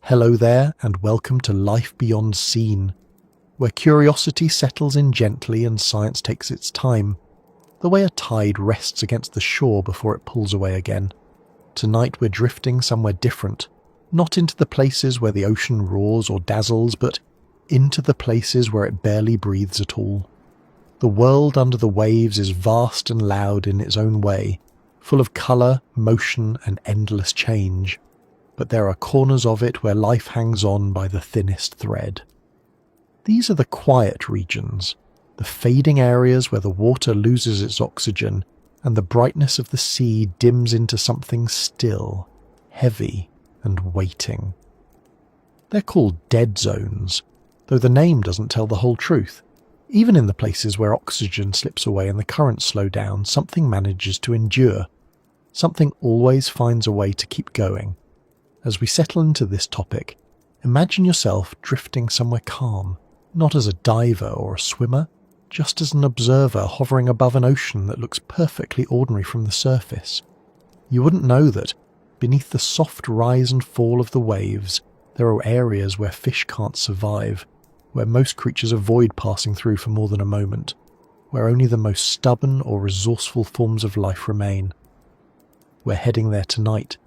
Hello there, and welcome to Life Beyond Seen, where curiosity settles in gently and science takes its time, the way a tide rests against the shore before it pulls away again. Tonight we're drifting somewhere different, not into the places where the ocean roars or dazzles, but into the places where it barely breathes at all. The world under the waves is vast and loud in its own way, full of colour, motion and endless change. But there are corners of it where life hangs on by the thinnest thread. These are the quiet regions, the fading areas where the water loses its oxygen and the brightness of the sea dims into something still, heavy and waiting. They're called dead zones, though the name doesn't tell the whole truth. Even in the places where oxygen slips away and the currents slow down, something manages to endure. Something always finds a way to keep going. As we settle into this topic, imagine yourself drifting somewhere calm, not as a diver or a swimmer, just as an observer hovering above an ocean that looks perfectly ordinary from the surface. You wouldn't know that, beneath the soft rise and fall of the waves, there are areas where fish can't survive, where most creatures avoid passing through for more than a moment, where only the most stubborn or resourceful forms of life remain. We're heading there tonight,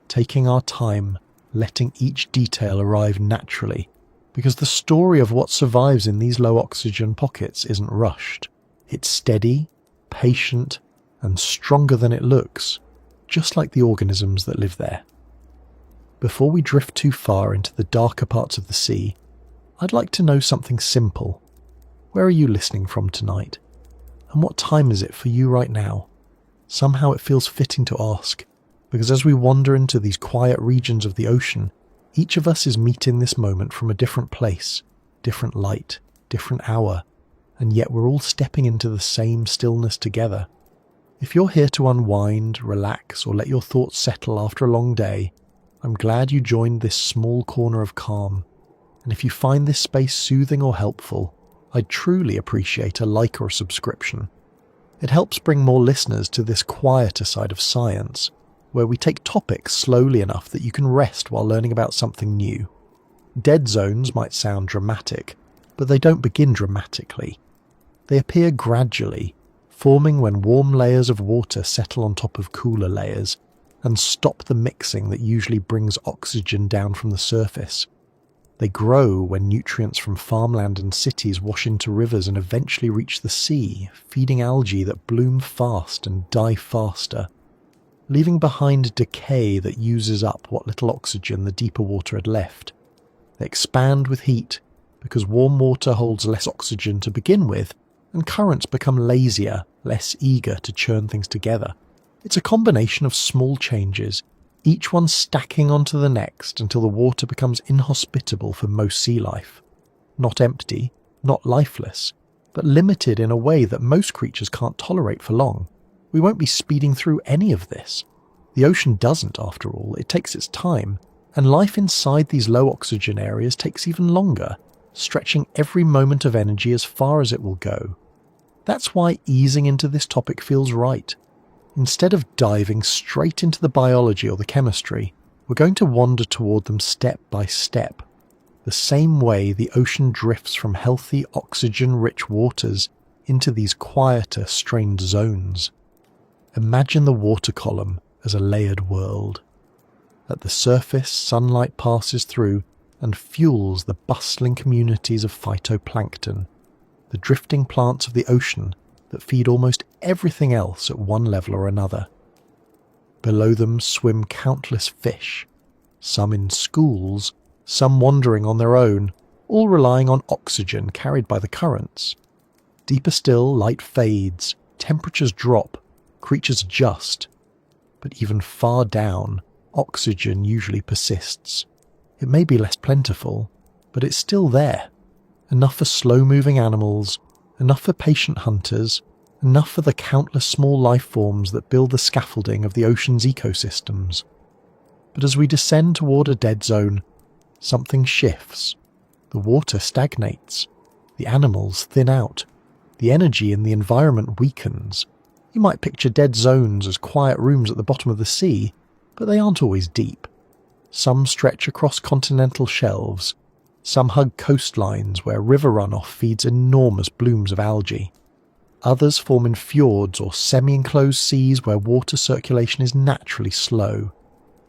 taking our time, letting each detail arrive naturally, because the story of what survives in these low oxygen pockets isn't rushed. It's steady, patient, and stronger than it looks, just like the organisms that live there. Before we drift too far into the darker parts of the sea, I'd like to know something simple. Where are you listening from tonight? And what time is it for you right now? Somehow it feels fitting to ask, because as we wander into these quiet regions of the ocean, each of us is meeting this moment from a different place, different light, different hour, and yet we're all stepping into the same stillness together. If you're here to unwind, relax, or let your thoughts settle after a long day, I'm glad you joined this small corner of calm. And if you find this space soothing or helpful, I'd truly appreciate a like or a subscription. It helps bring more listeners to this quieter side of science, where we take topics slowly enough that you can rest while learning about something new. Dead zones might sound dramatic, but they don't begin dramatically. They appear gradually, forming when warm layers of water settle on top of cooler layers and stop the mixing that usually brings oxygen down from the surface. They grow when nutrients from farmland and cities wash into rivers and eventually reach the sea, feeding algae that bloom fast and die faster, leaving behind decay that uses up what little oxygen the deeper water had left. They expand with heat because warm water holds less oxygen to begin with, and currents become lazier, less eager to churn things together. It's a combination of small changes, each one stacking onto the next until the water becomes inhospitable for most sea life. Not empty, not lifeless, but limited in a way that most creatures can't tolerate for long. We won't be speeding through any of this. The ocean doesn't, after all. It takes its time, and life inside these low oxygen areas takes even longer, stretching every moment of energy as far as it will go. That's why easing into this topic feels right. Instead of diving straight into the biology or the chemistry, we're going to wander toward them step by step, the same way the ocean drifts from healthy, oxygen-rich waters into these quieter, strained zones. Imagine the water column as a layered world. At the surface, sunlight passes through and fuels the bustling communities of phytoplankton, the drifting plants of the ocean that feed almost everything else at one level or another. Below them swim countless fish, some in schools, some wandering on their own, all relying on oxygen carried by the currents. Deeper still, light fades, temperatures drop, creatures adjust. But even far down, oxygen usually persists. It may be less plentiful, but it's still there. Enough for slow-moving animals, enough for patient hunters, enough for the countless small life forms that build the scaffolding of the ocean's ecosystems. But as we descend toward a dead zone, something shifts. The water stagnates. The animals thin out. The energy in the environment weakens. You might picture dead zones as quiet rooms at the bottom of the sea, but they aren't always deep. Some stretch across continental shelves. Some hug coastlines where river runoff feeds enormous blooms of algae. Others form in fjords or semi-enclosed seas where water circulation is naturally slow.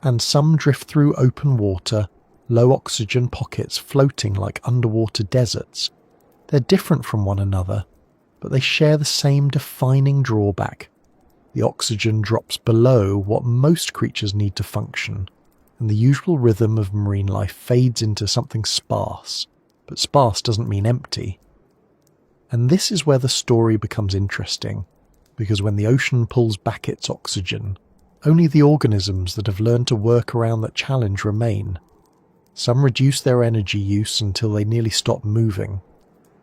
And some drift through open water, low oxygen pockets floating like underwater deserts. They're different from one another, but they share the same defining drawback. The oxygen drops below what most creatures need to function, and the usual rhythm of marine life fades into something sparse, but sparse doesn't mean empty. And this is where the story becomes interesting, because when the ocean pulls back its oxygen, only the organisms that have learned to work around that challenge remain. Some reduce their energy use until they nearly stop moving.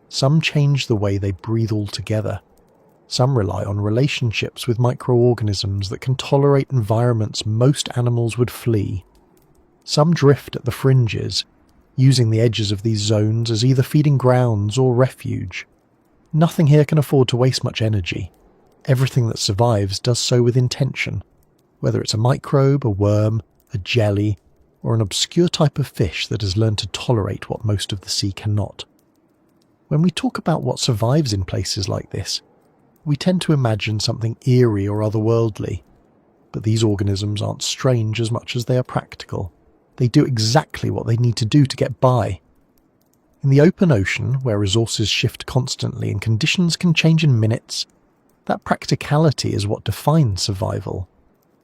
Some change the way they breathe altogether. Some rely on relationships with microorganisms that can tolerate environments most animals would flee. Some drift at the fringes, using the edges of these zones as either feeding grounds or refuge. Nothing here can afford to waste much energy. Everything that survives does so with intention, whether it's a microbe, a worm, a jelly, or an obscure type of fish that has learned to tolerate what most of the sea cannot. When we talk about what survives in places like this, we tend to imagine something eerie or otherworldly. But these organisms aren't strange as much as they are practical. They do exactly what they need to do to get by. In the open ocean, where resources shift constantly and conditions can change in minutes, that practicality is what defines survival.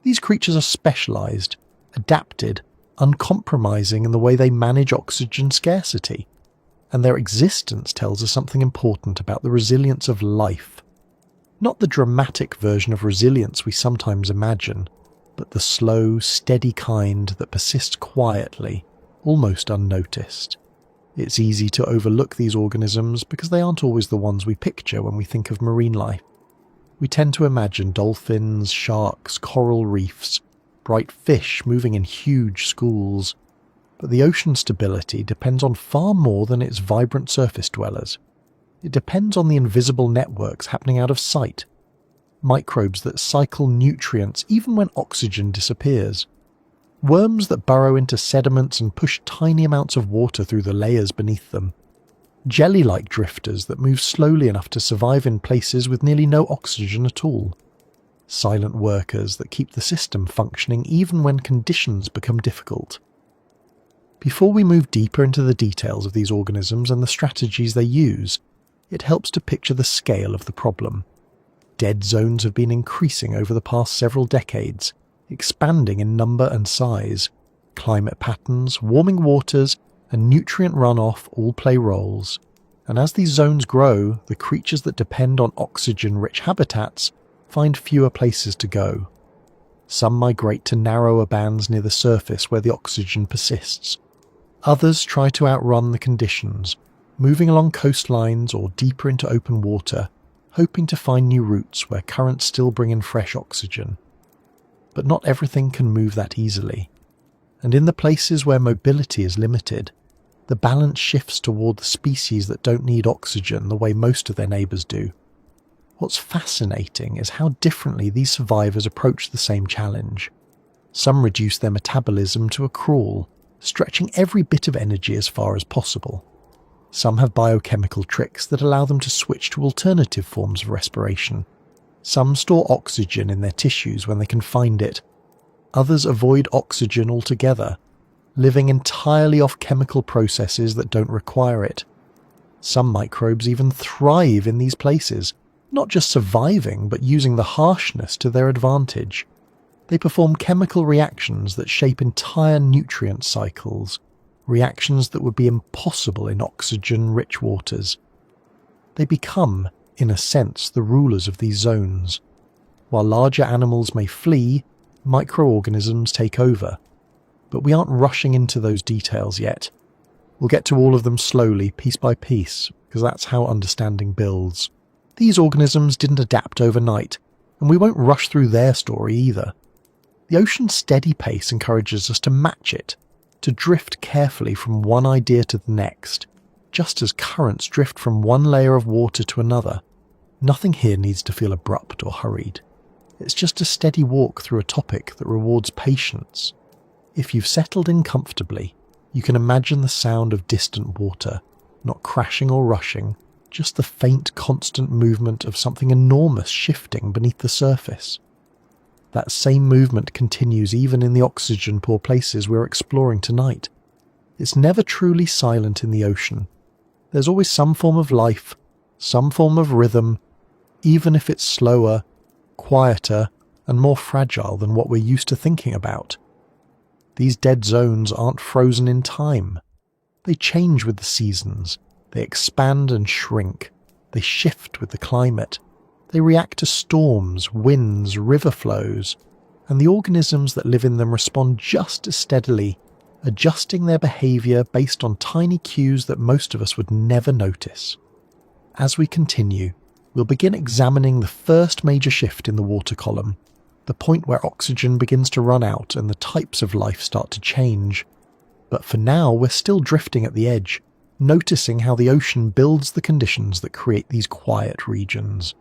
These creatures are specialised, adapted, uncompromising in the way they manage oxygen scarcity. And their existence tells us something important about the resilience of life. Not the dramatic version of resilience we sometimes imagine, but the slow, steady kind that persists quietly, almost unnoticed. It's easy to overlook these organisms because they aren't always the ones we picture when we think of marine life. We tend to imagine dolphins, sharks, coral reefs, bright fish moving in huge schools. But the ocean's stability depends on far more than its vibrant surface dwellers. It depends on the invisible networks happening out of sight. Microbes that cycle nutrients even when oxygen disappears. Worms that burrow into sediments and push tiny amounts of water through the layers beneath them. Jelly-like drifters that move slowly enough to survive in places with nearly no oxygen at all. Silent workers that keep the system functioning even when conditions become difficult. Before we move deeper into the details of these organisms and the strategies they use, it helps to picture the scale of the problem. Dead zones have been increasing over the past several decades, expanding in number and size. Climate patterns, warming waters, and nutrient runoff all play roles. And as these zones grow, the creatures that depend on oxygen-rich habitats find fewer places to go. Some migrate to narrower bands near the surface where the oxygen persists. Others try to outrun the conditions, moving along coastlines or deeper into open water, hoping to find new routes where currents still bring in fresh oxygen. But not everything can move that easily. And in the places where mobility is limited, the balance shifts toward the species that don't need oxygen the way most of their neighbours do. What's fascinating is how differently these survivors approach the same challenge. Some reduce their metabolism to a crawl, stretching every bit of energy as far as possible. Some have biochemical tricks that allow them to switch to alternative forms of respiration. Some store oxygen in their tissues when they can find it. Others avoid oxygen altogether, living entirely off chemical processes that don't require it. Some microbes even thrive in these places, not just surviving but using the harshness to their advantage. They perform chemical reactions that shape entire nutrient cycles, reactions that would be impossible in oxygen-rich waters. They become, in a sense, the rulers of these zones. While larger animals may flee, microorganisms take over. But we aren't rushing into those details yet. We'll get to all of them slowly, piece by piece, because that's how understanding builds. These organisms didn't adapt overnight, and we won't rush through their story either. The ocean's steady pace encourages us to match it, to drift carefully from one idea to the next, just as currents drift from one layer of water to another. Nothing here needs to feel abrupt or hurried. It's just a steady walk through a topic that rewards patience. If you've settled in comfortably, you can imagine the sound of distant water, not crashing or rushing, just the faint, constant movement of something enormous shifting beneath the surface. That same movement continues even in the oxygen-poor places we're exploring tonight. It's never truly silent in the ocean. There's always some form of life, some form of rhythm, even if it's slower, quieter, and more fragile than what we're used to thinking about. These dead zones aren't frozen in time. They change with the seasons. They expand and shrink. They shift with the climate. They react to storms, winds, river flows, and the organisms that live in them respond just as steadily, adjusting their behaviour based on tiny cues that most of us would never notice. As we continue, we'll begin examining the first major shift in the water column, the point where oxygen begins to run out and the types of life start to change. But for now, we're still drifting at the edge, noticing how the ocean builds the conditions that create these quiet regions.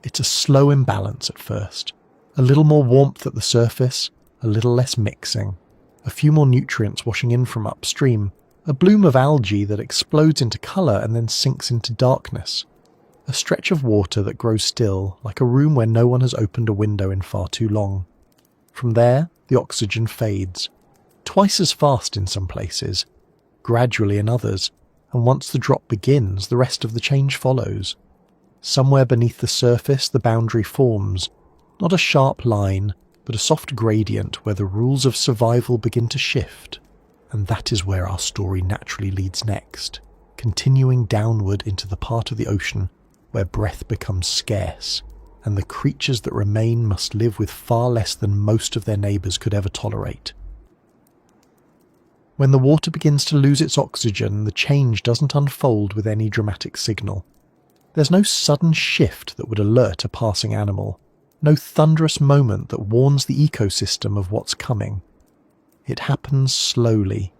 It's a slow imbalance at first. A little more warmth at the surface, a little less mixing, a few more nutrients washing in from upstream, a bloom of algae that explodes into colour and then sinks into darkness. A stretch of water that grows still, like a room where no one has opened a window in far too long. From there, the oxygen fades. Twice as fast in some places, gradually in others, and once the drop begins, the rest of the change follows. Somewhere beneath the surface, the boundary forms, not a sharp line, but a soft gradient where the rules of survival begin to shift. And that is where our story naturally leads next, continuing downward into the part of the ocean where breath becomes scarce, and the creatures that remain must live with far less than most of their neighbours could ever tolerate. When the water begins to lose its oxygen, the change doesn't unfold with any dramatic signal. There's no sudden shift that would alert a passing animal, no thunderous moment that warns the ecosystem of what's coming. It happens slowly,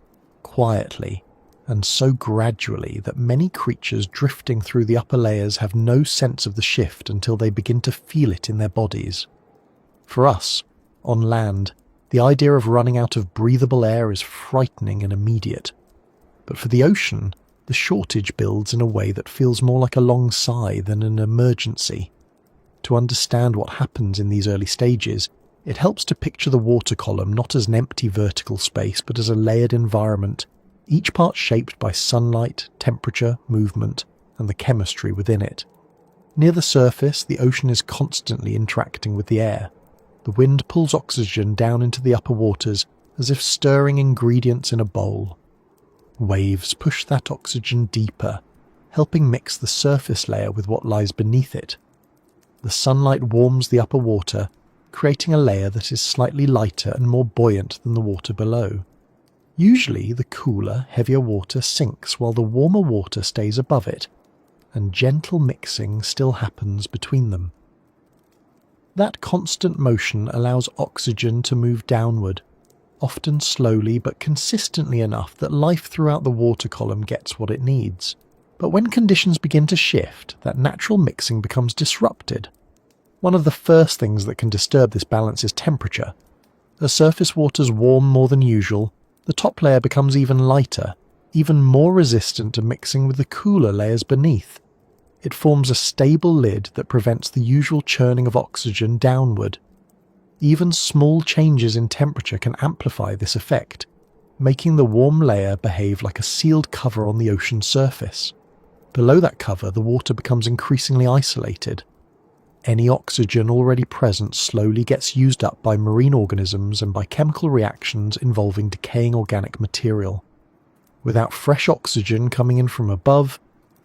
quietly, and so gradually that many creatures drifting through the upper layers have no sense of the shift until they begin to feel it in their bodies. For us, on land, the idea of running out of breathable air is frightening and immediate. But for the ocean, the shortage builds in a way that feels more like a long sigh than an emergency. To understand what happens in these early stages, it helps to picture the water column not as an empty vertical space but as a layered environment, each part shaped by sunlight, temperature, movement, and the chemistry within it. Near the surface, the ocean is constantly interacting with the air. The wind pulls oxygen down into the upper waters as if stirring ingredients in a bowl. Waves push that oxygen deeper, helping mix the surface layer with what lies beneath it. The sunlight warms the upper water, creating a layer that is slightly lighter and more buoyant than the water below. Usually the cooler, heavier water sinks while the warmer water stays above it, and gentle mixing still happens between them. That constant motion allows oxygen to move downward, often slowly but consistently enough that life throughout the water column gets what it needs. But when conditions begin to shift, that natural mixing becomes disrupted. One of the first things that can disturb this balance is temperature. As surface waters warm more than usual, the top layer becomes even lighter, even more resistant to mixing with the cooler layers beneath. It forms a stable lid that prevents the usual churning of oxygen downward. Even small changes in temperature can amplify this effect, making the warm layer behave like a sealed cover on the ocean surface. Below that cover, the water becomes increasingly isolated. Any oxygen already present slowly gets used up by marine organisms and by chemical reactions involving decaying organic material. Without fresh oxygen coming in from above,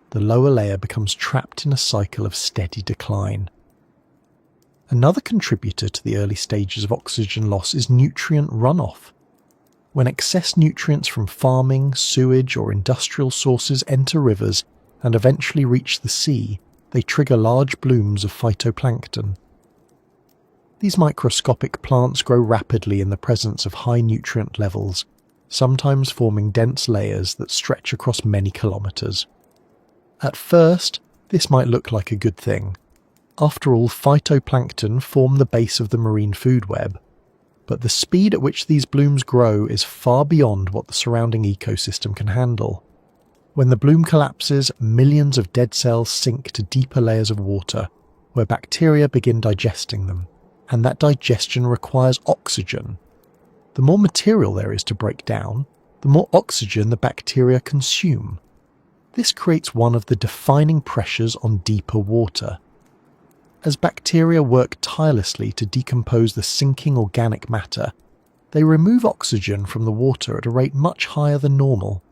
the lower layer becomes trapped in a cycle of steady decline. Another contributor to the early stages of oxygen loss is nutrient runoff. When excess nutrients from farming, sewage, or industrial sources enter rivers and eventually reach the sea, they trigger large blooms of phytoplankton. These microscopic plants grow rapidly in the presence of high nutrient levels, sometimes forming dense layers that stretch across many kilometers. At first, this might look like a good thing. After all, phytoplankton form the base of the marine food web. But the speed at which these blooms grow is far beyond what the surrounding ecosystem can handle. When the bloom collapses, millions of dead cells sink to deeper layers of water, where bacteria begin digesting them, and that digestion requires oxygen. The more material there is to break down, the more oxygen the bacteria consume. This creates one of the defining pressures on deeper water. As bacteria work tirelessly to decompose the sinking organic matter, they remove oxygen from the water at a rate much higher than normal.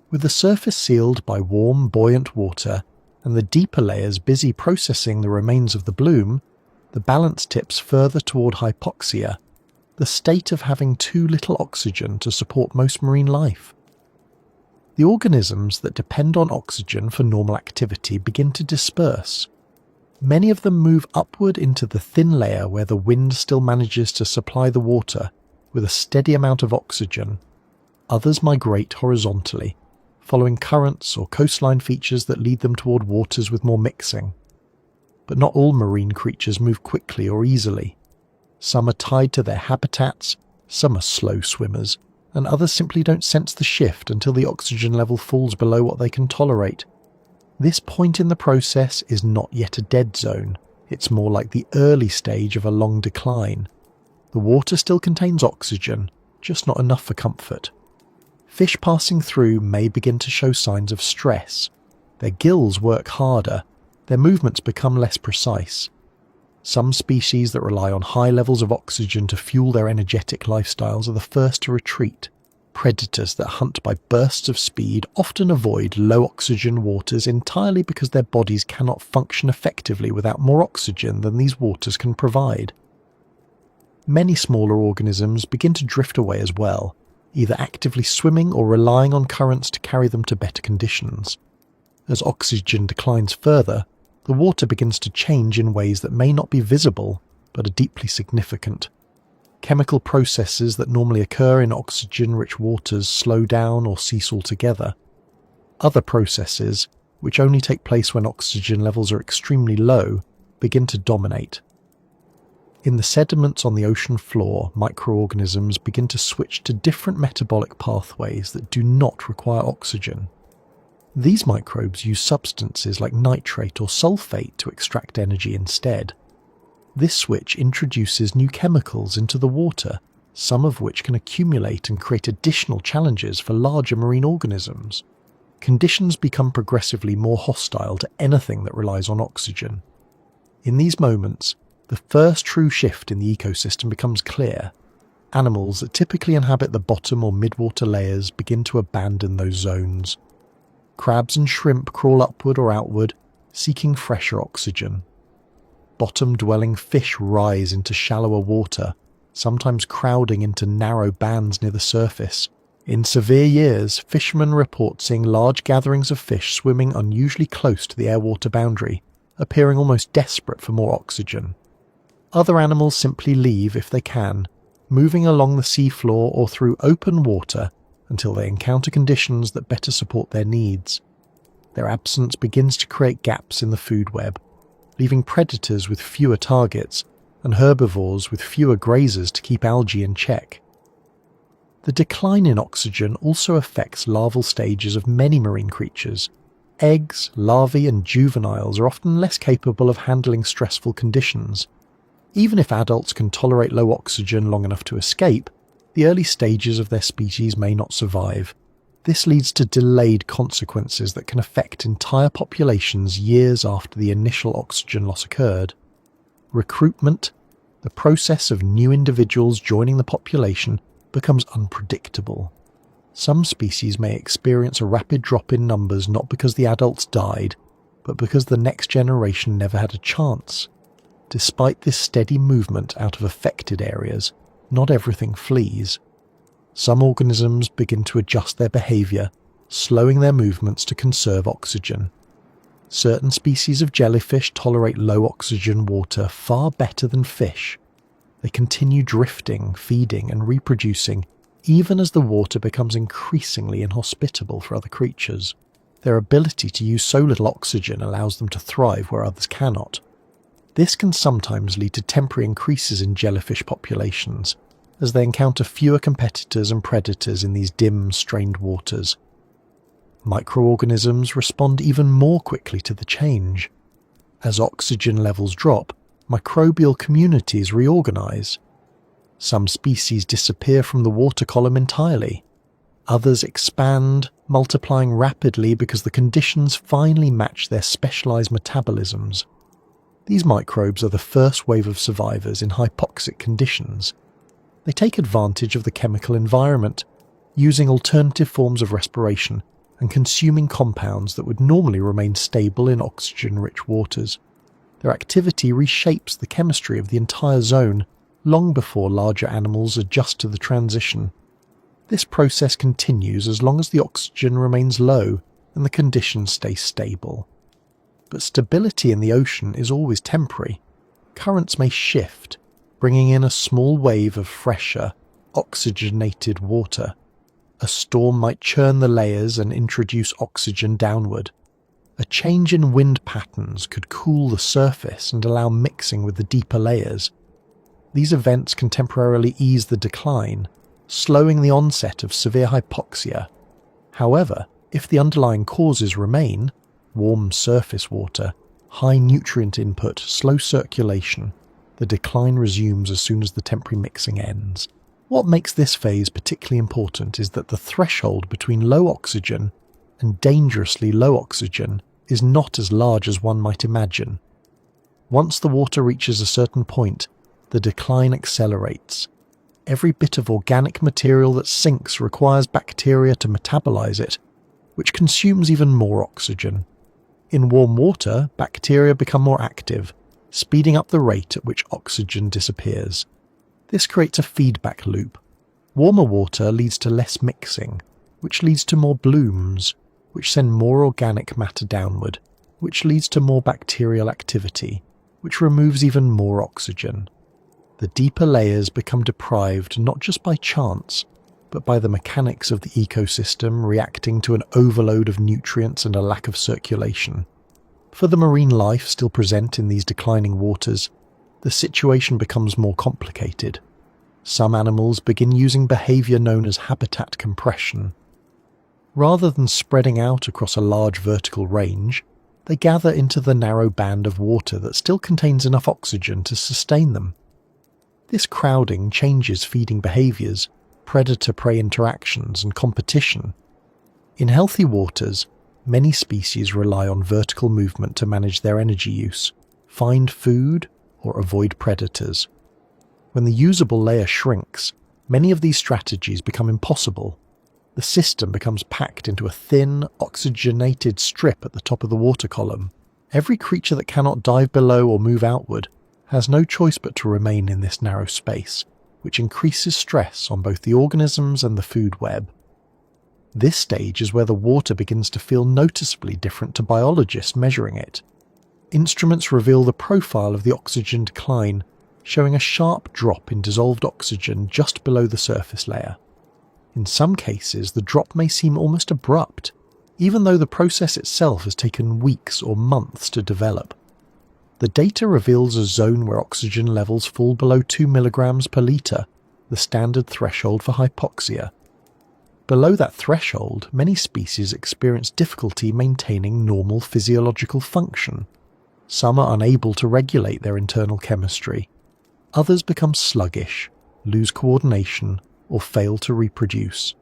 With the surface sealed by warm, buoyant water, and the deeper layers busy processing the remains of the bloom, the balance tips further toward hypoxia, the state of having too little oxygen to support most marine life. The organisms that depend on oxygen for normal activity begin to disperse. Many of them move upward into the thin layer where the wind still manages to supply the water with a steady amount of oxygen. Others migrate horizontally, following currents or coastline features that lead them toward waters with more mixing. But not all marine creatures move quickly or easily. Some are tied to their habitats, some are slow swimmers, and others simply don't sense the shift until the oxygen level falls below what they can tolerate. This point in the process is not yet a dead zone, it's more like the early stage of a long decline. The water still contains oxygen, just not enough for comfort. Fish passing through may begin to show signs of stress. Their gills work harder, their movements become less precise. Some species that rely on high levels of oxygen to fuel their energetic lifestyles are the first to retreat. Predators that hunt by bursts of speed often avoid low-oxygen waters entirely because their bodies cannot function effectively without more oxygen than these waters can provide. Many smaller organisms begin to drift away as well, either actively swimming or relying on currents to carry them to better conditions. As oxygen declines further, the water begins to change in ways that may not be visible, but are deeply significant. Chemical processes that normally occur in oxygen-rich waters slow down or cease altogether. Other processes, which only take place when oxygen levels are extremely low, begin to dominate. In the sediments on the ocean floor, microorganisms begin to switch to different metabolic pathways that do not require oxygen. These microbes use substances like nitrate or sulfate to extract energy instead. This switch introduces new chemicals into the water, some of which can accumulate and create additional challenges for larger marine organisms. Conditions become progressively more hostile to anything that relies on oxygen. In these moments, the first true shift in the ecosystem becomes clear. Animals that typically inhabit the bottom or midwater layers begin to abandon those zones. Crabs and shrimp crawl upward or outward, seeking fresher oxygen. Bottom-dwelling fish rise into shallower water, sometimes crowding into narrow bands near the surface. In severe years, fishermen report seeing large gatherings of fish swimming unusually close to the air-water boundary, appearing almost desperate for more oxygen. Other animals simply leave if they can, moving along the seafloor or through open water until they encounter conditions that better support their needs. Their absence begins to create gaps in the food web, leaving predators with fewer targets and herbivores with fewer grazers to keep algae in check. The decline in oxygen also affects larval stages of many marine creatures. Eggs, larvae and juveniles are often less capable of handling stressful conditions. Even if adults can tolerate low oxygen long enough to escape, the early stages of their species may not survive. This leads to delayed consequences that can affect entire populations years after the initial oxygen loss occurred. Recruitment, the process of new individuals joining the population, becomes unpredictable. Some species may experience a rapid drop in numbers not because the adults died, but because the next generation never had a chance. Despite this steady movement out of affected areas, not everything flees. Some organisms begin to adjust their behaviour, slowing their movements to conserve oxygen. Certain species of jellyfish tolerate low oxygen water far better than fish. They continue drifting, feeding and reproducing, even as the water becomes increasingly inhospitable for other creatures. Their ability to use so little oxygen allows them to thrive where others cannot. This can sometimes lead to temporary increases in jellyfish populations, as they encounter fewer competitors and predators in these dim, strained waters. Microorganisms respond even more quickly to the change. As oxygen levels drop, microbial communities reorganize. Some species disappear from the water column entirely. Others expand, multiplying rapidly because the conditions finally match their specialized metabolisms. These microbes are the first wave of survivors in hypoxic conditions. They take advantage of the chemical environment, using alternative forms of respiration and consuming compounds that would normally remain stable in oxygen-rich waters. Their activity reshapes the chemistry of the entire zone long before larger animals adjust to the transition. This process continues as long as the oxygen remains low and the conditions stay stable. But stability in the ocean is always temporary. Currents may shift, bringing in a small wave of fresher, oxygenated water. A storm might churn the layers and introduce oxygen downward. A change in wind patterns could cool the surface and allow mixing with the deeper layers. These events can temporarily ease the decline, slowing the onset of severe hypoxia. However, if the underlying causes remain, warm surface water, high nutrient input, slow circulation, the decline resumes as soon as the temporary mixing ends. What makes this phase particularly important is that the threshold between low oxygen and dangerously low oxygen is not as large as one might imagine. Once the water reaches a certain point, the decline accelerates. Every bit of organic material that sinks requires bacteria to metabolize it, which consumes even more oxygen. In warm water, bacteria become more active, speeding up the rate at which oxygen disappears. This creates a feedback loop. Warmer water leads to less mixing, which leads to more blooms, which send more organic matter downward, which leads to more bacterial activity, which removes even more oxygen. The deeper layers become deprived not just by chance, but by the mechanics of the ecosystem reacting to an overload of nutrients and a lack of circulation. For the marine life still present in these declining waters, the situation becomes more complicated. Some animals begin using behavior known as habitat compression. Rather than spreading out across a large vertical range, they gather into the narrow band of water that still contains enough oxygen to sustain them. This crowding changes feeding behaviors, predator-prey interactions, and competition. In healthy waters, many species rely on vertical movement to manage their energy use, find food, or avoid predators. When the usable layer shrinks, many of these strategies become impossible. The system becomes packed into a thin, oxygenated strip at the top of the water column. Every creature that cannot dive below or move outward has no choice but to remain in this narrow space, which increases stress on both the organisms and the food web. This stage is where the water begins to feel noticeably different to biologists measuring it. Instruments reveal the profile of the oxygen decline, showing a sharp drop in dissolved oxygen just below the surface layer. In some cases, the drop may seem almost abrupt, even though the process itself has taken weeks or months to develop. The data reveals a zone where oxygen levels fall below 2 mg per litre, the standard threshold for hypoxia. Below that threshold, many species experience difficulty maintaining normal physiological function. Some are unable to regulate their internal chemistry. Others become sluggish, lose coordination, or fail to reproduce.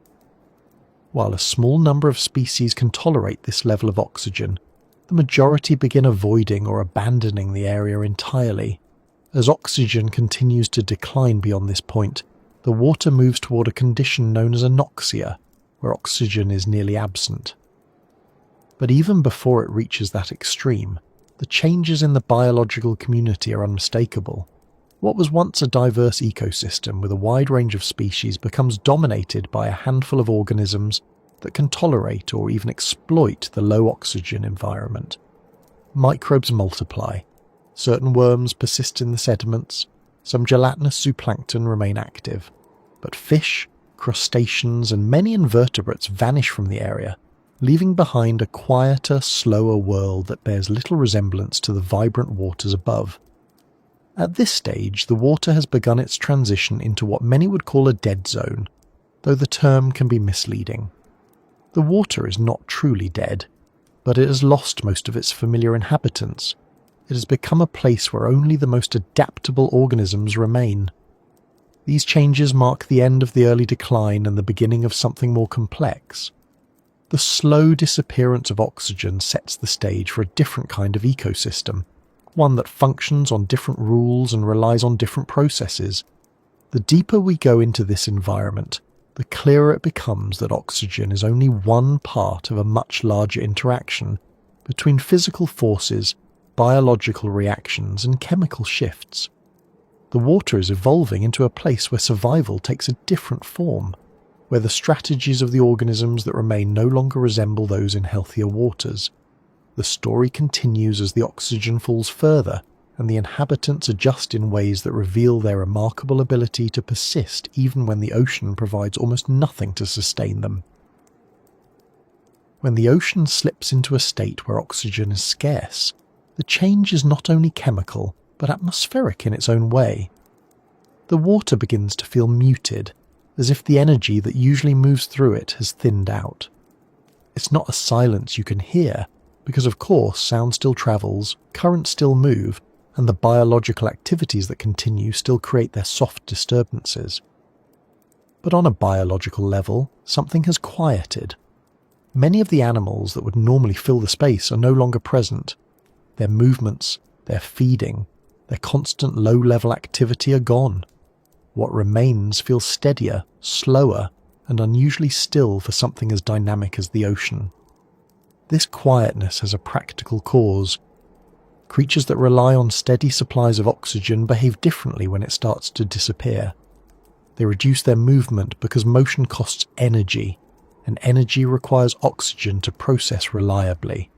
While a small number of species can tolerate this level of oxygen, the majority begin avoiding or abandoning the area entirely. As oxygen continues to decline beyond this point, the water moves toward a condition known as anoxia, where oxygen is nearly absent. But even before it reaches that extreme, the changes in the biological community are unmistakable. What was once a diverse ecosystem with a wide range of species becomes dominated by a handful of organisms that can tolerate or even exploit the low oxygen environment. Microbes multiply. Certain worms persist in the sediments. Some gelatinous zooplankton remain active. But fish, crustaceans, and many invertebrates vanish from the area, leaving behind a quieter, slower world that bears little resemblance to the vibrant waters above. At this stage, the water has begun its transition into what many would call a dead zone, though the term can be misleading. The water is not truly dead, but it has lost most of its familiar inhabitants. It has become a place where only the most adaptable organisms remain. These changes mark the end of the early decline and the beginning of something more complex. The slow disappearance of oxygen sets the stage for a different kind of ecosystem, one that functions on different rules and relies on different processes. The deeper we go into this environment, the clearer it becomes that oxygen is only one part of a much larger interaction between physical forces, biological reactions, and chemical shifts. The water is evolving into a place where survival takes a different form, where the strategies of the organisms that remain no longer resemble those in healthier waters. The story continues as the oxygen falls further and the inhabitants adjust in ways that reveal their remarkable ability to persist even when the ocean provides almost nothing to sustain them. When the ocean slips into a state where oxygen is scarce, the change is not only chemical, but atmospheric in its own way. The water begins to feel muted, as if the energy that usually moves through it has thinned out. It's not a silence you can hear, because of course sound still travels, currents still move, and the biological activities that continue still create their soft disturbances. But on a biological level, something has quieted. Many of the animals that would normally fill the space are no longer present. Their movements, their feeding, their constant low-level activity are gone. What remains feels steadier, slower, and unusually still for something as dynamic as the ocean. This quietness has a practical cause. Creatures that rely on steady supplies of oxygen behave differently when it starts to disappear. They reduce their movement because motion costs energy, and energy requires oxygen to process reliably.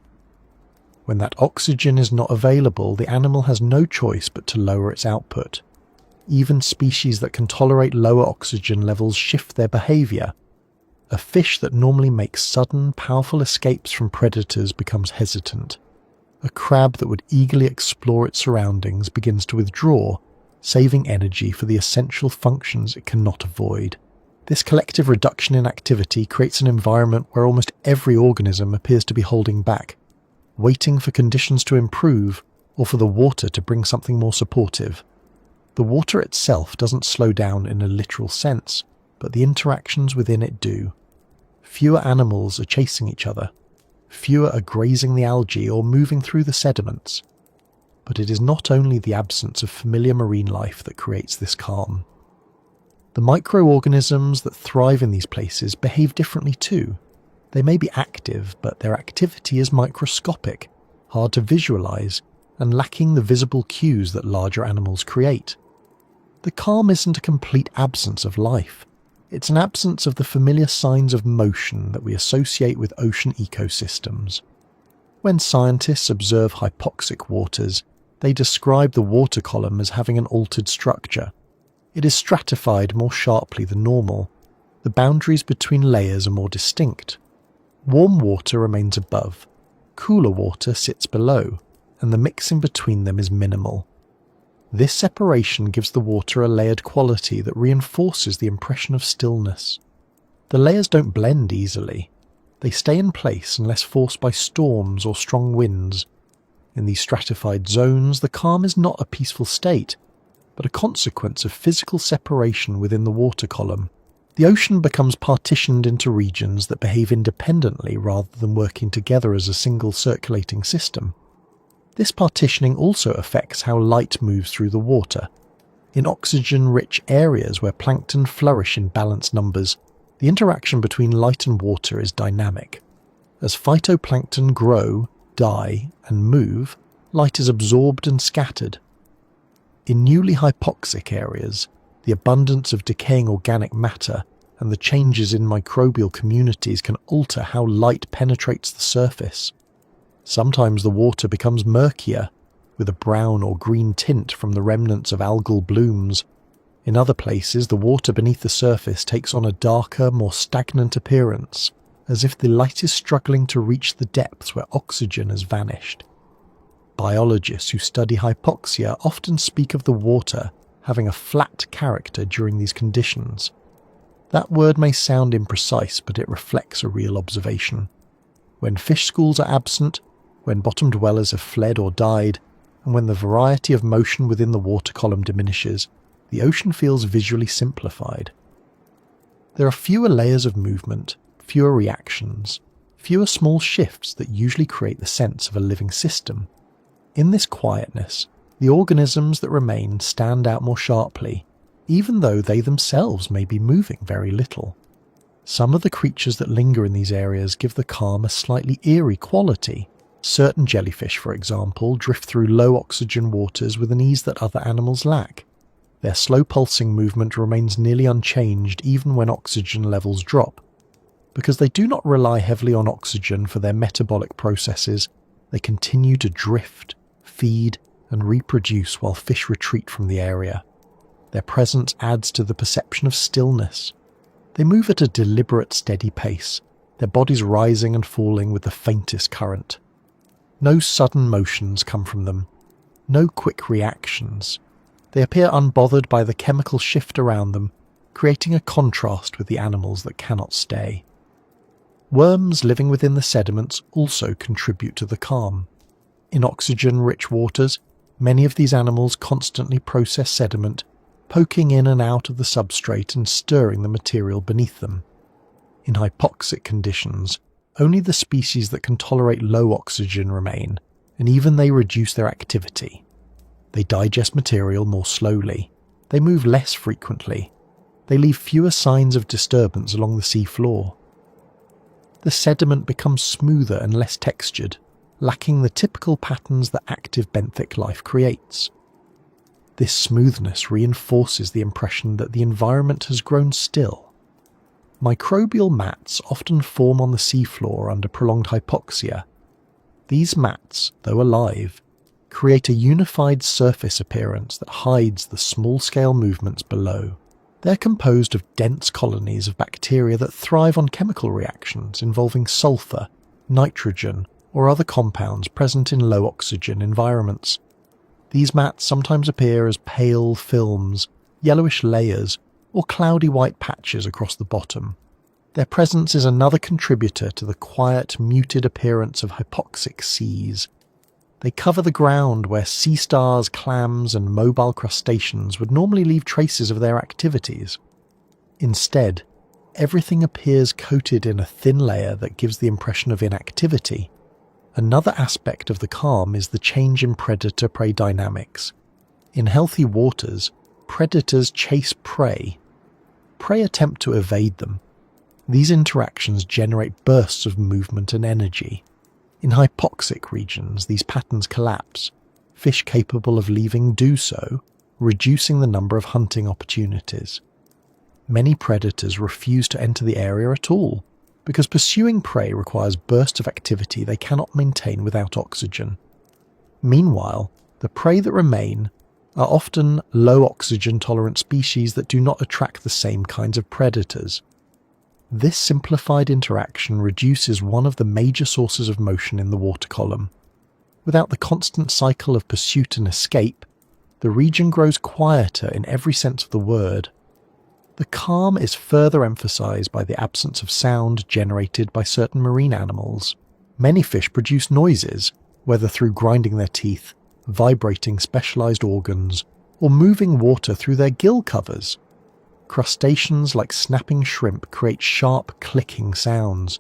When that oxygen is not available, the animal has no choice but to lower its output. Even species that can tolerate lower oxygen levels shift their behavior. A fish that normally makes sudden, powerful escapes from predators becomes hesitant. A crab that would eagerly explore its surroundings begins to withdraw, saving energy for the essential functions it cannot avoid. This collective reduction in activity creates an environment where almost every organism appears to be holding back, waiting for conditions to improve or for the water to bring something more supportive. The water itself doesn't slow down in a literal sense, but the interactions within it do. Fewer animals are chasing each other. Fewer are grazing the algae or moving through the sediments. But it is not only the absence of familiar marine life that creates this calm. The microorganisms that thrive in these places behave differently too. They may be active, but their activity is microscopic, hard to visualize, and lacking the visible cues that larger animals create. The calm isn't a complete absence of life. It's an absence of the familiar signs of motion that we associate with ocean ecosystems. When scientists observe hypoxic waters, they describe the water column as having an altered structure. It is stratified more sharply than normal. The boundaries between layers are more distinct. Warm water remains above, cooler water sits below, and the mixing between them is minimal. This separation gives the water a layered quality that reinforces the impression of stillness. The layers don't blend easily. They stay in place unless forced by storms or strong winds. In these stratified zones, the calm is not a peaceful state, but a consequence of physical separation within the water column. The ocean becomes partitioned into regions that behave independently rather than working together as a single circulating system. This partitioning also affects how light moves through the water. In oxygen-rich areas where plankton flourish in balanced numbers, the interaction between light and water is dynamic. As phytoplankton grow, die, and move, light is absorbed and scattered. In newly hypoxic areas, the abundance of decaying organic matter and the changes in microbial communities can alter how light penetrates the surface. Sometimes the water becomes murkier, with a brown or green tint from the remnants of algal blooms. In other places, the water beneath the surface takes on a darker, more stagnant appearance, as if the light is struggling to reach the depths where oxygen has vanished. biologists who study hypoxia often speak of the water having a flat character during these conditions. That word may sound imprecise, but it reflects a real observation. When fish schools are absent, when bottom dwellers have fled or died, and when the variety of motion within the water column diminishes, the ocean feels visually simplified. There are fewer layers of movement, fewer reactions, fewer small shifts that usually create the sense of a living system. In this quietness, the organisms that remain stand out more sharply, even though they themselves may be moving very little. Some of the creatures that linger in these areas give the calm a slightly eerie quality. Certain jellyfish, for example, drift through low oxygen waters with an ease that other animals lack. Their slow pulsing movement remains nearly unchanged even when oxygen levels drop. Because they do not rely heavily on oxygen for their metabolic processes, they continue to drift, feed, and reproduce while fish retreat from the area. Their presence adds to the perception of stillness. They move at a deliberate, steady pace, their bodies rising and falling with the faintest current. No sudden motions come from them, no quick reactions. They appear unbothered by the chemical shift around them, creating a contrast with the animals that cannot stay. Worms living within the sediments also contribute to the calm. In oxygen-rich waters, many of these animals constantly process sediment, poking in and out of the substrate and stirring the material beneath them. In hypoxic conditions, only the species that can tolerate low oxygen remain, and even they reduce their activity. They digest material more slowly. They move less frequently. They leave fewer signs of disturbance along the sea floor. The sediment becomes smoother and less textured, lacking the typical patterns that active benthic life creates. This smoothness reinforces the impression that the environment has grown still. Microbial mats often form on the seafloor under prolonged hypoxia. These mats, though alive, create a unified surface appearance that hides the small-scale movements below. They're composed of dense colonies of bacteria that thrive on chemical reactions involving sulfur, nitrogen, or other compounds present in low-oxygen environments. These mats sometimes appear as pale films, yellowish layers, or cloudy white patches across the bottom. Their presence is another contributor to the quiet, muted appearance of hypoxic seas. They cover the ground where sea stars, clams, and mobile crustaceans would normally leave traces of their activities. Instead, everything appears coated in a thin layer that gives the impression of inactivity. Another aspect of the calm is the change in predator-prey dynamics. In healthy waters, predators chase prey. Prey attempt to evade them. These interactions generate bursts of movement and energy. In hypoxic regions, these patterns collapse. Fish capable of leaving do so, reducing the number of hunting opportunities. Many predators refuse to enter the area at all, because pursuing prey requires bursts of activity they cannot maintain without oxygen. Meanwhile, the prey that remain are often low-oxygen-tolerant species that do not attract the same kinds of predators. This simplified interaction reduces one of the major sources of motion in the water column. Without the constant cycle of pursuit and escape, the region grows quieter in every sense of the word. The calm is further emphasized by the absence of sound generated by certain marine animals. Many fish produce noises, whether through grinding their teeth, vibrating specialized organs, or moving water through their gill covers. Crustaceans like snapping shrimp create sharp, clicking sounds.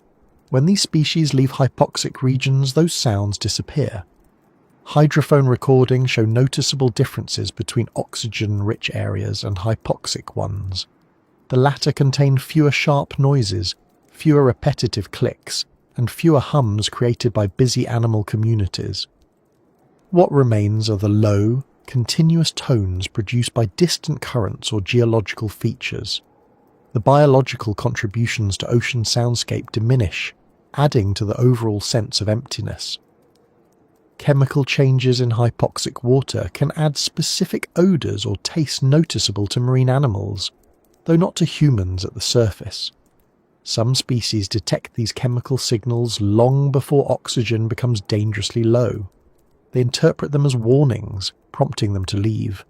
When these species leave hypoxic regions, those sounds disappear. Hydrophone recordings show noticeable differences between oxygen-rich areas and hypoxic ones. The latter contain fewer sharp noises, fewer repetitive clicks, and fewer hums created by busy animal communities. What remains are the low, continuous tones produced by distant currents or geological features. The biological contributions to ocean soundscape diminish, adding to the overall sense of emptiness. Chemical changes in hypoxic water can add specific odours or tastes noticeable to marine animals, though not to humans at the surface. Some species detect these chemical signals long before oxygen becomes dangerously low. They interpret them as warnings, prompting them to leave.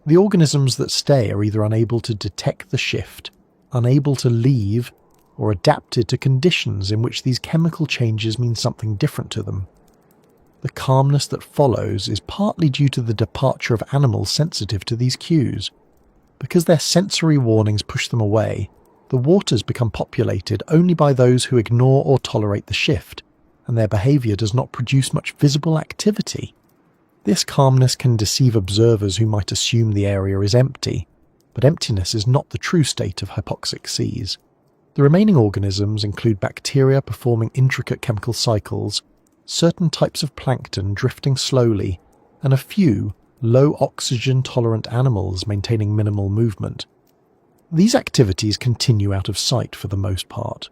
The organisms that stay are either unable to detect the shift, unable to leave, or adapted to conditions in which these chemical changes mean something different to them. The calmness that follows is partly due to the departure of animals sensitive to these cues. Because their sensory warnings push them away, the waters become populated only by those who ignore or tolerate the shift, and their behaviour does not produce much visible activity. This calmness can deceive observers who might assume the area is empty, but emptiness is not the true state of hypoxic seas. The remaining organisms include bacteria performing intricate chemical cycles, certain types of plankton drifting slowly, and a few low oxygen-tolerant animals maintaining minimal movement. These activities continue out of sight for the most part.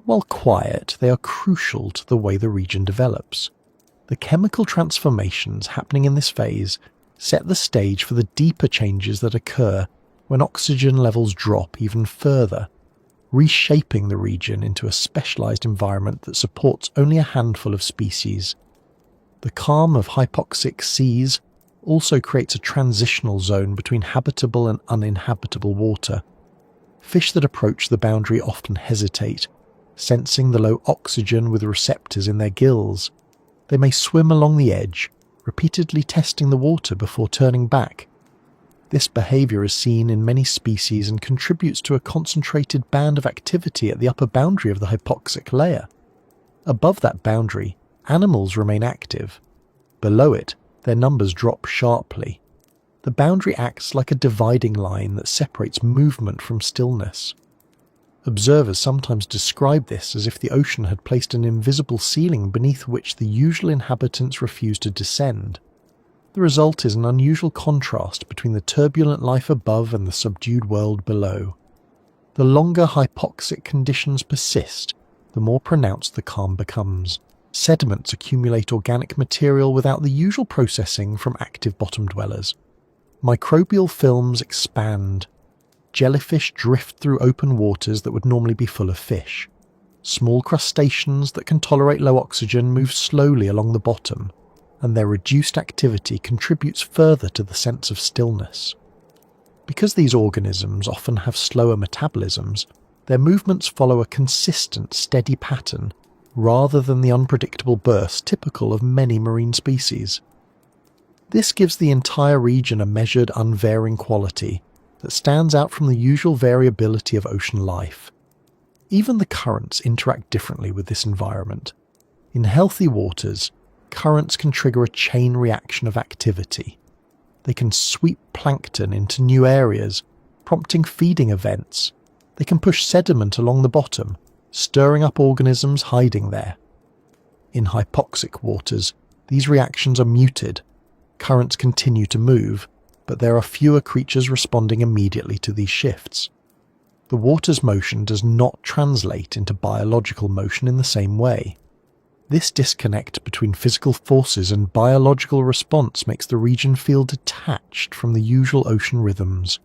While quiet, they are crucial to the way the region develops. The chemical transformations happening in this phase set the stage for the deeper changes that occur when oxygen levels drop even further, reshaping the region into a specialized environment that supports only a handful of species. The calm of hypoxic seas also creates a transitional zone between habitable and uninhabitable water. Fish that approach the boundary often hesitate, sensing the low oxygen with receptors in their gills. They may swim along the edge, repeatedly testing the water before turning back. This behaviour is seen in many species and contributes to a concentrated band of activity at the upper boundary of the hypoxic layer. Above that boundary, animals remain active. Below it, their numbers drop sharply. The boundary acts like a dividing line that separates movement from stillness. Observers sometimes describe this as if the ocean had placed an invisible ceiling beneath which the usual inhabitants refuse to descend. The result is an unusual contrast between the turbulent life above and the subdued world below. The longer hypoxic conditions persist, the more pronounced the calm becomes. Sediments accumulate organic material without the usual processing from active bottom dwellers. Microbial films expand. Jellyfish drift through open waters that would normally be full of fish. Small crustaceans that can tolerate low oxygen move slowly along the bottom, and their reduced activity contributes further to the sense of stillness. Because these organisms often have slower metabolisms, their movements follow a consistent, steady pattern rather than the unpredictable bursts typical of many marine species. This gives the entire region a measured, unvarying quality that stands out from the usual variability of ocean life. Even the currents interact differently with this environment. In healthy waters, currents can trigger a chain reaction of activity. They can sweep plankton into new areas, prompting feeding events. They can push sediment along the bottom, stirring up organisms hiding there. In hypoxic waters, these reactions are muted. Currents continue to move, but there are fewer creatures responding immediately to these shifts. The water's motion does not translate into biological motion in the same way. This disconnect between physical forces and biological response makes the region feel detached from the usual ocean rhythms.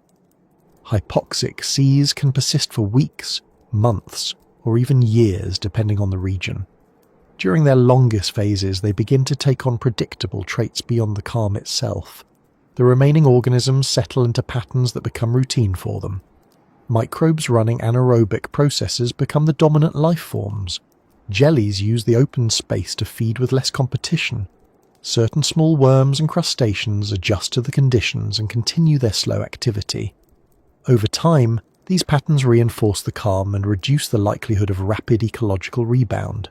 Hypoxic seas can persist for weeks, months, or even years depending on the region. During their longest phases, they begin to take on predictable traits beyond the calm itself. The remaining organisms settle into patterns that become routine for them. Microbes running anaerobic processes become the dominant life forms. Jellies use the open space to feed with less competition. Certain small worms and crustaceans adjust to the conditions and continue their slow activity. Over time, these patterns reinforce the calm and reduce the likelihood of rapid ecological rebound.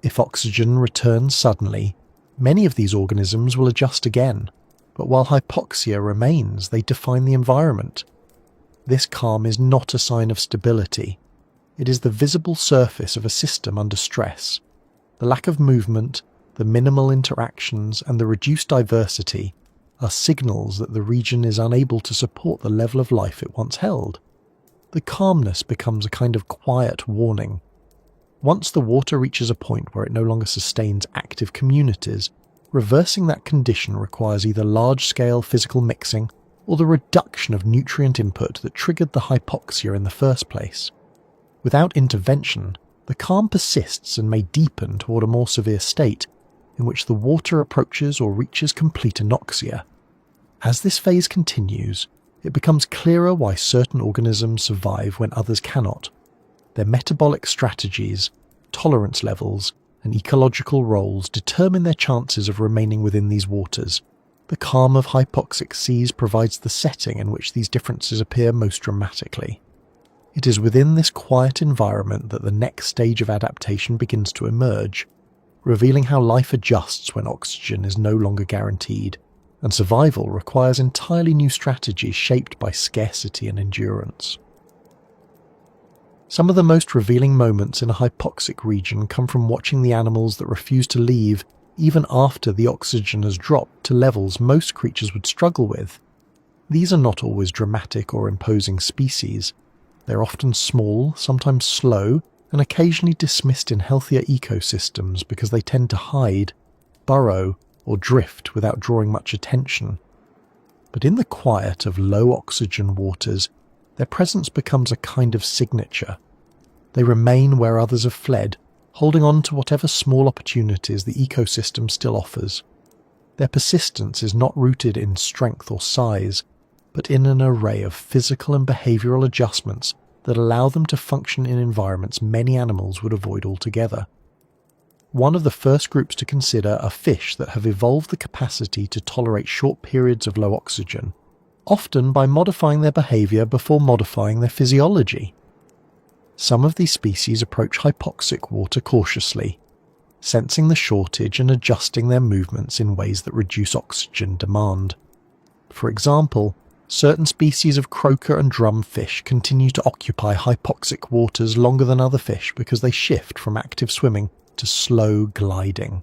If oxygen returns suddenly, many of these organisms will adjust again. But while hypoxia remains, they define the environment. This calm is not a sign of stability. It is the visible surface of a system under stress. The lack of movement, the minimal interactions, and the reduced diversity are signals that the region is unable to support the level of life it once held. The calmness becomes a kind of quiet warning. Once the water reaches a point where it no longer sustains active communities, reversing that condition requires either large-scale physical mixing or the reduction of nutrient input that triggered the hypoxia in the first place. Without intervention, the calm persists and may deepen toward a more severe state, in which the water approaches or reaches complete anoxia. As this phase continues, it becomes clearer why certain organisms survive when others cannot. Their metabolic strategies, tolerance levels, and ecological roles determine their chances of remaining within these waters. The calm of hypoxic seas provides the setting in which these differences appear most dramatically. It is within this quiet environment that the next stage of adaptation begins to emerge, revealing how life adjusts when oxygen is no longer guaranteed, and survival requires entirely new strategies shaped by scarcity and endurance. Some of the most revealing moments in a hypoxic region come from watching the animals that refuse to leave even after the oxygen has dropped to levels most creatures would struggle with. These are not always dramatic or imposing species. They're often small, sometimes slow, and occasionally dismissed in healthier ecosystems because they tend to hide, burrow, or drift without drawing much attention. But in the quiet of low oxygen waters, their presence becomes a kind of signature. They remain where others have fled, holding on to whatever small opportunities the ecosystem still offers. Their persistence is not rooted in strength or size, but in an array of physical and behavioural adjustments that allow them to function in environments many animals would avoid altogether. One of the first groups to consider are fish that have evolved the capacity to tolerate short periods of low oxygen, often by modifying their behaviour before modifying their physiology. Some of these species approach hypoxic water cautiously, sensing the shortage and adjusting their movements in ways that reduce oxygen demand. For example, certain species of croaker and drumfish continue to occupy hypoxic waters longer than other fish because they shift from active swimming to slow gliding.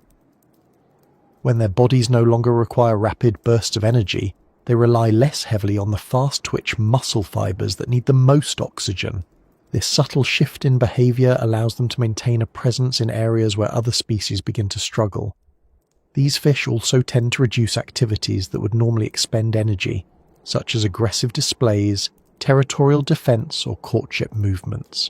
When their bodies no longer require rapid bursts of energy, they rely less heavily on the fast-twitch muscle fibres that need the most oxygen. This subtle shift in behaviour allows them to maintain a presence in areas where other species begin to struggle. These fish also tend to reduce activities that would normally expend energy, such as aggressive displays, territorial defence, or courtship movements.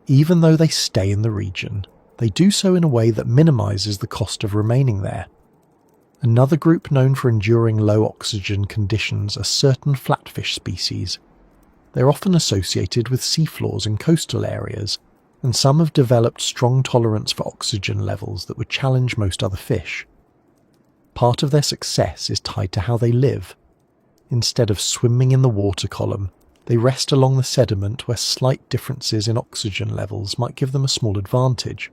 Even though they stay in the region, they do so in a way that minimises the cost of remaining there. Another group known for enduring low oxygen conditions are certain flatfish species. They're often associated with seafloors in coastal areas, and some have developed strong tolerance for oxygen levels that would challenge most other fish. Part of their success is tied to how they live. Instead of swimming in the water column, they rest along the sediment where slight differences in oxygen levels might give them a small advantage.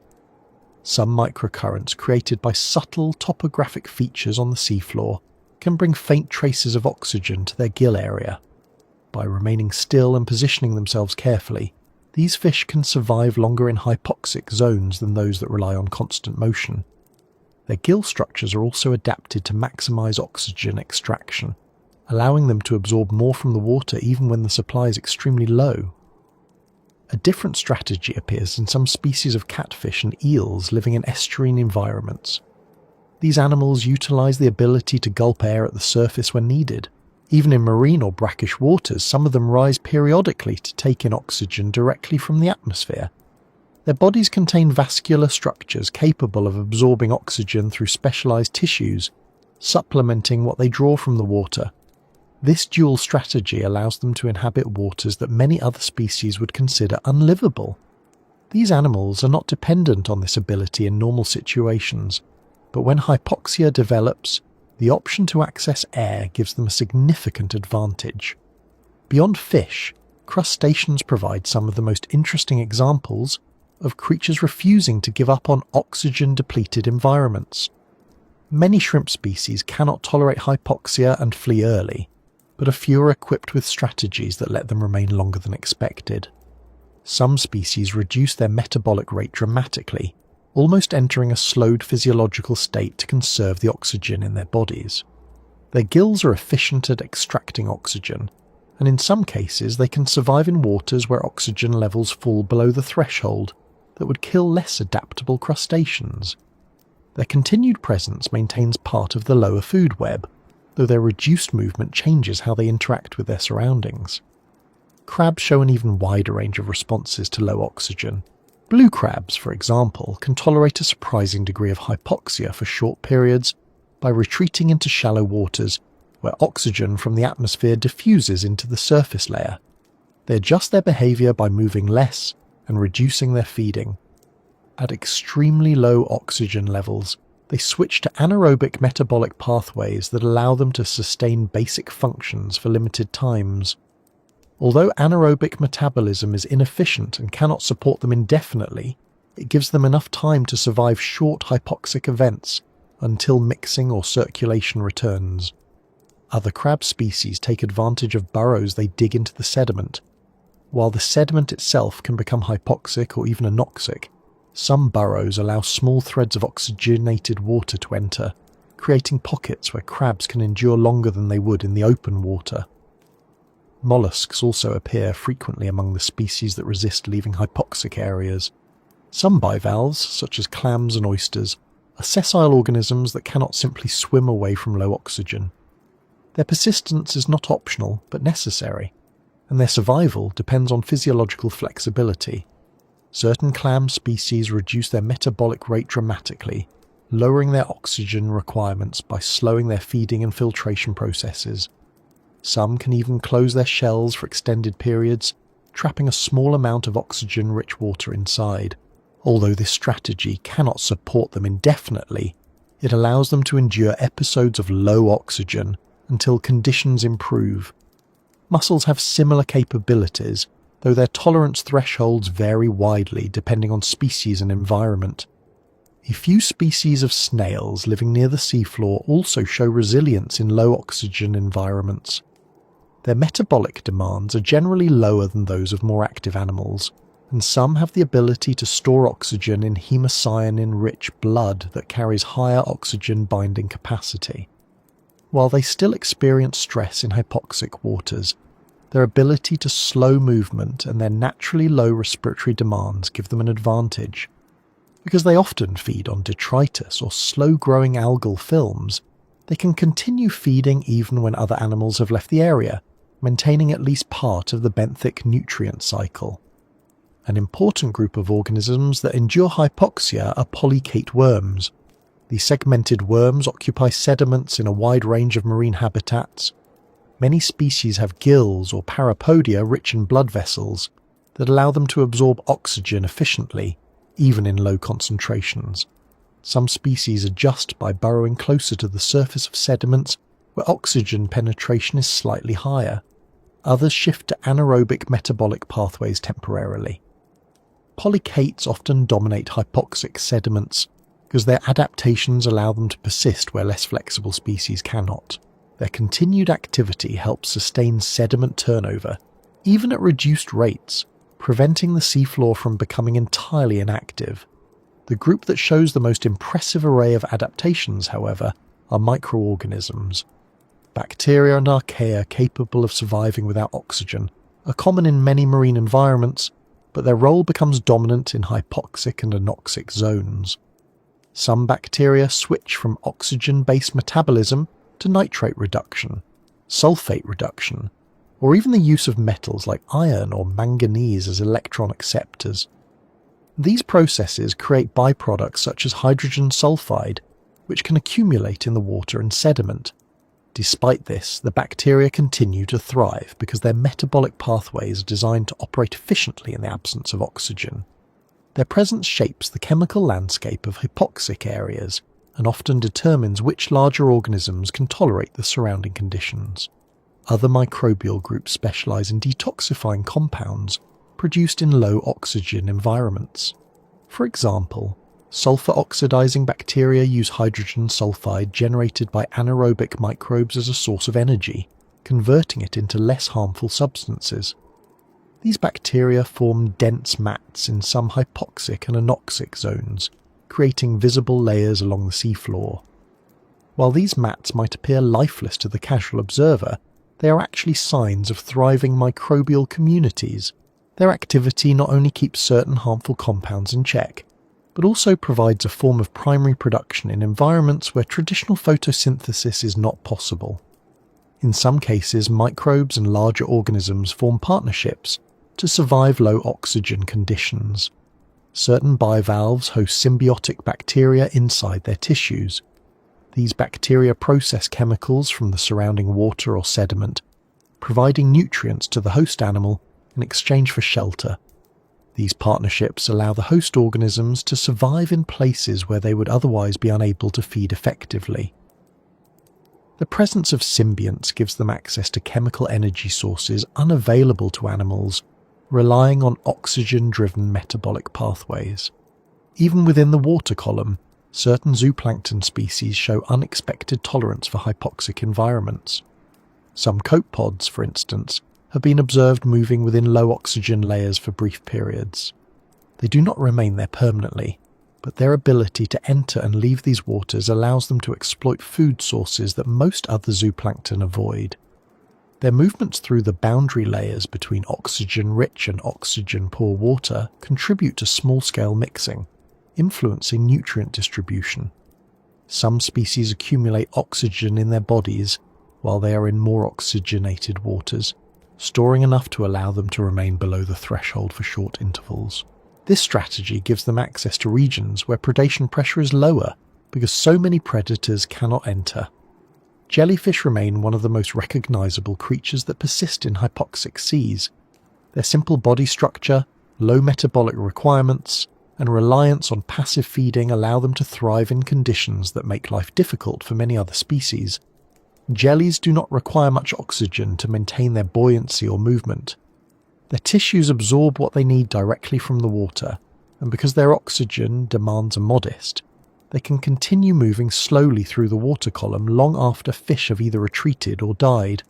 Some microcurrents created by subtle topographic features on the seafloor can bring faint traces of oxygen to their gill area. By remaining still and positioning themselves carefully, these fish can survive longer in hypoxic zones than those that rely on constant motion. Their gill structures are also adapted to maximise oxygen extraction, allowing them to absorb more from the water even when the supply is extremely low. A different strategy appears in some species of catfish and eels living in estuarine environments. These animals utilise the ability to gulp air at the surface when needed. Even in marine or brackish waters, some of them rise periodically to take in oxygen directly from the atmosphere. Their bodies contain vascular structures capable of absorbing oxygen through specialised tissues, supplementing what they draw from the water. This dual strategy allows them to inhabit waters that many other species would consider unlivable. These animals are not dependent on this ability in normal situations, but when hypoxia develops, the option to access air gives them a significant advantage. Beyond fish, crustaceans provide some of the most interesting examples of creatures refusing to give up on oxygen-depleted environments. Many shrimp species cannot tolerate hypoxia and flee early, but a few are equipped with strategies that let them remain longer than expected. Some species reduce their metabolic rate dramatically, almost entering a slowed physiological state to conserve the oxygen in their bodies. Their gills are efficient at extracting oxygen, and in some cases they can survive in waters where oxygen levels fall below the threshold that would kill less adaptable crustaceans. Their continued presence maintains part of the lower food web, though their reduced movement changes how they interact with their surroundings. Crabs show an even wider range of responses to low oxygen. Blue crabs, for example, can tolerate a surprising degree of hypoxia for short periods by retreating into shallow waters where oxygen from the atmosphere diffuses into the surface layer. They adjust their behaviour by moving less and reducing their feeding. At extremely low oxygen levels, they switch to anaerobic metabolic pathways that allow them to sustain basic functions for limited times. Although anaerobic metabolism is inefficient and cannot support them indefinitely, it gives them enough time to survive short hypoxic events until mixing or circulation returns. Other crab species take advantage of burrows they dig into the sediment. While the sediment itself can become hypoxic or even anoxic, some burrows allow small threads of oxygenated water to enter, creating pockets where crabs can endure longer than they would in the open water. Mollusks also appear frequently among the species that resist leaving hypoxic areas. Some bivalves, such as clams and oysters, are sessile organisms that cannot simply swim away from low oxygen. Their persistence is not optional, but necessary, and their survival depends on physiological flexibility. Certain clam species reduce their metabolic rate dramatically, lowering their oxygen requirements by slowing their feeding and filtration processes. Some can even close their shells for extended periods, trapping a small amount of oxygen-rich water inside. Although this strategy cannot support them indefinitely, it allows them to endure episodes of low oxygen until conditions improve. Mussels have similar capabilities, though their tolerance thresholds vary widely depending on species and environment. A few species of snails living near the seafloor also show resilience in low oxygen environments. Their metabolic demands are generally lower than those of more active animals, and some have the ability to store oxygen in hemocyanin-rich blood that carries higher oxygen binding capacity. While they still experience stress in hypoxic waters, their ability to slow movement and their naturally low respiratory demands give them an advantage. Because they often feed on detritus or slow-growing algal films, they can continue feeding even when other animals have left the area, maintaining at least part of the benthic nutrient cycle. An important group of organisms that endure hypoxia are polychaete worms. These segmented worms occupy sediments in a wide range of marine habitats. Many species have gills or parapodia rich in blood vessels that allow them to absorb oxygen efficiently, even in low concentrations. Some species adjust by burrowing closer to the surface of sediments where oxygen penetration is slightly higher. Others shift to anaerobic metabolic pathways temporarily. Polychaetes often dominate hypoxic sediments because their adaptations allow them to persist where less flexible species cannot. Their continued activity helps sustain sediment turnover, even at reduced rates, preventing the seafloor from becoming entirely inactive. The group that shows the most impressive array of adaptations, however, are microorganisms. Bacteria and archaea capable of surviving without oxygen are common in many marine environments, but their role becomes dominant in hypoxic and anoxic zones. Some bacteria switch from oxygen-based metabolism to nitrate reduction, sulfate reduction, or even the use of metals like iron or manganese as electron acceptors. These processes create byproducts such as hydrogen sulfide, which can accumulate in the water and sediment. Despite this, the bacteria continue to thrive because their metabolic pathways are designed to operate efficiently in the absence of oxygen. Their presence shapes the chemical landscape of hypoxic areas and often determines which larger organisms can tolerate the surrounding conditions. Other microbial groups specialize in detoxifying compounds produced in low oxygen environments. For example, sulfur-oxidizing bacteria use hydrogen sulfide generated by anaerobic microbes as a source of energy, converting it into less harmful substances. These bacteria form dense mats in some hypoxic and anoxic zones, creating visible layers along the seafloor. While these mats might appear lifeless to the casual observer, they are actually signs of thriving microbial communities. Their activity not only keeps certain harmful compounds in check, but also provides a form of primary production in environments where traditional photosynthesis is not possible. In some cases, microbes and larger organisms form partnerships to survive low oxygen conditions. Certain bivalves host symbiotic bacteria inside their tissues. These bacteria process chemicals from the surrounding water or sediment, providing nutrients to the host animal in exchange for shelter. These partnerships allow the host organisms to survive in places where they would otherwise be unable to feed effectively. The presence of symbionts gives them access to chemical energy sources unavailable to animals, relying on oxygen-driven metabolic pathways. Even within the water column, certain zooplankton species show unexpected tolerance for hypoxic environments. Some copepods, for instance, have been observed moving within low oxygen layers for brief periods. They do not remain there permanently, but their ability to enter and leave these waters allows them to exploit food sources that most other zooplankton avoid. Their movements through the boundary layers between oxygen-rich and oxygen-poor water contribute to small-scale mixing, influencing nutrient distribution. Some species accumulate oxygen in their bodies while they are in more oxygenated waters, storing enough to allow them to remain below the threshold for short intervals. This strategy gives them access to regions where predation pressure is lower because so many predators cannot enter. Jellyfish remain one of the most recognizable creatures that persist in hypoxic seas. Their simple body structure, low metabolic requirements, and reliance on passive feeding allow them to thrive in conditions that make life difficult for many other species. Jellies do not require much oxygen to maintain their buoyancy or movement. Their tissues absorb what they need directly from the water, and because their oxygen demands are modest, they can continue moving slowly through the water column long after fish have either retreated or died.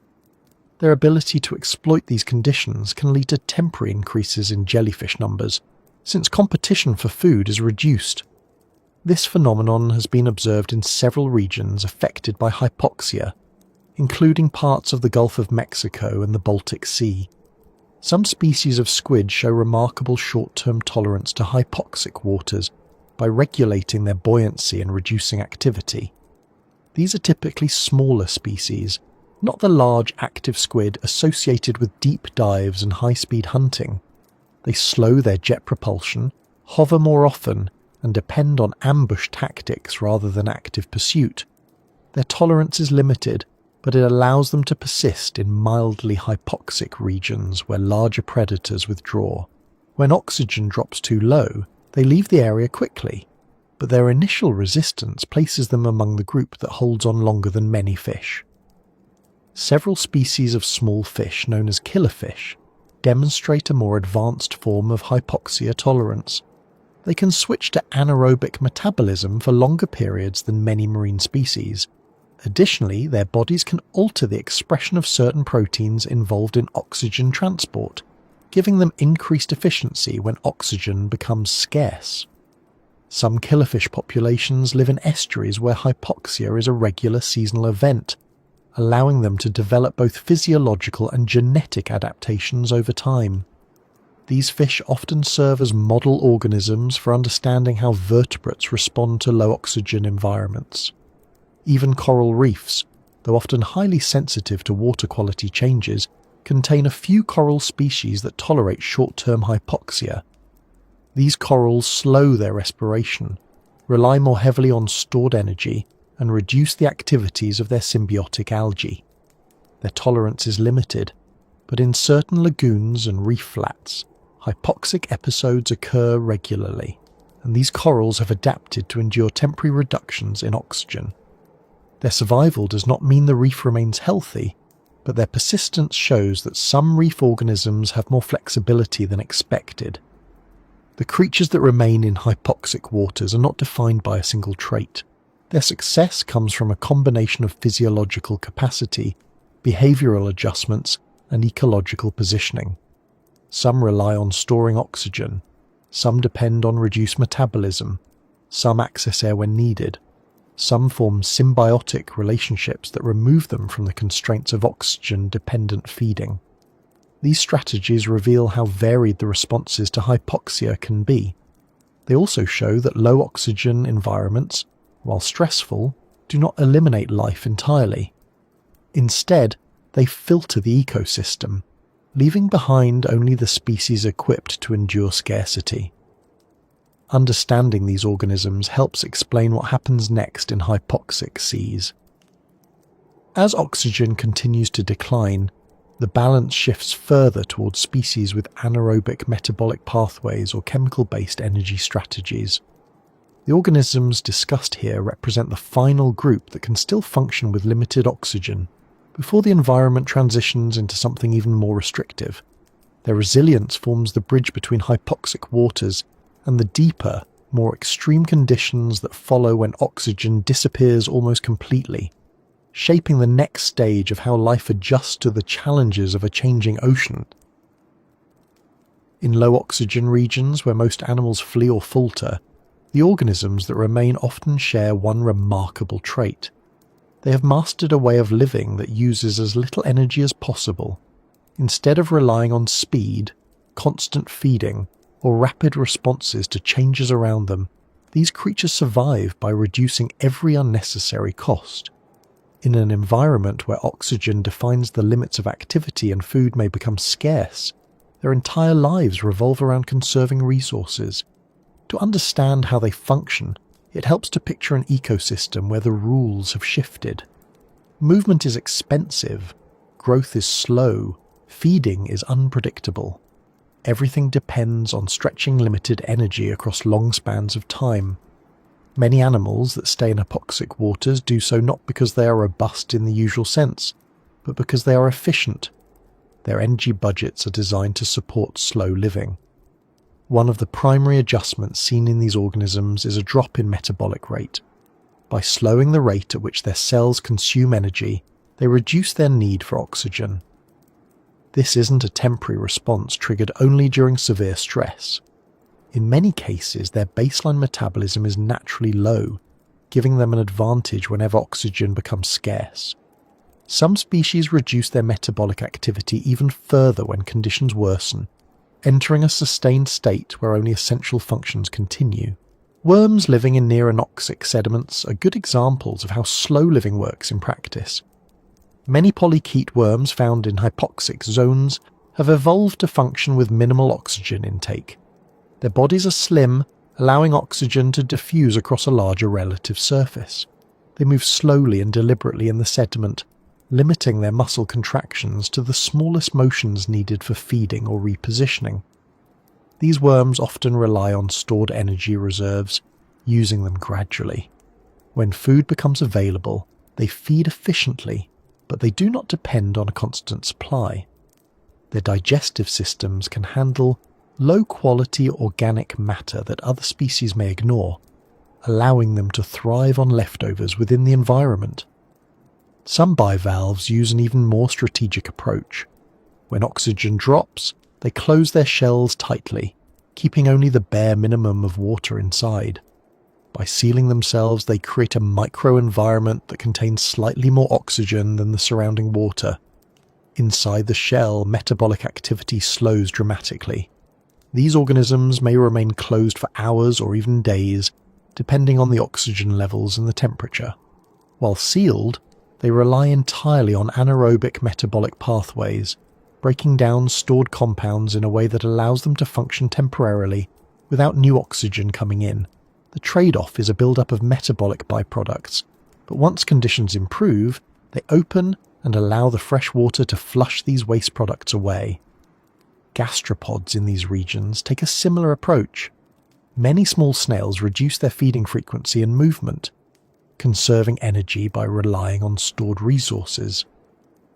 Their ability to exploit these conditions can lead to temporary increases in jellyfish numbers, since competition for food is reduced. This phenomenon has been observed in several regions affected by hypoxia, including parts of the Gulf of Mexico and the Baltic Sea. Some species of squid show remarkable short-term tolerance to hypoxic waters by regulating their buoyancy and reducing activity. These are typically smaller species, not the large active squid associated with deep dives and high-speed hunting. They slow their jet propulsion, hover more often, and depend on ambush tactics rather than active pursuit. Their tolerance is limited, but it allows them to persist in mildly hypoxic regions where larger predators withdraw. When oxygen drops too low, they leave the area quickly, but their initial resistance places them among the group that holds on longer than many fish. Several species of small fish, known as killifish, demonstrate a more advanced form of hypoxia tolerance. They can switch to anaerobic metabolism for longer periods than many marine species. Additionally, their bodies can alter the expression of certain proteins involved in oxygen transport, giving them increased efficiency when oxygen becomes scarce. Some killifish populations live in estuaries where hypoxia is a regular seasonal event, allowing them to develop both physiological and genetic adaptations over time. These fish often serve as model organisms for understanding how vertebrates respond to low oxygen environments. Even coral reefs, though often highly sensitive to water quality changes, contain a few coral species that tolerate short-term hypoxia. These corals slow their respiration, rely more heavily on stored energy, and reduce the activities of their symbiotic algae. Their tolerance is limited, but in certain lagoons and reef flats, hypoxic episodes occur regularly, and these corals have adapted to endure temporary reductions in oxygen. Their survival does not mean the reef remains healthy, but their persistence shows that some reef organisms have more flexibility than expected. The creatures that remain in hypoxic waters are not defined by a single trait. Their success comes from a combination of physiological capacity, behavioral adjustments, and ecological positioning. Some rely on storing oxygen, some depend on reduced metabolism, some access air when needed. Some form symbiotic relationships that remove them from the constraints of oxygen-dependent feeding. These strategies reveal how varied the responses to hypoxia can be. They also show that low oxygen environments, while stressful, do not eliminate life entirely. Instead, they filter the ecosystem, leaving behind only the species equipped to endure scarcity. Understanding these organisms helps explain what happens next in hypoxic seas. As oxygen continues to decline, the balance shifts further towards species with anaerobic metabolic pathways or chemical-based energy strategies. The organisms discussed here represent the final group that can still function with limited oxygen, before the environment transitions into something even more restrictive. Their resilience forms the bridge between hypoxic waters and the deeper, more extreme conditions that follow when oxygen disappears almost completely, shaping the next stage of how life adjusts to the challenges of a changing ocean. In low oxygen regions where most animals flee or falter, the organisms that remain often share one remarkable trait. They have mastered a way of living that uses as little energy as possible. Instead of relying on speed, constant feeding, or rapid responses to changes around them, these creatures survive by reducing every unnecessary cost. In an environment where oxygen defines the limits of activity and food may become scarce, their entire lives revolve around conserving resources. To understand how they function, it helps to picture an ecosystem where the rules have shifted. Movement is expensive, growth is slow, feeding is unpredictable. Everything depends on stretching limited energy across long spans of time. Many animals that stay in hypoxic waters do so not because they are robust in the usual sense, but because they are efficient. Their energy budgets are designed to support slow living. One of the primary adjustments seen in these organisms is a drop in metabolic rate. By slowing the rate at which their cells consume energy, they reduce their need for oxygen. This isn't a temporary response triggered only during severe stress. In many cases, their baseline metabolism is naturally low, giving them an advantage whenever oxygen becomes scarce. Some species reduce their metabolic activity even further when conditions worsen, entering a sustained state where only essential functions continue. Worms living in near anoxic sediments are good examples of how slow living works in practice. Many polychaete worms found in hypoxic zones have evolved to function with minimal oxygen intake. Their bodies are slim, allowing oxygen to diffuse across a larger relative surface. They move slowly and deliberately in the sediment, limiting their muscle contractions to the smallest motions needed for feeding or repositioning. These worms often rely on stored energy reserves, using them gradually. When food becomes available, they feed efficiently, but they do not depend on a constant supply. Their digestive systems can handle low-quality organic matter that other species may ignore, allowing them to thrive on leftovers within the environment. Some bivalves use an even more strategic approach. When oxygen drops, they close their shells tightly, keeping only the bare minimum of water inside. By sealing themselves, they create a microenvironment that contains slightly more oxygen than the surrounding water. Inside the shell, metabolic activity slows dramatically. These organisms may remain closed for hours or even days, depending on the oxygen levels and the temperature. While sealed, they rely entirely on anaerobic metabolic pathways, breaking down stored compounds in a way that allows them to function temporarily without new oxygen coming in. The trade-off is a build-up of metabolic byproducts, but once conditions improve, they open and allow the fresh water to flush these waste products away. Gastropods in these regions take a similar approach. Many small snails reduce their feeding frequency and movement, conserving energy by relying on stored resources.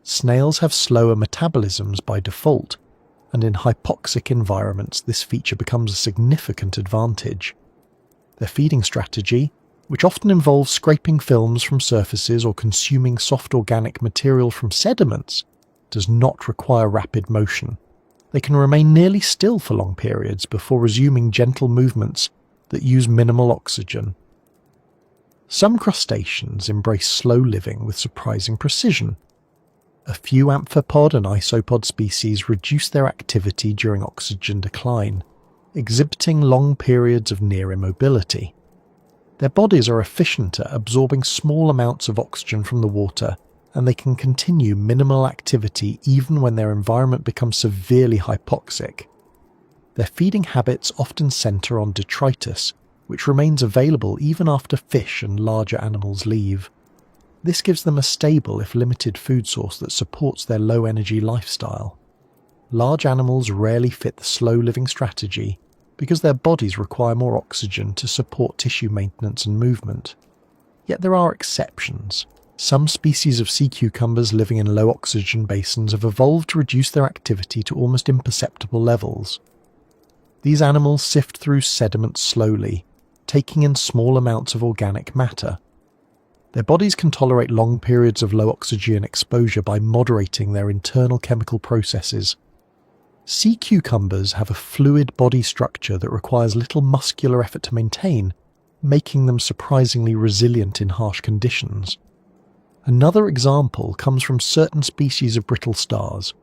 Snails have slower metabolisms by default, and in hypoxic environments this feature becomes a significant advantage. Their feeding strategy, which often involves scraping films from surfaces or consuming soft organic material from sediments, does not require rapid motion. They can remain nearly still for long periods before resuming gentle movements that use minimal oxygen. Some crustaceans embrace slow living with surprising precision. A few amphipod and isopod species reduce their activity during oxygen decline, exhibiting long periods of near immobility. Their bodies are efficient at absorbing small amounts of oxygen from the water, and they can continue minimal activity even when their environment becomes severely hypoxic. Their feeding habits often centre on detritus, which remains available even after fish and larger animals leave. This gives them a stable, if limited, food source that supports their low-energy lifestyle. Large animals rarely fit the slow-living strategy because their bodies require more oxygen to support tissue maintenance and movement. Yet there are exceptions. Some species of sea cucumbers living in low-oxygen basins have evolved to reduce their activity to almost imperceptible levels. These animals sift through sediment slowly, taking in small amounts of organic matter. Their bodies can tolerate long periods of low oxygen exposure by moderating their internal chemical processes. Sea cucumbers have a fluid body structure that requires little muscular effort to maintain, making them surprisingly resilient in harsh conditions. Another example comes from certain species of brittle stars.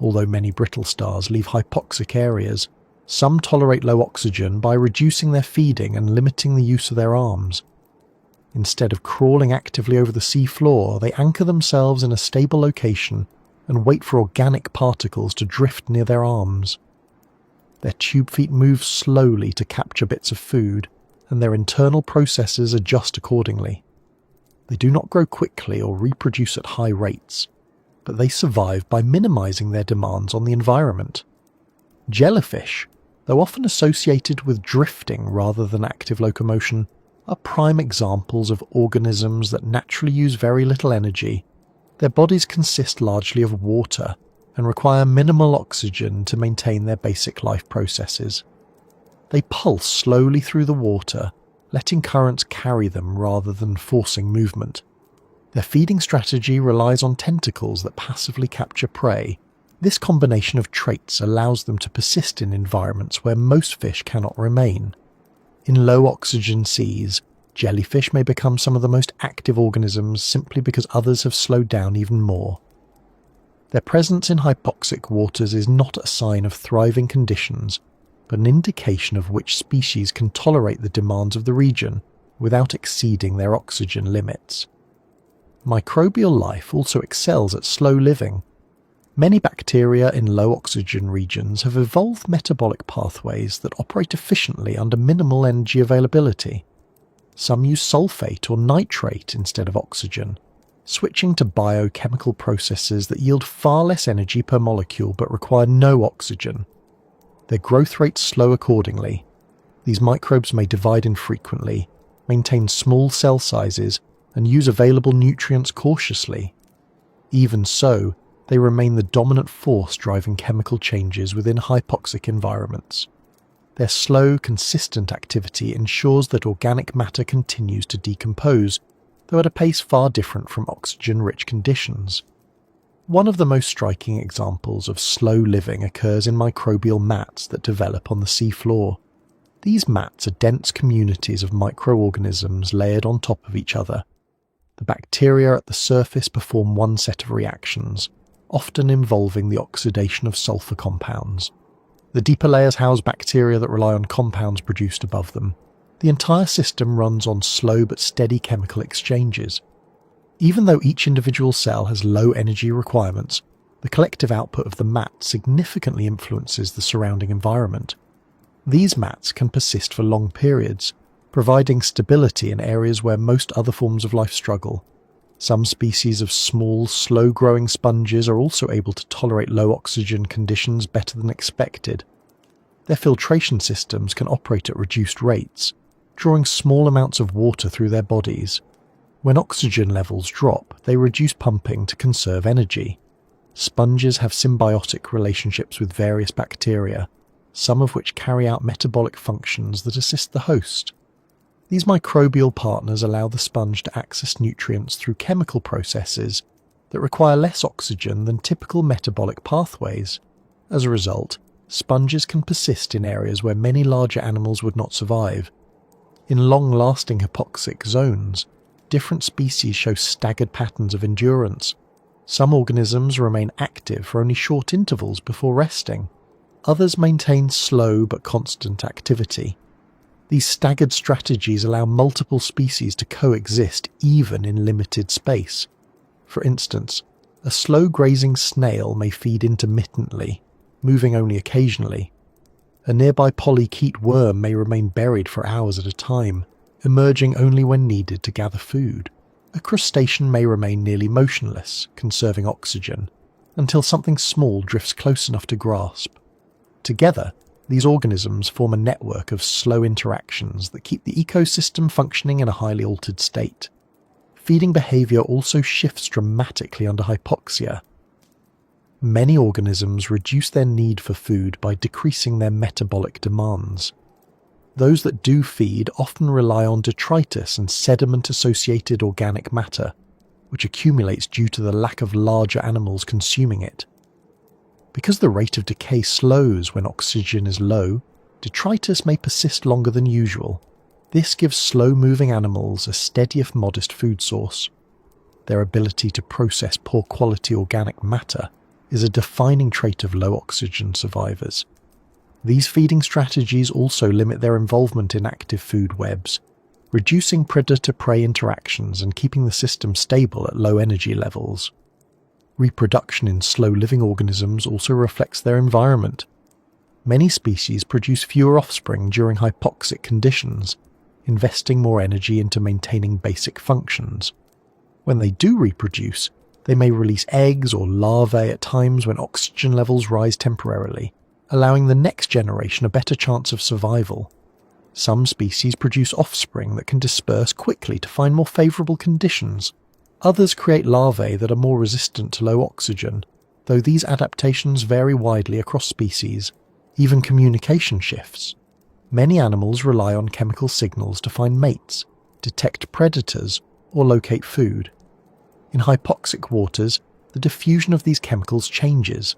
Although many brittle stars leave hypoxic areas, some tolerate low oxygen by reducing their feeding and limiting the use of their arms. Instead of crawling actively over the sea floor, they anchor themselves in a stable location and wait for organic particles to drift near their arms. Their tube feet move slowly to capture bits of food, and their internal processes adjust accordingly. They do not grow quickly or reproduce at high rates, but they survive by minimizing their demands on the environment. Jellyfish, though often associated with drifting rather than active locomotion, are prime examples of organisms that naturally use very little energy. Their bodies consist largely of water and require minimal oxygen to maintain their basic life processes. They pulse slowly through the water, letting currents carry them rather than forcing movement. Their feeding strategy relies on tentacles that passively capture prey. This combination of traits allows them to persist in environments where most fish cannot remain. In low-oxygen seas, jellyfish may become some of the most active organisms simply because others have slowed down even more. Their presence in hypoxic waters is not a sign of thriving conditions, but an indication of which species can tolerate the demands of the region without exceeding their oxygen limits. Microbial life also excels at slow living. Many bacteria in low-oxygen regions have evolved metabolic pathways that operate efficiently under minimal energy availability. Some use sulfate or nitrate instead of oxygen, switching to biochemical processes that yield far less energy per molecule but require no oxygen. Their growth rates slow accordingly. These microbes may divide infrequently, maintain small cell sizes, and use available nutrients cautiously. Even so, they remain the dominant force driving chemical changes within hypoxic environments. Their slow, consistent activity ensures that organic matter continues to decompose, though at a pace far different from oxygen-rich conditions. One of the most striking examples of slow living occurs in microbial mats that develop on the sea floor. These mats are dense communities of microorganisms layered on top of each other. The bacteria at the surface perform one set of reactions, often involving the oxidation of sulfur compounds. The deeper layers house bacteria that rely on compounds produced above them. The entire system runs on slow but steady chemical exchanges. Even though each individual cell has low energy requirements, the collective output of the mat significantly influences the surrounding environment. These mats can persist for long periods, providing stability in areas where most other forms of life struggle. Some species of small, slow-growing sponges are also able to tolerate low oxygen conditions better than expected. Their filtration systems can operate at reduced rates, drawing small amounts of water through their bodies. When oxygen levels drop, they reduce pumping to conserve energy. Sponges have symbiotic relationships with various bacteria, some of which carry out metabolic functions that assist the host. These microbial partners allow the sponge to access nutrients through chemical processes that require less oxygen than typical metabolic pathways. As a result, sponges can persist in areas where many larger animals would not survive. In long-lasting hypoxic zones, different species show staggered patterns of endurance. Some organisms remain active for only short intervals before resting. Others maintain slow but constant activity. These staggered strategies allow multiple species to coexist even in limited space. For instance, a slow-grazing snail may feed intermittently, moving only occasionally. A nearby polychaete worm may remain buried for hours at a time, emerging only when needed to gather food. A crustacean may remain nearly motionless, conserving oxygen, until something small drifts close enough to grasp. Together, these organisms form a network of slow interactions that keep the ecosystem functioning in a highly altered state. Feeding behavior also shifts dramatically under hypoxia. Many organisms reduce their need for food by decreasing their metabolic demands. Those that do feed often rely on detritus and sediment-associated organic matter, which accumulates due to the lack of larger animals consuming it. Because the rate of decay slows when oxygen is low, detritus may persist longer than usual. This gives slow-moving animals a steady if modest food source. Their ability to process poor-quality organic matter is a defining trait of low-oxygen survivors. These feeding strategies also limit their involvement in active food webs, reducing predator-prey interactions and keeping the system stable at low energy levels. Reproduction in slow-living organisms also reflects their environment. Many species produce fewer offspring during hypoxic conditions, investing more energy into maintaining basic functions. When they do reproduce, they may release eggs or larvae at times when oxygen levels rise temporarily, allowing the next generation a better chance of survival. Some species produce offspring that can disperse quickly to find more favourable conditions. Others create larvae that are more resistant to low oxygen, though these adaptations vary widely across species. Even communication shifts. Many animals rely on chemical signals to find mates, detect predators, or locate food. In hypoxic waters, the diffusion of these chemicals changes.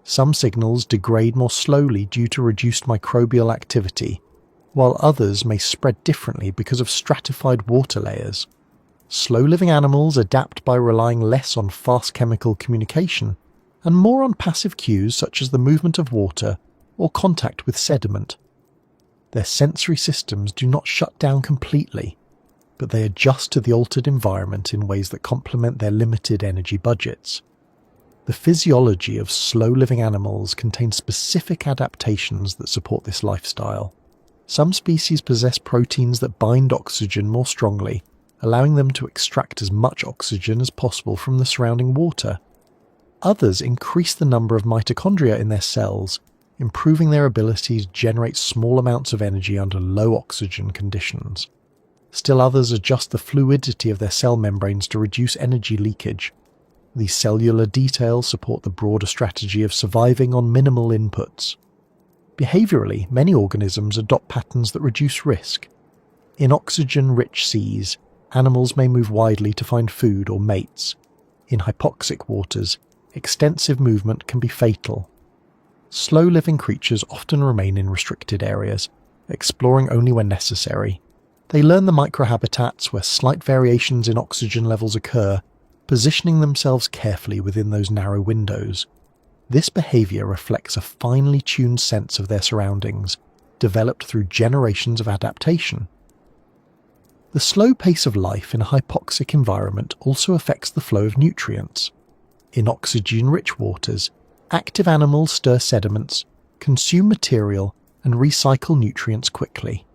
Some signals degrade more slowly due to reduced microbial activity, while others may spread differently because of stratified water layers. Slow-living animals adapt by relying less on fast chemical communication and more on passive cues such as the movement of water or contact with sediment. Their sensory systems do not shut down completely, but they adjust to the altered environment in ways that complement their limited energy budgets. The physiology of slow-living animals contains specific adaptations that support this lifestyle. Some species possess proteins that bind oxygen more strongly, allowing them to extract as much oxygen as possible from the surrounding water. Others increase the number of mitochondria in their cells, improving their ability to generate small amounts of energy under low oxygen conditions. Still others adjust the fluidity of their cell membranes to reduce energy leakage. These cellular details support the broader strategy of surviving on minimal inputs. Behaviorally, many organisms adopt patterns that reduce risk. In oxygen-rich seas, animals may move widely to find food or mates. In hypoxic waters, extensive movement can be fatal. Slow-living creatures often remain in restricted areas, exploring only when necessary. They learn the microhabitats where slight variations in oxygen levels occur, positioning themselves carefully within those narrow windows. This behavior reflects a finely tuned sense of their surroundings, developed through generations of adaptation. The slow pace of life in a hypoxic environment also affects the flow of nutrients. In oxygen-rich waters, active animals stir sediments, consume material, and recycle nutrients quickly.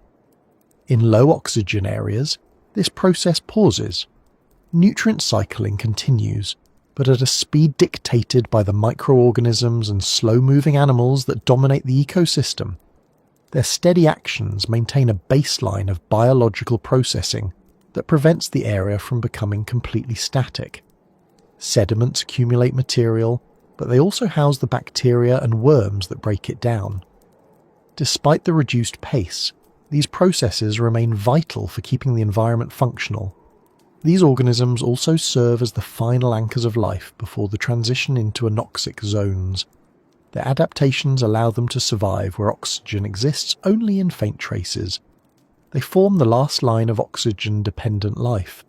In low oxygen areas, this process pauses. Nutrient cycling continues, but at a speed dictated by the microorganisms and slow-moving animals that dominate the ecosystem. Their steady actions maintain a baseline of biological processing that prevents the area from becoming completely static. Sediments accumulate material, but they also house the bacteria and worms that break it down. Despite the reduced pace, these processes remain vital for keeping the environment functional. These organisms also serve as the final anchors of life before the transition into anoxic zones. Their adaptations allow them to survive where oxygen exists only in faint traces. They form the last line of oxygen-dependent life,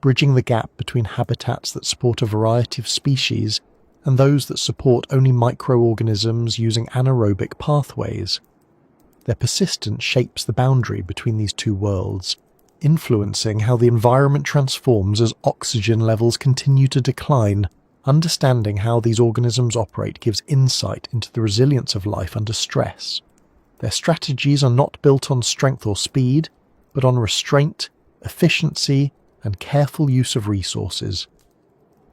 bridging the gap between habitats that support a variety of species and those that support only microorganisms using anaerobic pathways. Their persistence shapes the boundary between these two worlds, influencing how the environment transforms as oxygen levels continue to decline. Understanding how these organisms operate gives insight into the resilience of life under stress. Their strategies are not built on strength or speed, but on restraint, efficiency, and careful use of resources.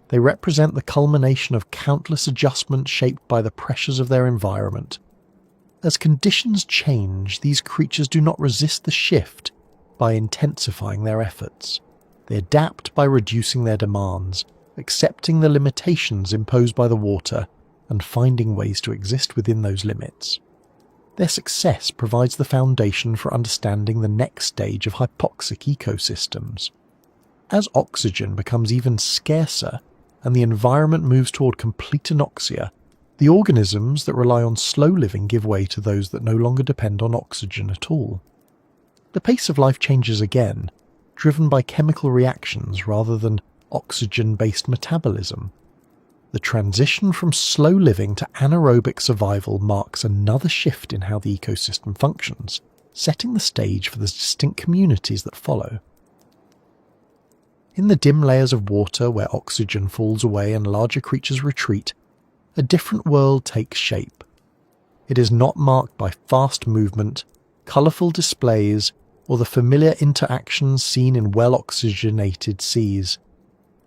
They represent the culmination of countless adjustments shaped by the pressures of their environment. As conditions change, these creatures do not resist the shift by intensifying their efforts. They adapt by reducing their demands, accepting the limitations imposed by the water, and finding ways to exist within those limits. Their success provides the foundation for understanding the next stage of hypoxic ecosystems. As oxygen becomes even scarcer and the environment moves toward complete anoxia, the organisms that rely on slow living give way to those that no longer depend on oxygen at all. The pace of life changes again, driven by chemical reactions rather than oxygen-based metabolism. The transition from slow living to anaerobic survival marks another shift in how the ecosystem functions, setting the stage for the distinct communities that follow. In the dim layers of water where oxygen falls away and larger creatures retreat, a different world takes shape. It is not marked by fast movement, colourful displays, or the familiar interactions seen in well-oxygenated seas.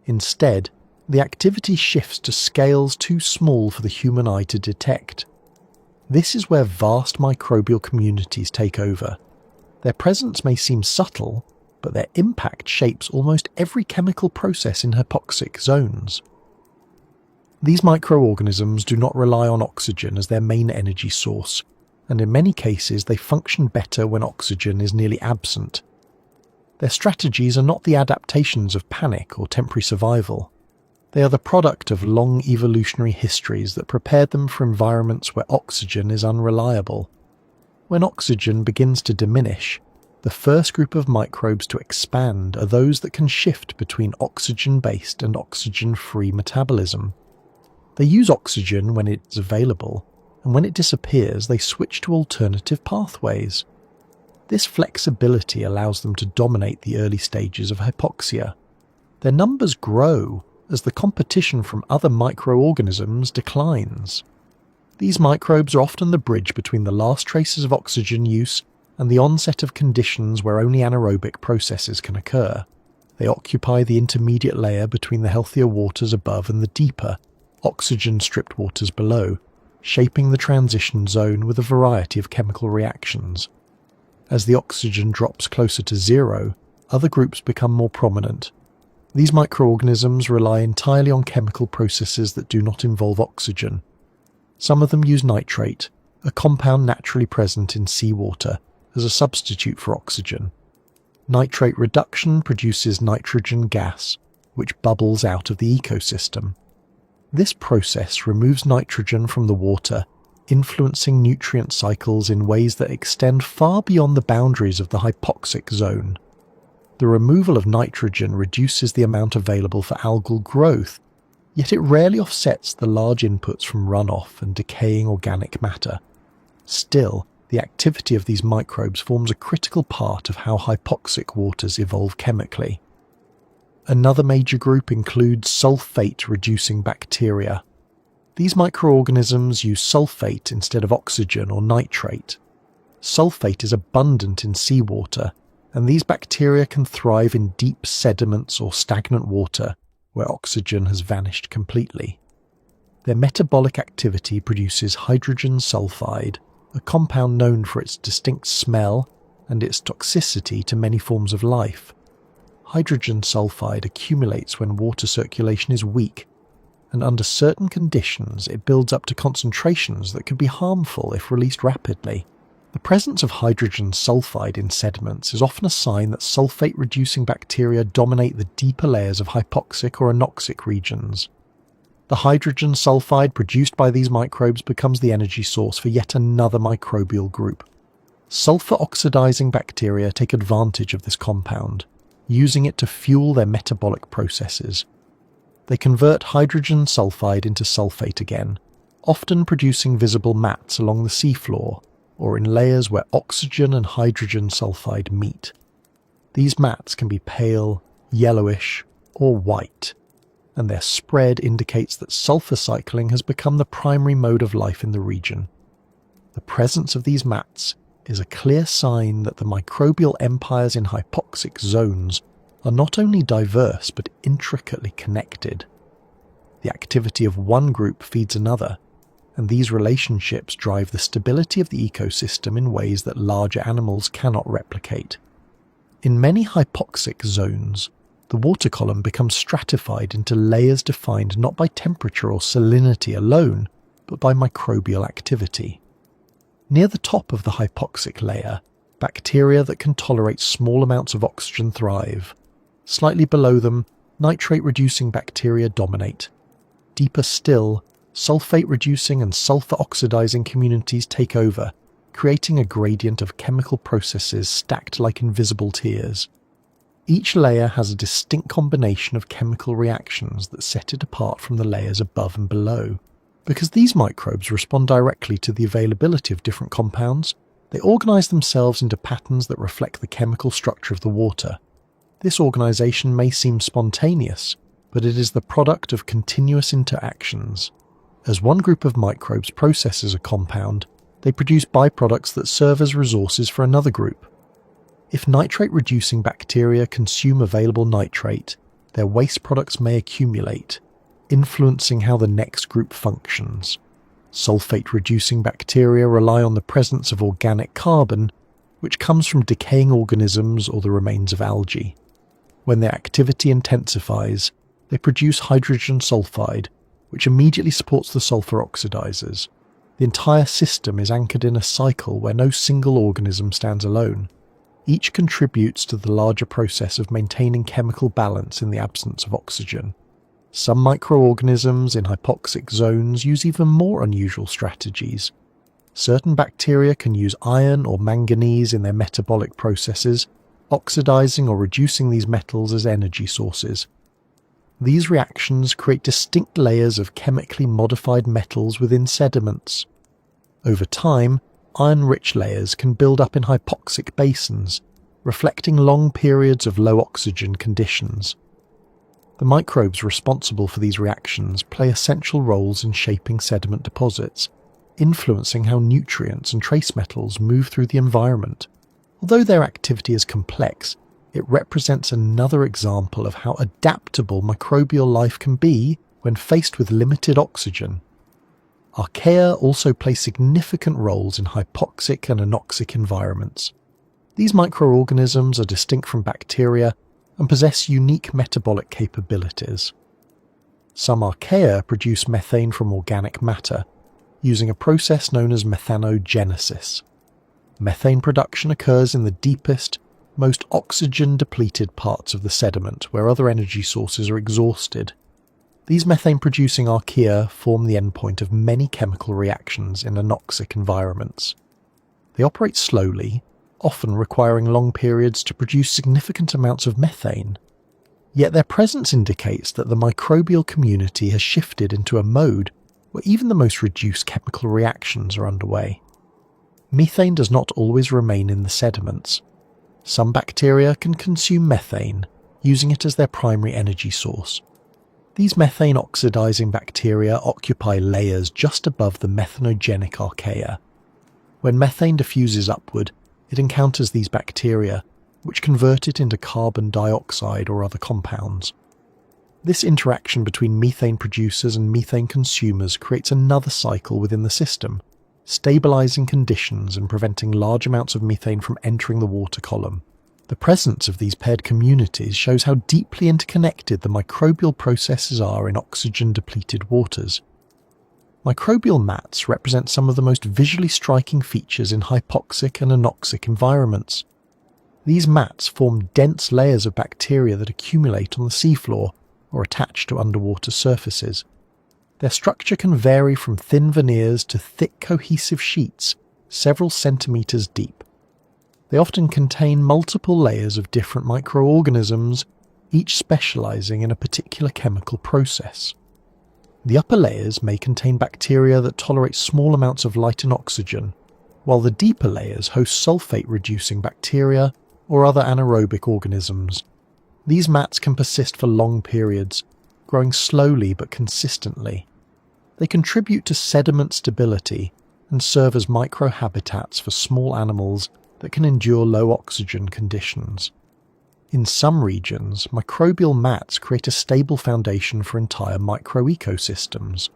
Instead, the activity shifts to scales too small for the human eye to detect. This is where vast microbial communities take over. Their presence may seem subtle, but their impact shapes almost every chemical process in hypoxic zones. These microorganisms do not rely on oxygen as their main energy source, and in many cases they function better when oxygen is nearly absent. Their strategies are not the adaptations of panic or temporary survival. They are the product of long evolutionary histories that prepared them for environments where oxygen is unreliable. When oxygen begins to diminish, the first group of microbes to expand are those that can shift between oxygen-based and oxygen-free metabolism. They use oxygen when it's available, and when it disappears they switch to alternative pathways. This flexibility allows them to dominate the early stages of hypoxia. Their numbers grow as the competition from other microorganisms declines. These microbes are often the bridge between the last traces of oxygen use and the onset of conditions where only anaerobic processes can occur. They occupy the intermediate layer between the healthier waters above and the deeper, oxygen-stripped waters below, shaping the transition zone with a variety of chemical reactions. As the oxygen drops closer to zero, other groups become more prominent. These microorganisms rely entirely on chemical processes that do not involve oxygen. Some of them use nitrate, a compound naturally present in seawater, as a substitute for oxygen. Nitrate reduction produces nitrogen gas, which bubbles out of the ecosystem. This process removes nitrogen from the water, influencing nutrient cycles in ways that extend far beyond the boundaries of the hypoxic zone. The removal of nitrogen reduces the amount available for algal growth, yet it rarely offsets the large inputs from runoff and decaying organic matter. Still, the activity of these microbes forms a critical part of how hypoxic waters evolve chemically. Another major group includes sulfate-reducing bacteria. These microorganisms use sulfate instead of oxygen or nitrate. Sulfate is abundant in seawater, and these bacteria can thrive in deep sediments or stagnant water where oxygen has vanished completely. Their metabolic activity produces hydrogen sulfide, a compound known for its distinct smell and its toxicity to many forms of life. Hydrogen sulfide accumulates when water circulation is weak, and under certain conditions it builds up to concentrations that could be harmful if released rapidly. The presence of hydrogen sulfide in sediments is often a sign that sulfate-reducing bacteria dominate the deeper layers of hypoxic or anoxic regions. The hydrogen sulfide produced by these microbes becomes the energy source for yet another microbial group. Sulfur-oxidizing bacteria take advantage of this compound, using it to fuel their metabolic processes. They convert hydrogen sulfide into sulfate again, often producing visible mats along the seafloor, or in layers where oxygen and hydrogen sulfide meet. These mats can be pale, yellowish, or white, and their spread indicates that sulfur cycling has become the primary mode of life in the region. The presence of these mats is a clear sign that the microbial empires in hypoxic zones are not only diverse but intricately connected. The activity of one group feeds another, and these relationships drive the stability of the ecosystem in ways that larger animals cannot replicate. In many hypoxic zones, the water column becomes stratified into layers defined not by temperature or salinity alone, but by microbial activity. Near the top of the hypoxic layer, bacteria that can tolerate small amounts of oxygen thrive. Slightly below them, nitrate-reducing bacteria dominate. Deeper still, sulfate-reducing and sulfur-oxidizing communities take over, creating a gradient of chemical processes stacked like invisible tiers. Each layer has a distinct combination of chemical reactions that set it apart from the layers above and below. Because these microbes respond directly to the availability of different compounds, they organize themselves into patterns that reflect the chemical structure of the water. This organization may seem spontaneous, but it is the product of continuous interactions. As one group of microbes processes a compound, they produce byproducts that serve as resources for another group. If nitrate-reducing bacteria consume available nitrate, their waste products may accumulate, influencing how the next group functions. Sulfate-reducing bacteria rely on the presence of organic carbon, which comes from decaying organisms or the remains of algae. When their activity intensifies, they produce hydrogen sulfide, which immediately supports the sulfur oxidizers. The entire system is anchored in a cycle where no single organism stands alone. Each contributes to the larger process of maintaining chemical balance in the absence of oxygen. Some microorganisms in hypoxic zones use even more unusual strategies. Certain bacteria can use iron or manganese in their metabolic processes, oxidizing or reducing these metals as energy sources. These reactions create distinct layers of chemically modified metals within sediments. Over time, iron-rich layers can build up in hypoxic basins, reflecting long periods of low oxygen conditions. The microbes responsible for these reactions play essential roles in shaping sediment deposits, influencing how nutrients and trace metals move through the environment. Although their activity is complex, it represents another example of how adaptable microbial life can be when faced with limited oxygen. Archaea also play significant roles in hypoxic and anoxic environments. These microorganisms are distinct from bacteria and possess unique metabolic capabilities. Some archaea produce methane from organic matter, using a process known as methanogenesis. Methane production occurs in the deepest, most oxygen-depleted parts of the sediment where other energy sources are exhausted. These methane-producing archaea form the endpoint of many chemical reactions in anoxic environments. They operate slowly, often requiring long periods to produce significant amounts of methane. Yet their presence indicates that the microbial community has shifted into a mode where even the most reduced chemical reactions are underway. Methane does not always remain in the sediments. Some bacteria can consume methane, using it as their primary energy source. These methane-oxidizing bacteria occupy layers just above the methanogenic archaea. When methane diffuses upward, it encounters these bacteria, which convert it into carbon dioxide or other compounds. This interaction between methane producers and methane consumers creates another cycle within the system, stabilizing conditions and preventing large amounts of methane from entering the water column. The presence of these paired communities shows how deeply interconnected the microbial processes are in oxygen-depleted waters. Microbial mats represent some of the most visually striking features in hypoxic and anoxic environments. These mats form dense layers of bacteria that accumulate on the seafloor or attach to underwater surfaces. Their structure can vary from thin veneers to thick cohesive sheets, several centimeters deep. They often contain multiple layers of different microorganisms, each specializing in a particular chemical process. The upper layers may contain bacteria that tolerate small amounts of light and oxygen, while the deeper layers host sulfate-reducing bacteria or other anaerobic organisms. These mats can persist for long periods, growing slowly but consistently. They contribute to sediment stability, and serve as microhabitats for small animals that can endure low oxygen conditions. In some regions, microbial mats create a stable foundation for entire microecosystems.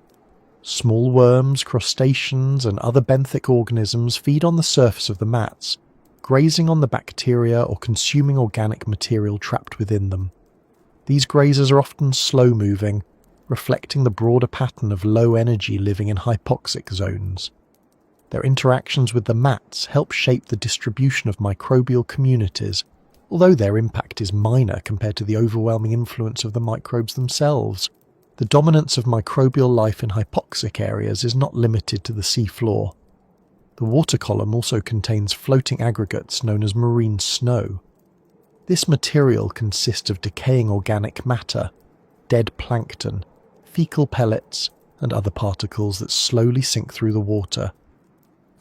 Small worms, crustaceans, and other benthic organisms feed on the surface of the mats, grazing on the bacteria or consuming organic material trapped within them. These grazers are often slow-moving, reflecting the broader pattern of low energy living in hypoxic zones. Their interactions with the mats help shape the distribution of microbial communities, although their impact is minor compared to the overwhelming influence of the microbes themselves. The dominance of microbial life in hypoxic areas is not limited to the seafloor. The water column also contains floating aggregates known as marine snow. This material consists of decaying organic matter, dead plankton, fecal pellets, and other particles that slowly sink through the water.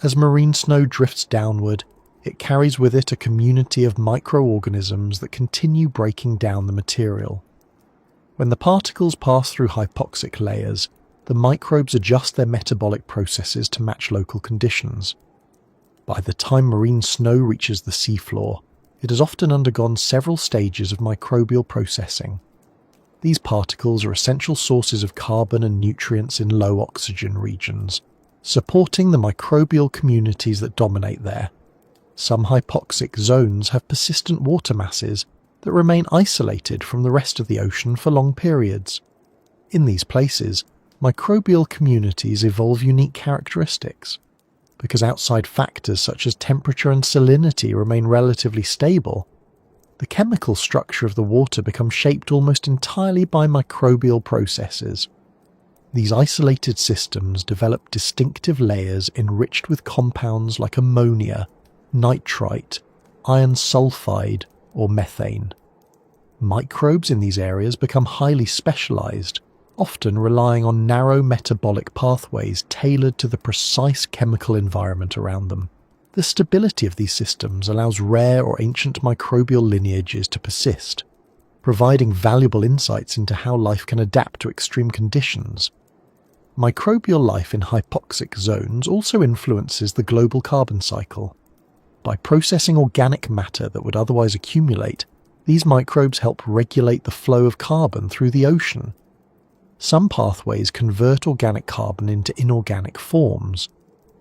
As marine snow drifts downward, it carries with it a community of microorganisms that continue breaking down the material. When the particles pass through hypoxic layers, the microbes adjust their metabolic processes to match local conditions. By the time marine snow reaches the seafloor, it has often undergone several stages of microbial processing. These particles are essential sources of carbon and nutrients in low oxygen regions, supporting the microbial communities that dominate there. Some hypoxic zones have persistent water masses that remain isolated from the rest of the ocean for long periods. In these places, microbial communities evolve unique characteristics. Because outside factors such as temperature and salinity remain relatively stable, the chemical structure of the water becomes shaped almost entirely by microbial processes. These isolated systems develop distinctive layers enriched with compounds like ammonia, nitrite, iron sulfide, or methane. Microbes in these areas become highly specialized, often relying on narrow metabolic pathways tailored to the precise chemical environment around them. The stability of these systems allows rare or ancient microbial lineages to persist, providing valuable insights into how life can adapt to extreme conditions. Microbial life in hypoxic zones also influences the global carbon cycle. By processing organic matter that would otherwise accumulate, these microbes help regulate the flow of carbon through the ocean. Some pathways convert organic carbon into inorganic forms.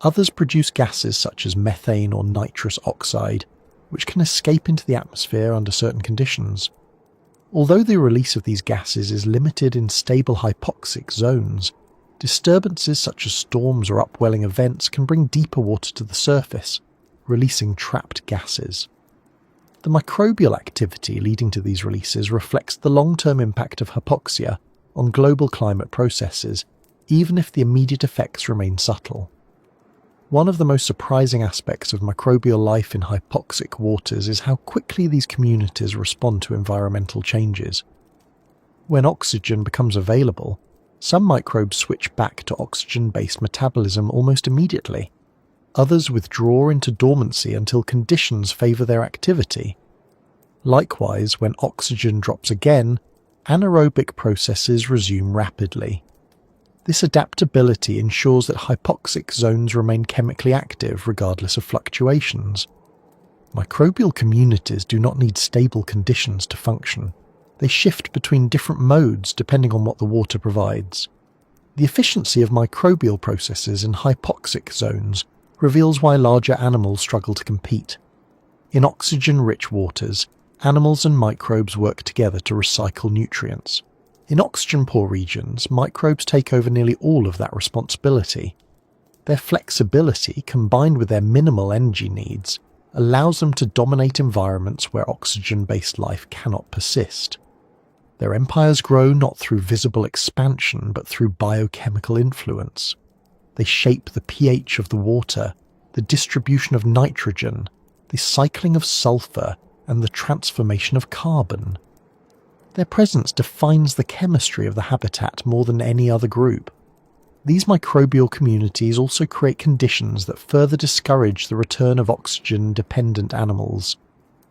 Others produce gases such as methane or nitrous oxide, which can escape into the atmosphere under certain conditions. Although the release of these gases is limited in stable hypoxic zones, disturbances such as storms or upwelling events can bring deeper water to the surface, releasing trapped gases. The microbial activity leading to these releases reflects the long-term impact of hypoxia on global climate processes, even if the immediate effects remain subtle. One of the most surprising aspects of microbial life in hypoxic waters is how quickly these communities respond to environmental changes. When oxygen becomes available, some microbes switch back to oxygen-based metabolism almost immediately. Others withdraw into dormancy until conditions favour their activity. Likewise, when oxygen drops again, anaerobic processes resume rapidly. This adaptability ensures that hypoxic zones remain chemically active regardless of fluctuations. Microbial communities do not need stable conditions to function. They shift between different modes depending on what the water provides. The efficiency of microbial processes in hypoxic zones reveals why larger animals struggle to compete. In oxygen-rich waters, animals and microbes work together to recycle nutrients. In oxygen-poor regions, microbes take over nearly all of that responsibility. Their flexibility, combined with their minimal energy needs, allows them to dominate environments where oxygen-based life cannot persist. Their empires grow not through visible expansion but through biochemical influence. They shape the pH of the water, the distribution of nitrogen, the cycling of sulfur, and the transformation of carbon. Their presence defines the chemistry of the habitat more than any other group. These microbial communities also create conditions that further discourage the return of oxygen-dependent animals.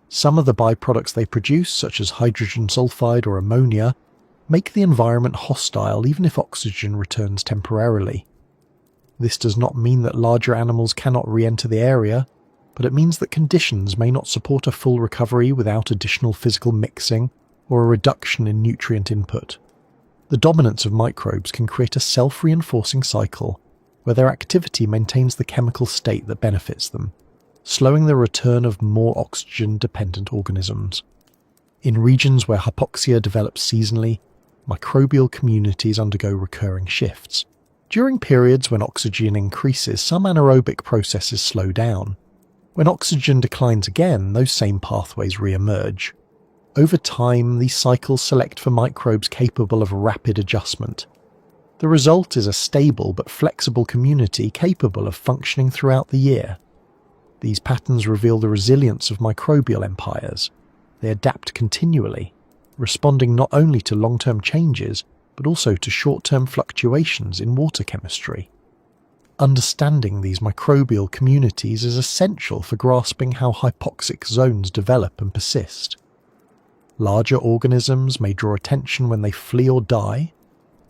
Some of the byproducts they produce, such as hydrogen sulfide or ammonia, make the environment hostile even if oxygen returns temporarily. This does not mean that larger animals cannot re-enter the area, but it means that conditions may not support a full recovery without additional physical mixing or a reduction in nutrient input. The dominance of microbes can create a self-reinforcing cycle where their activity maintains the chemical state that benefits them, slowing the return of more oxygen-dependent organisms. In regions where hypoxia develops seasonally, microbial communities undergo recurring shifts. During periods when oxygen increases, some anaerobic processes slow down. When oxygen declines again, those same pathways re-emerge. Over time, these cycles select for microbes capable of rapid adjustment. The result is a stable but flexible community capable of functioning throughout the year. These patterns reveal the resilience of microbial empires. They adapt continually, responding not only to long-term changes, but also to short-term fluctuations in water chemistry. Understanding these microbial communities is essential for grasping how hypoxic zones develop and persist. Larger organisms may draw attention when they flee or die,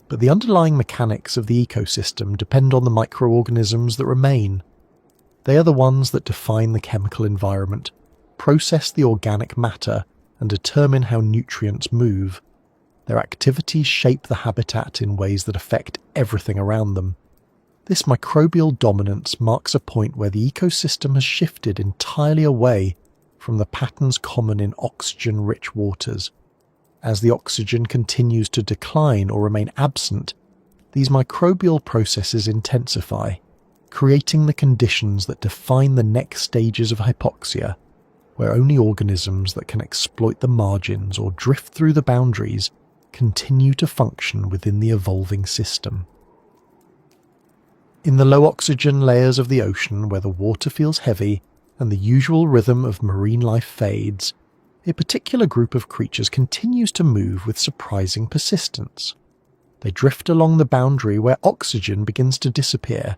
but the underlying mechanics of the ecosystem depend on the microorganisms that remain. They are the ones that define the chemical environment, process the organic matter, and determine how nutrients move. Their activities shape the habitat in ways that affect everything around them. This microbial dominance marks a point where the ecosystem has shifted entirely away from the patterns common in oxygen-rich waters. As the oxygen continues to decline or remain absent, these microbial processes intensify, creating the conditions that define the next stages of hypoxia, where only organisms that can exploit the margins or drift through the boundaries continue to function within the evolving system. In the low oxygen layers of the ocean, where the water feels heavy and the usual rhythm of marine life fades, a particular group of creatures continues to move with surprising persistence. They drift along the boundary where oxygen begins to disappear,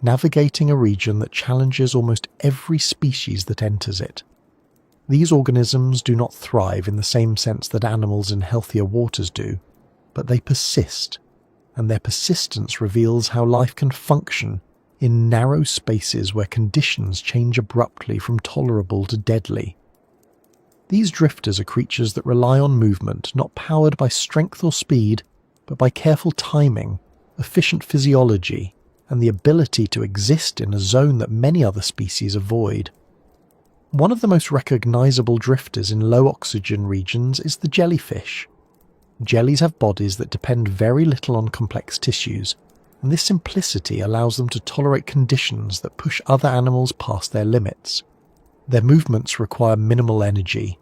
navigating a region that challenges almost every species that enters it. These organisms do not thrive in the same sense that animals in healthier waters do, but they persist, and their persistence reveals how life can function in narrow spaces where conditions change abruptly from tolerable to deadly. These drifters are creatures that rely on movement not powered by strength or speed, but by careful timing, efficient physiology, and the ability to exist in a zone that many other species avoid. One of the most recognizable drifters in low oxygen regions is the jellyfish. Jellies have bodies that depend very little on complex tissues, and this simplicity allows them to tolerate conditions that push other animals past their limits. Their movements require minimal energy.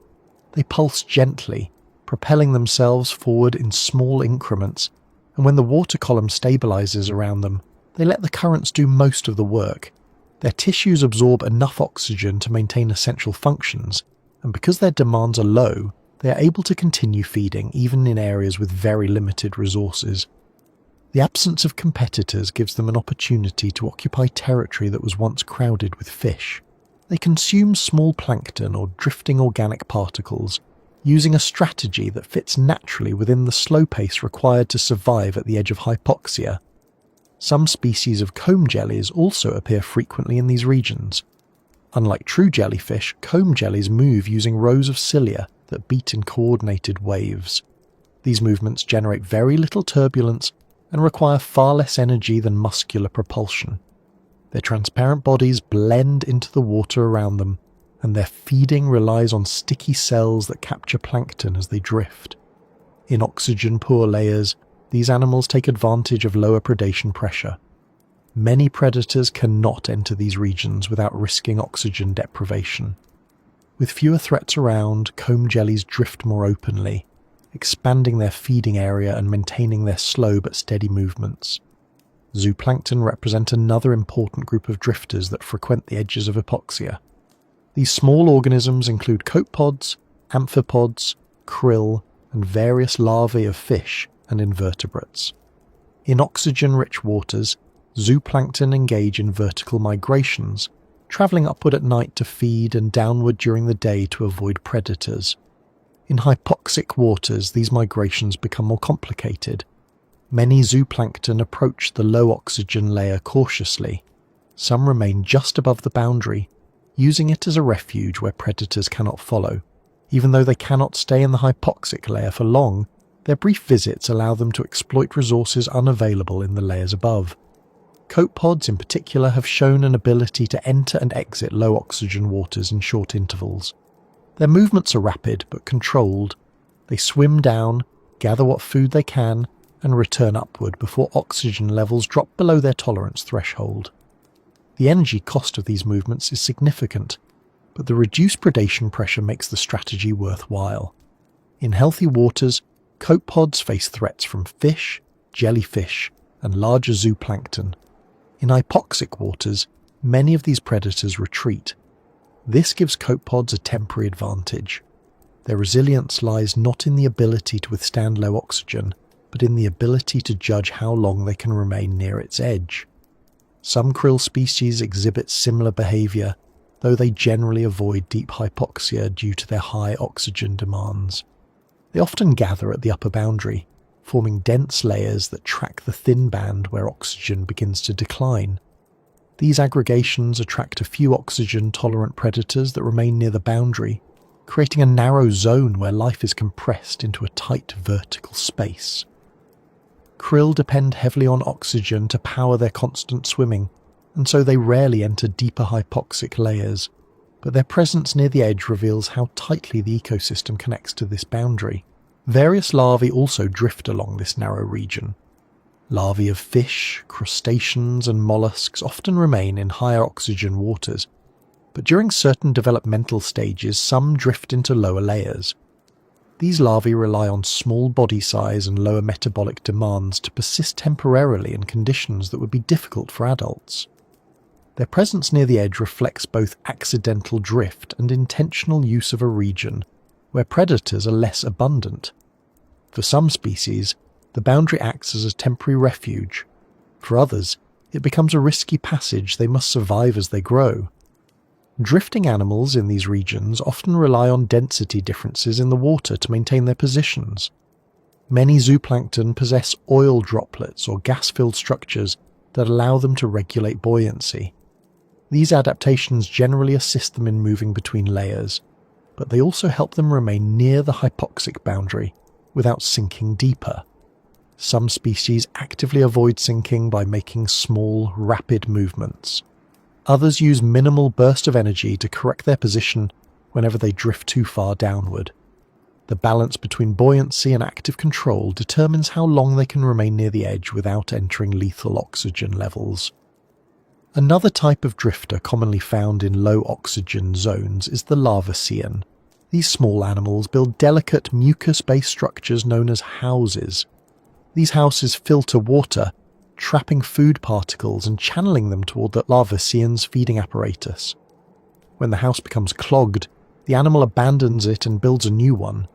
They pulse gently, propelling themselves forward in small increments, and when the water column stabilizes around them, they let the currents do most of the work. Their tissues absorb enough oxygen to maintain essential functions, and because their demands are low, they are able to continue feeding even in areas with very limited resources. The absence of competitors gives them an opportunity to occupy territory that was once crowded with fish. They consume small plankton or drifting organic particles, using a strategy that fits naturally within the slow pace required to survive at the edge of hypoxia. Some species of comb jellies also appear frequently in these regions. Unlike true jellyfish, comb jellies move using rows of cilia that beat in coordinated waves. These movements generate very little turbulence and require far less energy than muscular propulsion. Their transparent bodies blend into the water around them, and their feeding relies on sticky cells that capture plankton as they drift. In oxygen-poor layers, these animals take advantage of lower predation pressure. Many predators cannot enter these regions without risking oxygen deprivation. With fewer threats around, comb jellies drift more openly, expanding their feeding area and maintaining their slow but steady movements. Zooplankton represent another important group of drifters that frequent the edges of hypoxia. These small organisms include copepods, amphipods, krill, and various larvae of fish and invertebrates. In oxygen-rich waters, zooplankton engage in vertical migrations, travelling upward at night to feed and downward during the day to avoid predators. In hypoxic waters, these migrations become more complicated. Many zooplankton approach the low oxygen layer cautiously. Some remain just above the boundary, using it as a refuge where predators cannot follow. Even though they cannot stay in the hypoxic layer for long, their brief visits allow them to exploit resources unavailable in the layers above. Copepods in particular have shown an ability to enter and exit low oxygen waters in short intervals. Their movements are rapid but controlled. They swim down, gather what food they can, and return upward before oxygen levels drop below their tolerance threshold. The energy cost of these movements is significant, but the reduced predation pressure makes the strategy worthwhile. In healthy waters, copepods face threats from fish, jellyfish, and larger zooplankton. In hypoxic waters, many of these predators retreat. This gives copepods a temporary advantage. Their resilience lies not in the ability to withstand low oxygen, but in the ability to judge how long they can remain near its edge. Some krill species exhibit similar behaviour, though they generally avoid deep hypoxia due to their high oxygen demands. They often gather at the upper boundary, forming dense layers that track the thin band where oxygen begins to decline. These aggregations attract a few oxygen-tolerant predators that remain near the boundary, creating a narrow zone where life is compressed into a tight vertical space. Krill depend heavily on oxygen to power their constant swimming, and so they rarely enter deeper hypoxic layers, but their presence near the edge reveals how tightly the ecosystem connects to this boundary. Various larvae also drift along this narrow region. Larvae of fish, crustaceans, and mollusks often remain in higher oxygen waters, but during certain developmental stages some drift into lower layers. These larvae rely on small body size and lower metabolic demands to persist temporarily in conditions that would be difficult for adults. Their presence near the edge reflects both accidental drift and intentional use of a region where predators are less abundant. For some species, the boundary acts as a temporary refuge. For others, it becomes a risky passage they must survive as they grow. Drifting animals in these regions often rely on density differences in the water to maintain their positions. Many zooplankton possess oil droplets or gas-filled structures that allow them to regulate buoyancy. These adaptations generally assist them in moving between layers, but they also help them remain near the hypoxic boundary without sinking deeper. Some species actively avoid sinking by making small, rapid movements. Others use minimal burst of energy to correct their position whenever they drift too far downward. The balance between buoyancy and active control determines how long they can remain near the edge without entering lethal oxygen levels. Another type of drifter commonly found in low oxygen zones is the larvacean. These small animals build delicate mucus-based structures known as houses. These houses filter water, trapping food particles and channeling them toward the larvacean's feeding apparatus. When the house becomes clogged, the animal abandons it and builds a new one.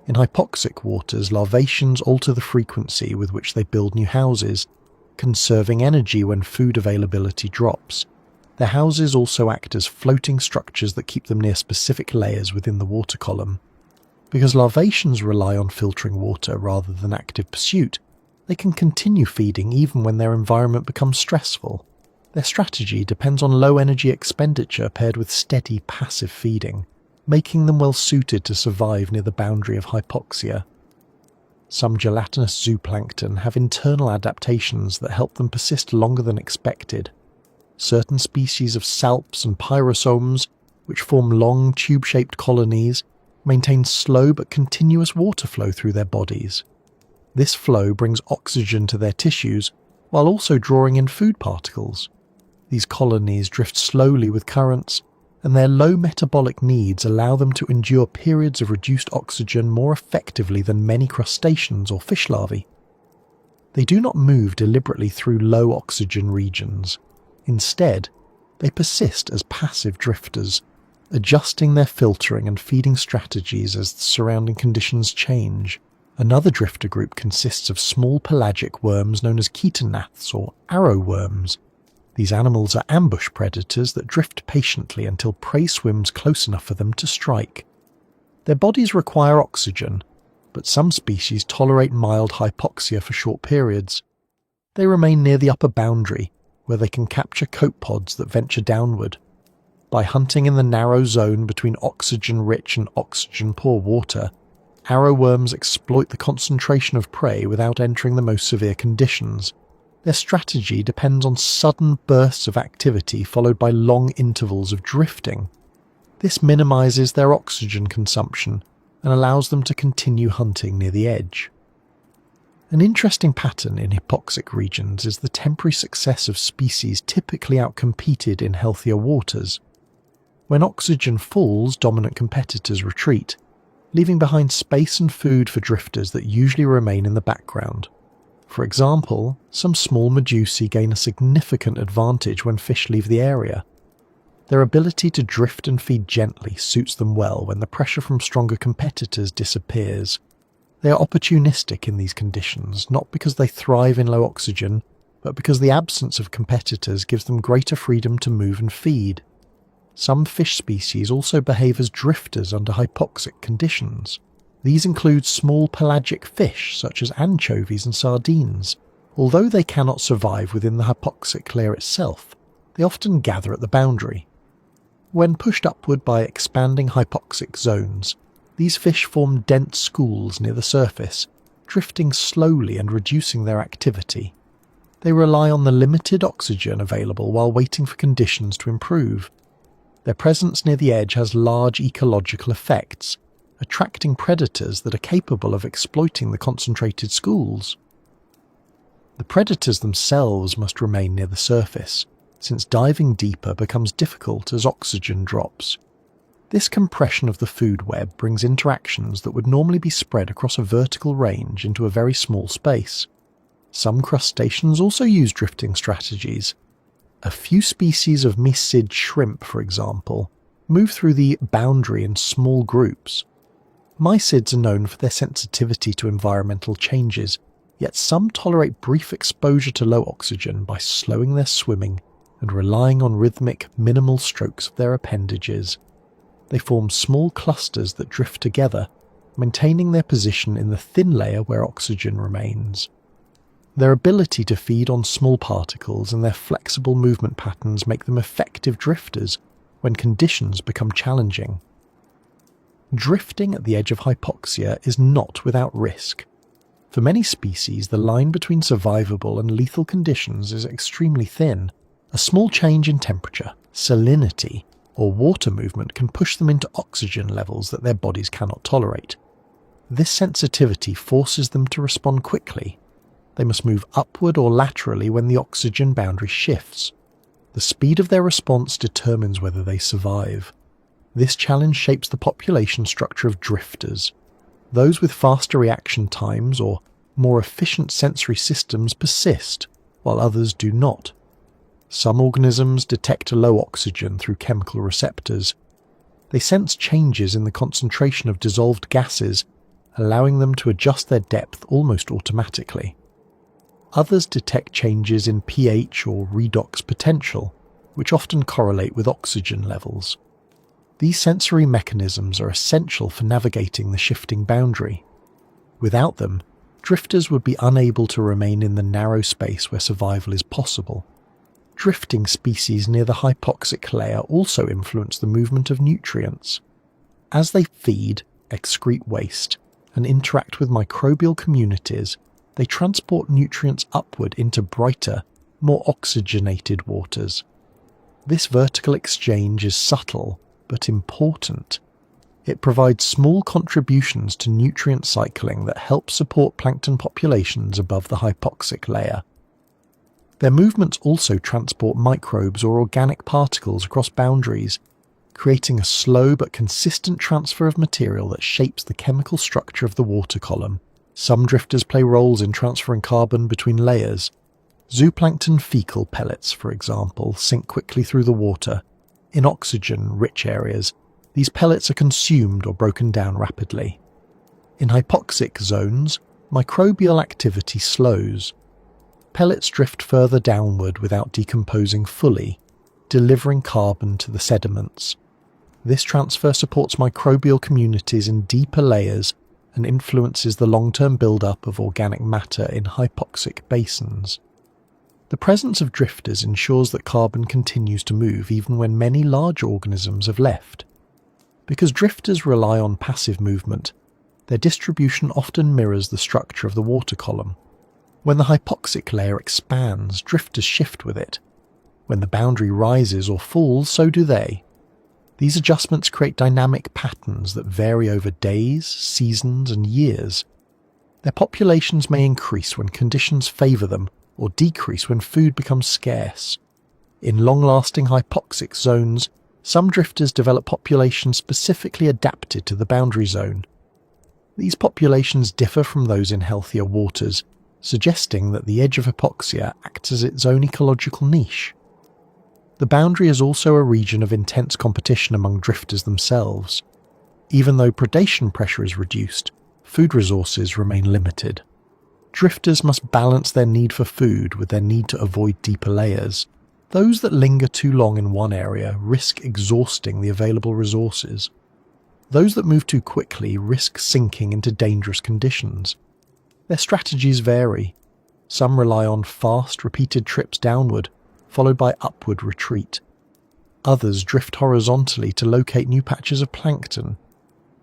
In hypoxic waters, larvaceans alter the frequency with which they build new houses, conserving energy when food availability drops. Their houses also act as floating structures that keep them near specific layers within the water column. Because larvaceans rely on filtering water rather than active pursuit, they can continue feeding even when their environment becomes stressful. Their strategy depends on low energy expenditure paired with steady passive feeding, making them well suited to survive near the boundary of hypoxia. Some gelatinous zooplankton have internal adaptations that help them persist longer than expected. Certain species of salps and pyrosomes, which form long tube-shaped colonies, maintain slow but continuous water flow through their bodies. This flow brings oxygen to their tissues while also drawing in food particles. These colonies drift slowly with currents, and their low metabolic needs allow them to endure periods of reduced oxygen more effectively than many crustaceans or fish larvae. They do not move deliberately through low oxygen regions. Instead, they persist as passive drifters, adjusting their filtering and feeding strategies as the surrounding conditions change. Another drifter group consists of small pelagic worms known as ketognaths or arrow worms. These animals are ambush predators that drift patiently until prey swims close enough for them to strike. Their bodies require oxygen, but some species tolerate mild hypoxia for short periods. They remain near the upper boundary, where they can capture copepods that venture downward. By hunting in the narrow zone between oxygen-rich and oxygen-poor water, arrowworms exploit the concentration of prey without entering the most severe conditions. Their strategy depends on sudden bursts of activity followed by long intervals of drifting. This minimises their oxygen consumption and allows them to continue hunting near the edge. An interesting pattern in hypoxic regions is the temporary success of species typically outcompeted in healthier waters. When oxygen falls, dominant competitors retreat, leaving behind space and food for drifters that usually remain in the background. For example, some small medusae gain a significant advantage when fish leave the area. Their ability to drift and feed gently suits them well when the pressure from stronger competitors disappears. They are opportunistic in these conditions, not because they thrive in low oxygen, but because the absence of competitors gives them greater freedom to move and feed. Some fish species also behave as drifters under hypoxic conditions. These include small pelagic fish such as anchovies and sardines. Although they cannot survive within the hypoxic layer itself, they often gather at the boundary. When pushed upward by expanding hypoxic zones, these fish form dense schools near the surface, drifting slowly and reducing their activity. They rely on the limited oxygen available while waiting for conditions to improve. Their presence near the edge has large ecological effects, attracting predators that are capable of exploiting the concentrated schools. The predators themselves must remain near the surface, since diving deeper becomes difficult as oxygen drops. This compression of the food web brings interactions that would normally be spread across a vertical range into a very small space. Some crustaceans also use drifting strategies. A few species of mysid shrimp, for example, move through the boundary in small groups. Mysids are known for their sensitivity to environmental changes, yet some tolerate brief exposure to low oxygen by slowing their swimming and relying on rhythmic, minimal strokes of their appendages. They form small clusters that drift together, maintaining their position in the thin layer where oxygen remains. Their ability to feed on small particles and their flexible movement patterns make them effective drifters when conditions become challenging. Drifting at the edge of hypoxia is not without risk. For many species, the line between survivable and lethal conditions is extremely thin. A small change in temperature, salinity, or water movement can push them into oxygen levels that their bodies cannot tolerate. This sensitivity forces them to respond quickly. They must move upward or laterally when the oxygen boundary shifts. The speed of their response determines whether they survive. This challenge shapes the population structure of drifters. Those with faster reaction times or more efficient sensory systems persist, while others do not. Some organisms detect a low oxygen through chemical receptors. They sense changes in the concentration of dissolved gases, allowing them to adjust their depth almost automatically. Others detect changes in pH or redox potential, which often correlate with oxygen levels. These sensory mechanisms are essential for navigating the shifting boundary. Without them, drifters would be unable to remain in the narrow space where survival is possible. Drifting species near the hypoxic layer also influence the movement of nutrients. As they feed, excrete waste, and interact with microbial communities, they transport nutrients upward into brighter, more oxygenated waters. This vertical exchange is subtle, but important. It provides small contributions to nutrient cycling that help support plankton populations above the hypoxic layer. Their movements also transport microbes or organic particles across boundaries, creating a slow but consistent transfer of material that shapes the chemical structure of the water column. Some drifters play roles in transferring carbon between layers. Zooplankton fecal pellets, for example, sink quickly through the water. In oxygen-rich areas, these pellets are consumed or broken down rapidly. In hypoxic zones, microbial activity slows. Pellets drift further downward without decomposing fully, delivering carbon to the sediments. This transfer supports microbial communities in deeper layers and influences the long-term build-up of organic matter in hypoxic basins. The presence of drifters ensures that carbon continues to move even when many large organisms have left. Because drifters rely on passive movement, their distribution often mirrors the structure of the water column. When the hypoxic layer expands, drifters shift with it. When the boundary rises or falls, so do they. These adjustments create dynamic patterns that vary over days, seasons, and years. Their populations may increase when conditions favour them, or decrease when food becomes scarce. In long-lasting hypoxic zones, some drifters develop populations specifically adapted to the boundary zone. These populations differ from those in healthier waters, suggesting that the edge of hypoxia acts as its own ecological niche. The boundary is also a region of intense competition among drifters themselves. Even though predation pressure is reduced, food resources remain limited. Drifters must balance their need for food with their need to avoid deeper layers. Those that linger too long in one area risk exhausting the available resources. Those that move too quickly risk sinking into dangerous conditions. Their strategies vary. Some rely on fast, repeated trips downward, followed by upward retreat. Others drift horizontally to locate new patches of plankton.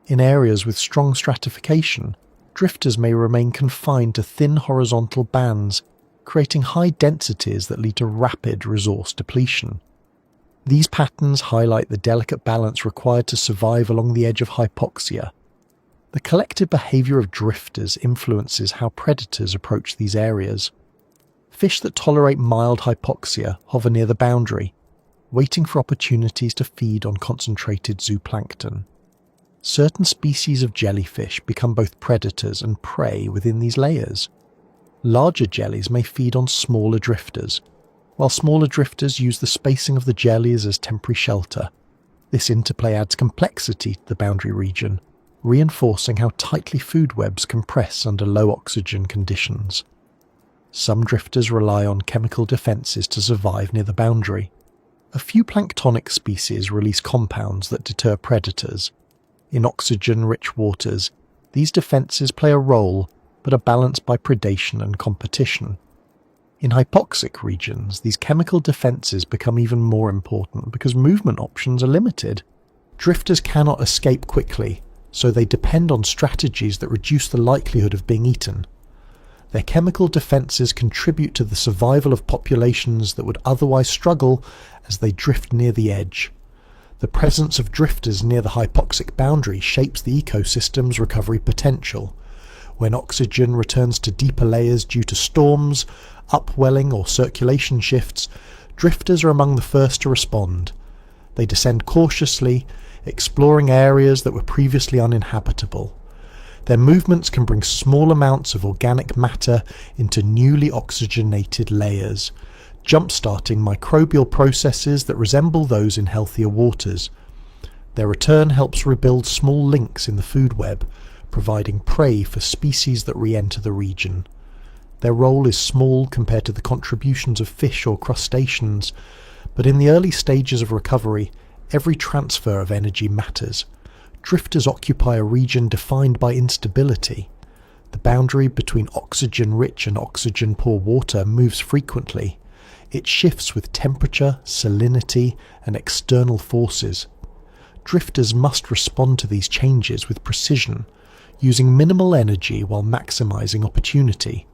In areas with strong stratification, drifters may remain confined to thin horizontal bands, creating high densities that lead to rapid resource depletion. These patterns highlight the delicate balance required to survive along the edge of hypoxia. The collective behaviour of drifters influences how predators approach these areas. Fish that tolerate mild hypoxia hover near the boundary, waiting for opportunities to feed on concentrated zooplankton. Certain species of jellyfish become both predators and prey within these layers. Larger jellies may feed on smaller drifters, while smaller drifters use the spacing of the jellies as temporary shelter. This interplay adds complexity to the boundary region, reinforcing how tightly food webs compress under low oxygen conditions. Some drifters rely on chemical defences to survive near the boundary. A few planktonic species release compounds that deter predators. In oxygen-rich waters, these defences play a role, but are balanced by predation and competition. In hypoxic regions, these chemical defences become even more important because movement options are limited. Drifters cannot escape quickly, so they depend on strategies that reduce the likelihood of being eaten. Their chemical defences contribute to the survival of populations that would otherwise struggle as they drift near the edge. The presence of drifters near the hypoxic boundary shapes the ecosystem's recovery potential. When oxygen returns to deeper layers due to storms, upwelling or circulation shifts, drifters are among the first to respond. They descend cautiously, exploring areas that were previously uninhabitable. Their movements can bring small amounts of organic matter into newly oxygenated layers, jump-starting microbial processes that resemble those in healthier waters. Their return helps rebuild small links in the food web, providing prey for species that re-enter the region. Their role is small compared to the contributions of fish or crustaceans, but in the early stages of recovery, every transfer of energy matters. Drifters occupy a region defined by instability. The boundary between oxygen-rich and oxygen-poor water moves frequently. It shifts with temperature, salinity, and external forces. Drifters must respond to these changes with precision, using minimal energy while maximizing opportunity.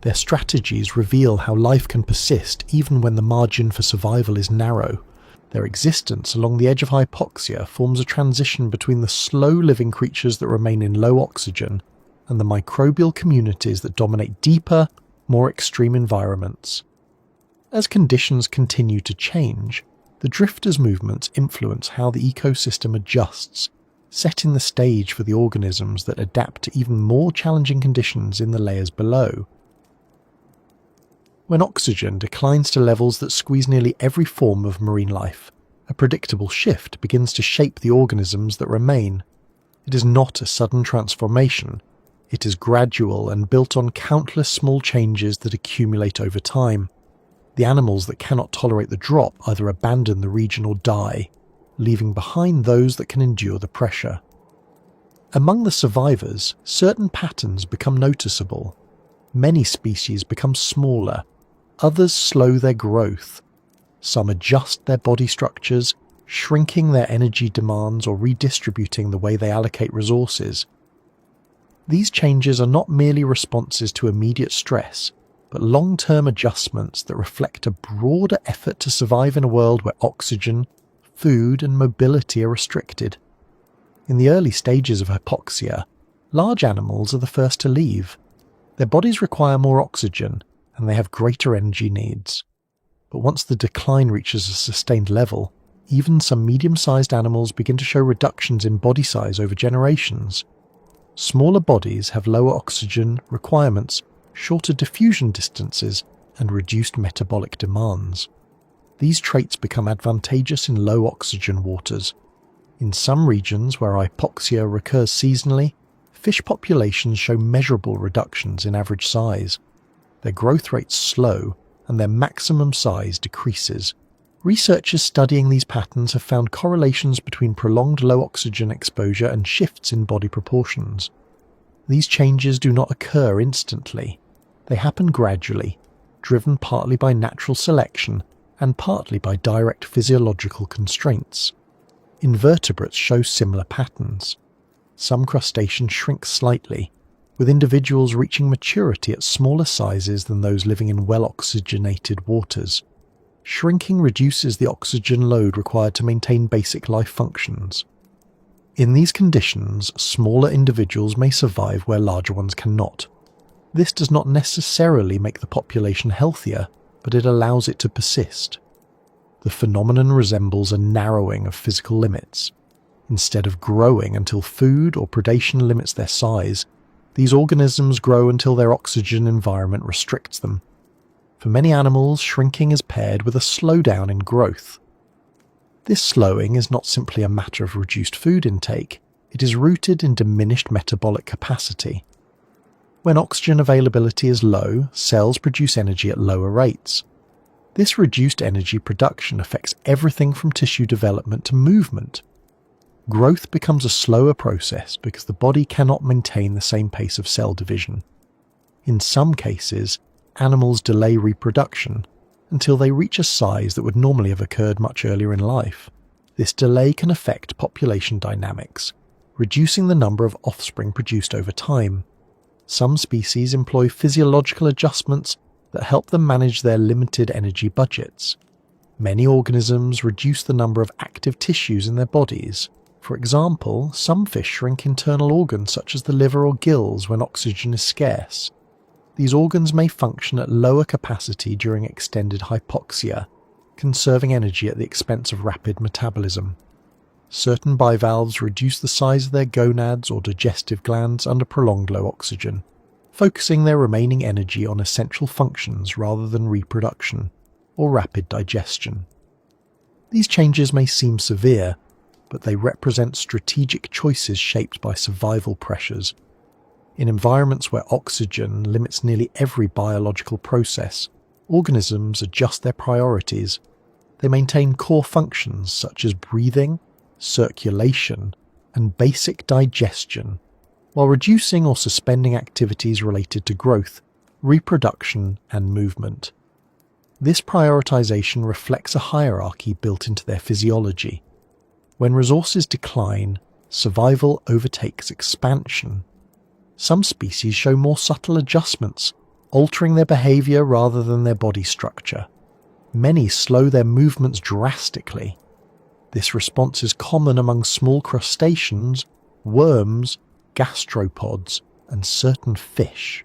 Their strategies reveal how life can persist even when the margin for survival is narrow. Their existence along the edge of hypoxia forms a transition between the slow-living creatures that remain in low oxygen and the microbial communities that dominate deeper, more extreme environments. As conditions continue to change, the drifters' movements influence how the ecosystem adjusts, setting the stage for the organisms that adapt to even more challenging conditions in the layers below. When oxygen declines to levels that squeeze nearly every form of marine life, a predictable shift begins to shape the organisms that remain. It is not a sudden transformation. It is gradual and built on countless small changes that accumulate over time. The animals that cannot tolerate the drop either abandon the region or die, leaving behind those that can endure the pressure. Among the survivors, certain patterns become noticeable. Many species become smaller, others slow their growth. Some adjust their body structures, shrinking their energy demands or redistributing the way they allocate resources. These changes are not merely responses to immediate stress, but long-term adjustments that reflect a broader effort to survive in a world where oxygen, food, and mobility are restricted. In the early stages of hypoxia, large animals are the first to leave. Their bodies require more oxygen, and they have greater energy needs. But once the decline reaches a sustained level, even some medium-sized animals begin to show reductions in body size over generations. Smaller bodies have lower oxygen requirements, shorter diffusion distances, and reduced metabolic demands. These traits become advantageous in low oxygen waters. In some regions where hypoxia recurs seasonally, fish populations show measurable reductions in average size. Their growth rates slow, and their maximum size decreases. Researchers studying these patterns have found correlations between prolonged low oxygen exposure and shifts in body proportions. These changes do not occur instantly. They happen gradually, driven partly by natural selection and partly by direct physiological constraints. Invertebrates show similar patterns. Some crustaceans shrink slightly, with individuals reaching maturity at smaller sizes than those living in well-oxygenated waters. Shrinking reduces the oxygen load required to maintain basic life functions. In these conditions, smaller individuals may survive where larger ones cannot. This does not necessarily make the population healthier, but it allows it to persist. The phenomenon resembles a narrowing of physical limits. Instead of growing until food or predation limits their size, these organisms grow until their oxygen environment restricts them. For many animals, shrinking is paired with a slowdown in growth. This slowing is not simply a matter of reduced food intake, it is rooted in diminished metabolic capacity. When oxygen availability is low, cells produce energy at lower rates. This reduced energy production affects everything from tissue development to movement. Growth becomes a slower process because the body cannot maintain the same pace of cell division. In some cases, animals delay reproduction until they reach a size that would normally have occurred much earlier in life. This delay can affect population dynamics, reducing the number of offspring produced over time. Some species employ physiological adjustments that help them manage their limited energy budgets. Many organisms reduce the number of active tissues in their bodies. For example, some fish shrink internal organs such as the liver or gills when oxygen is scarce. These organs may function at lower capacity during extended hypoxia, conserving energy at the expense of rapid metabolism. Certain bivalves reduce the size of their gonads or digestive glands under prolonged low oxygen, focusing their remaining energy on essential functions rather than reproduction or rapid digestion. These changes may seem severe, but they represent strategic choices shaped by survival pressures. In environments where oxygen limits nearly every biological process, organisms adjust their priorities. They maintain core functions such as breathing, circulation, and basic digestion, while reducing or suspending activities related to growth, reproduction, and movement. This prioritization reflects a hierarchy built into their physiology. When resources decline, survival overtakes expansion. Some species show more subtle adjustments, altering their behavior rather than their body structure. Many slow their movements drastically. This response is common among small crustaceans, worms, gastropods, and certain fish.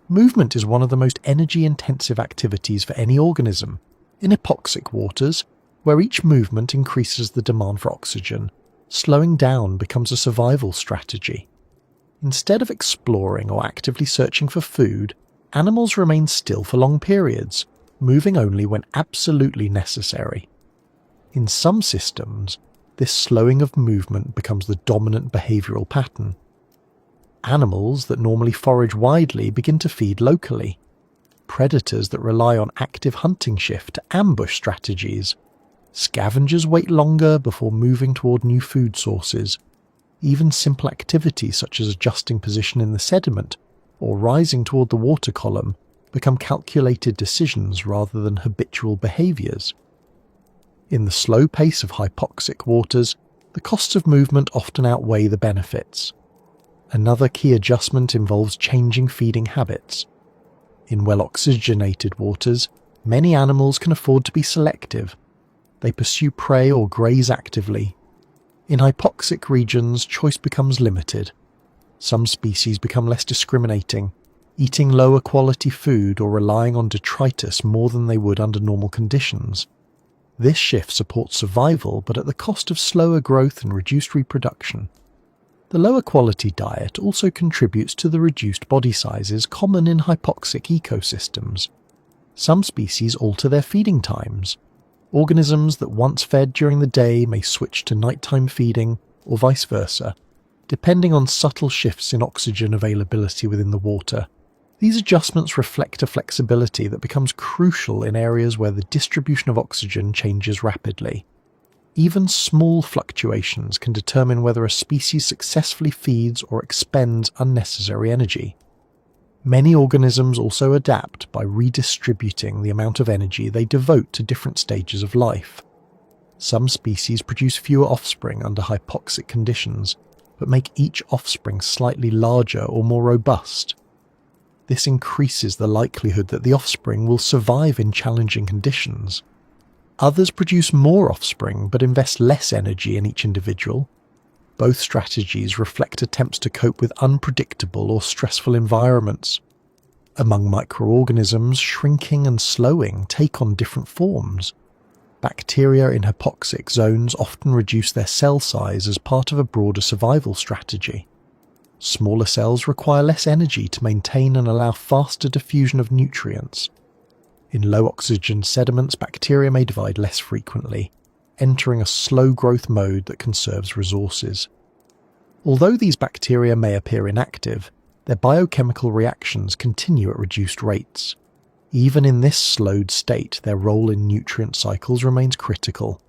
Movement is one of the most energy-intensive activities for any organism. In hypoxic waters, where each movement increases the demand for oxygen, slowing down becomes a survival strategy. Instead of exploring or actively searching for food, animals remain still for long periods, moving only when absolutely necessary. In some systems, this slowing of movement becomes the dominant behavioral pattern. Animals that normally forage widely begin to feed locally. Predators that rely on active hunting shift to ambush strategies. Scavengers wait longer before moving toward new food sources. Even simple activities such as adjusting position in the sediment or rising toward the water column become calculated decisions rather than habitual behaviours. In the slow pace of hypoxic waters, the costs of movement often outweigh the benefits. Another key adjustment involves changing feeding habits. In well-oxygenated waters, many animals can afford to be selective. They pursue prey or graze actively. In hypoxic regions, choice becomes limited. Some species become less discriminating, eating lower quality food or relying on detritus more than they would under normal conditions. This shift supports survival, but at the cost of slower growth and reduced reproduction. The lower quality diet also contributes to the reduced body sizes common in hypoxic ecosystems. Some species alter their feeding times. Organisms that once fed during the day may switch to nighttime feeding, or vice versa, depending on subtle shifts in oxygen availability within the water. These adjustments reflect a flexibility that becomes crucial in areas where the distribution of oxygen changes rapidly. Even small fluctuations can determine whether a species successfully feeds or expends unnecessary energy. Many organisms also adapt by redistributing the amount of energy they devote to different stages of life. Some species produce fewer offspring under hypoxic conditions, but make each offspring slightly larger or more robust. This increases the likelihood that the offspring will survive in challenging conditions. Others produce more offspring but invest less energy in each individual. Both strategies reflect attempts to cope with unpredictable or stressful environments. Among microorganisms, shrinking and slowing take on different forms. Bacteria in hypoxic zones often reduce their cell size as part of a broader survival strategy. Smaller cells require less energy to maintain and allow faster diffusion of nutrients. In low oxygen sediments, bacteria may divide less frequently, entering a slow growth mode that conserves resources. Although these bacteria may appear inactive, their biochemical reactions continue at reduced rates. Even in this slowed state, their role in nutrient cycles remains critical.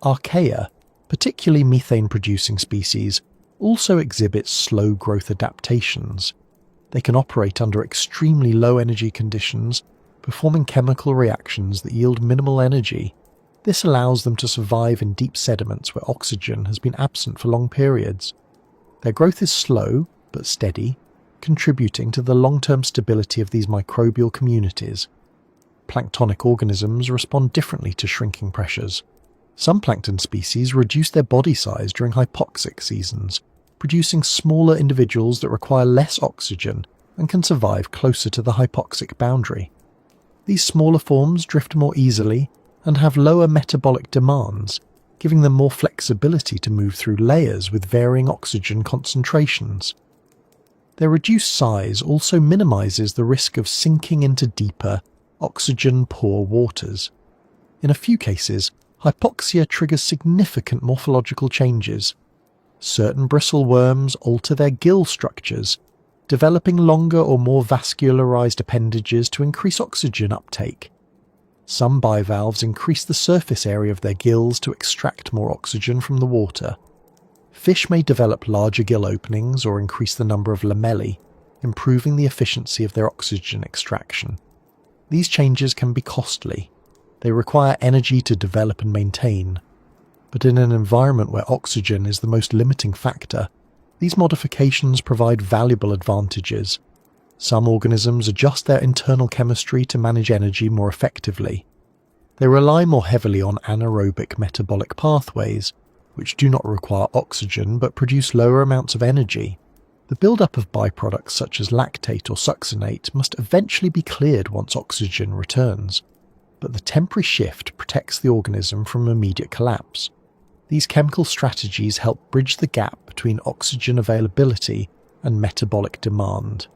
Archaea, particularly methane-producing species, also exhibit slow growth adaptations. They can operate under extremely low energy conditions, performing chemical reactions that yield minimal energy. This allows them to survive in deep sediments where oxygen has been absent for long periods. Their growth is slow but steady, contributing to the long-term stability of these microbial communities. Planktonic organisms respond differently to shrinking pressures. Some plankton species reduce their body size during hypoxic seasons, producing smaller individuals that require less oxygen and can survive closer to the hypoxic boundary. These smaller forms drift more easily and have lower metabolic demands, giving them more flexibility to move through layers with varying oxygen concentrations. Their reduced size also minimizes the risk of sinking into deeper, oxygen-poor waters. In a few cases, hypoxia triggers significant morphological changes. Certain bristle worms alter their gill structures, developing longer or more vascularized appendages to increase oxygen uptake. Some bivalves increase the surface area of their gills to extract more oxygen from the water. Fish may develop larger gill openings or increase the number of lamellae, improving the efficiency of their oxygen extraction. These changes can be costly. They require energy to develop and maintain. But in an environment where oxygen is the most limiting factor, these modifications provide valuable advantages. Some organisms adjust their internal chemistry to manage energy more effectively. They rely more heavily on anaerobic metabolic pathways, which do not require oxygen but produce lower amounts of energy. The buildup of byproducts such as lactate or succinate must eventually be cleared once oxygen returns, but the temporary shift protects the organism from immediate collapse. These chemical strategies help bridge the gap between oxygen availability and metabolic demand.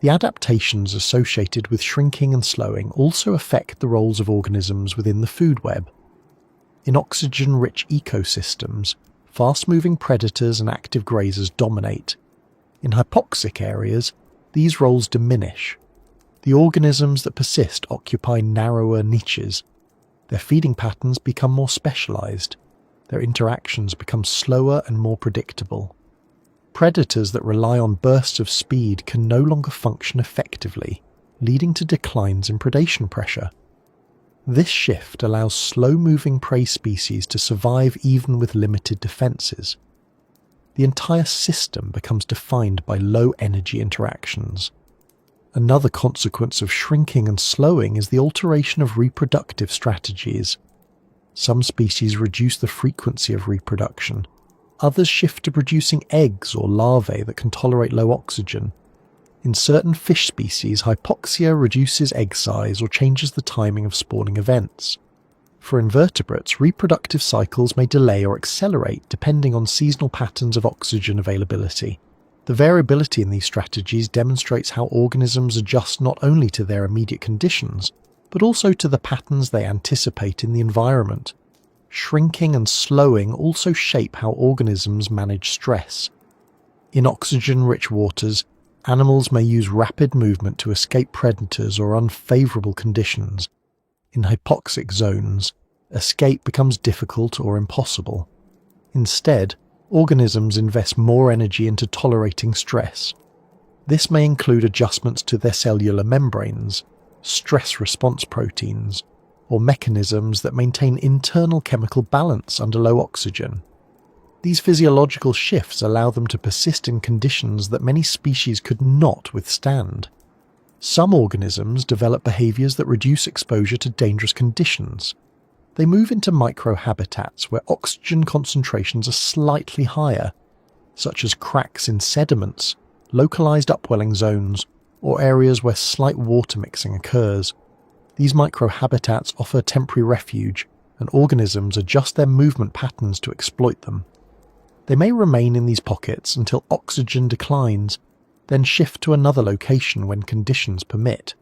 The adaptations associated with shrinking and slowing also affect the roles of organisms within the food web. In oxygen-rich ecosystems, fast-moving predators and active grazers dominate. In hypoxic areas, these roles diminish. The organisms that persist occupy narrower niches. Their feeding patterns become more specialized. their interactions become slower and more predictable. Predators that rely on bursts of speed can no longer function effectively, leading to declines in predation pressure. This shift allows slow-moving prey species to survive even with limited defenses. The entire system becomes defined by low-energy interactions. Another consequence of shrinking and slowing is the alteration of reproductive strategies. Some species reduce the frequency of reproduction. Others shift to producing eggs or larvae that can tolerate low oxygen. In certain fish species, hypoxia reduces egg size or changes the timing of spawning events. For invertebrates, reproductive cycles may delay or accelerate depending on seasonal patterns of oxygen availability. The variability in these strategies demonstrates how organisms adjust not only to their immediate conditions, but also to the patterns they anticipate in the environment. Shrinking and slowing also shape how organisms manage stress. In oxygen-rich waters, animals may use rapid movement to escape predators or unfavorable conditions. In hypoxic zones, escape becomes difficult or impossible. Instead, organisms invest more energy into tolerating stress. This may include adjustments to their cellular membranes, stress response proteins, or mechanisms that maintain internal chemical balance under low oxygen. These physiological shifts allow them to persist in conditions that many species could not withstand. Some organisms develop behaviors that reduce exposure to dangerous conditions. They move into microhabitats where oxygen concentrations are slightly higher, such as cracks in sediments, localized upwelling zones, or areas where slight water mixing occurs. These microhabitats offer temporary refuge, and organisms adjust their movement patterns to exploit them. They may remain in these pockets until oxygen declines, then shift to another location when conditions permit.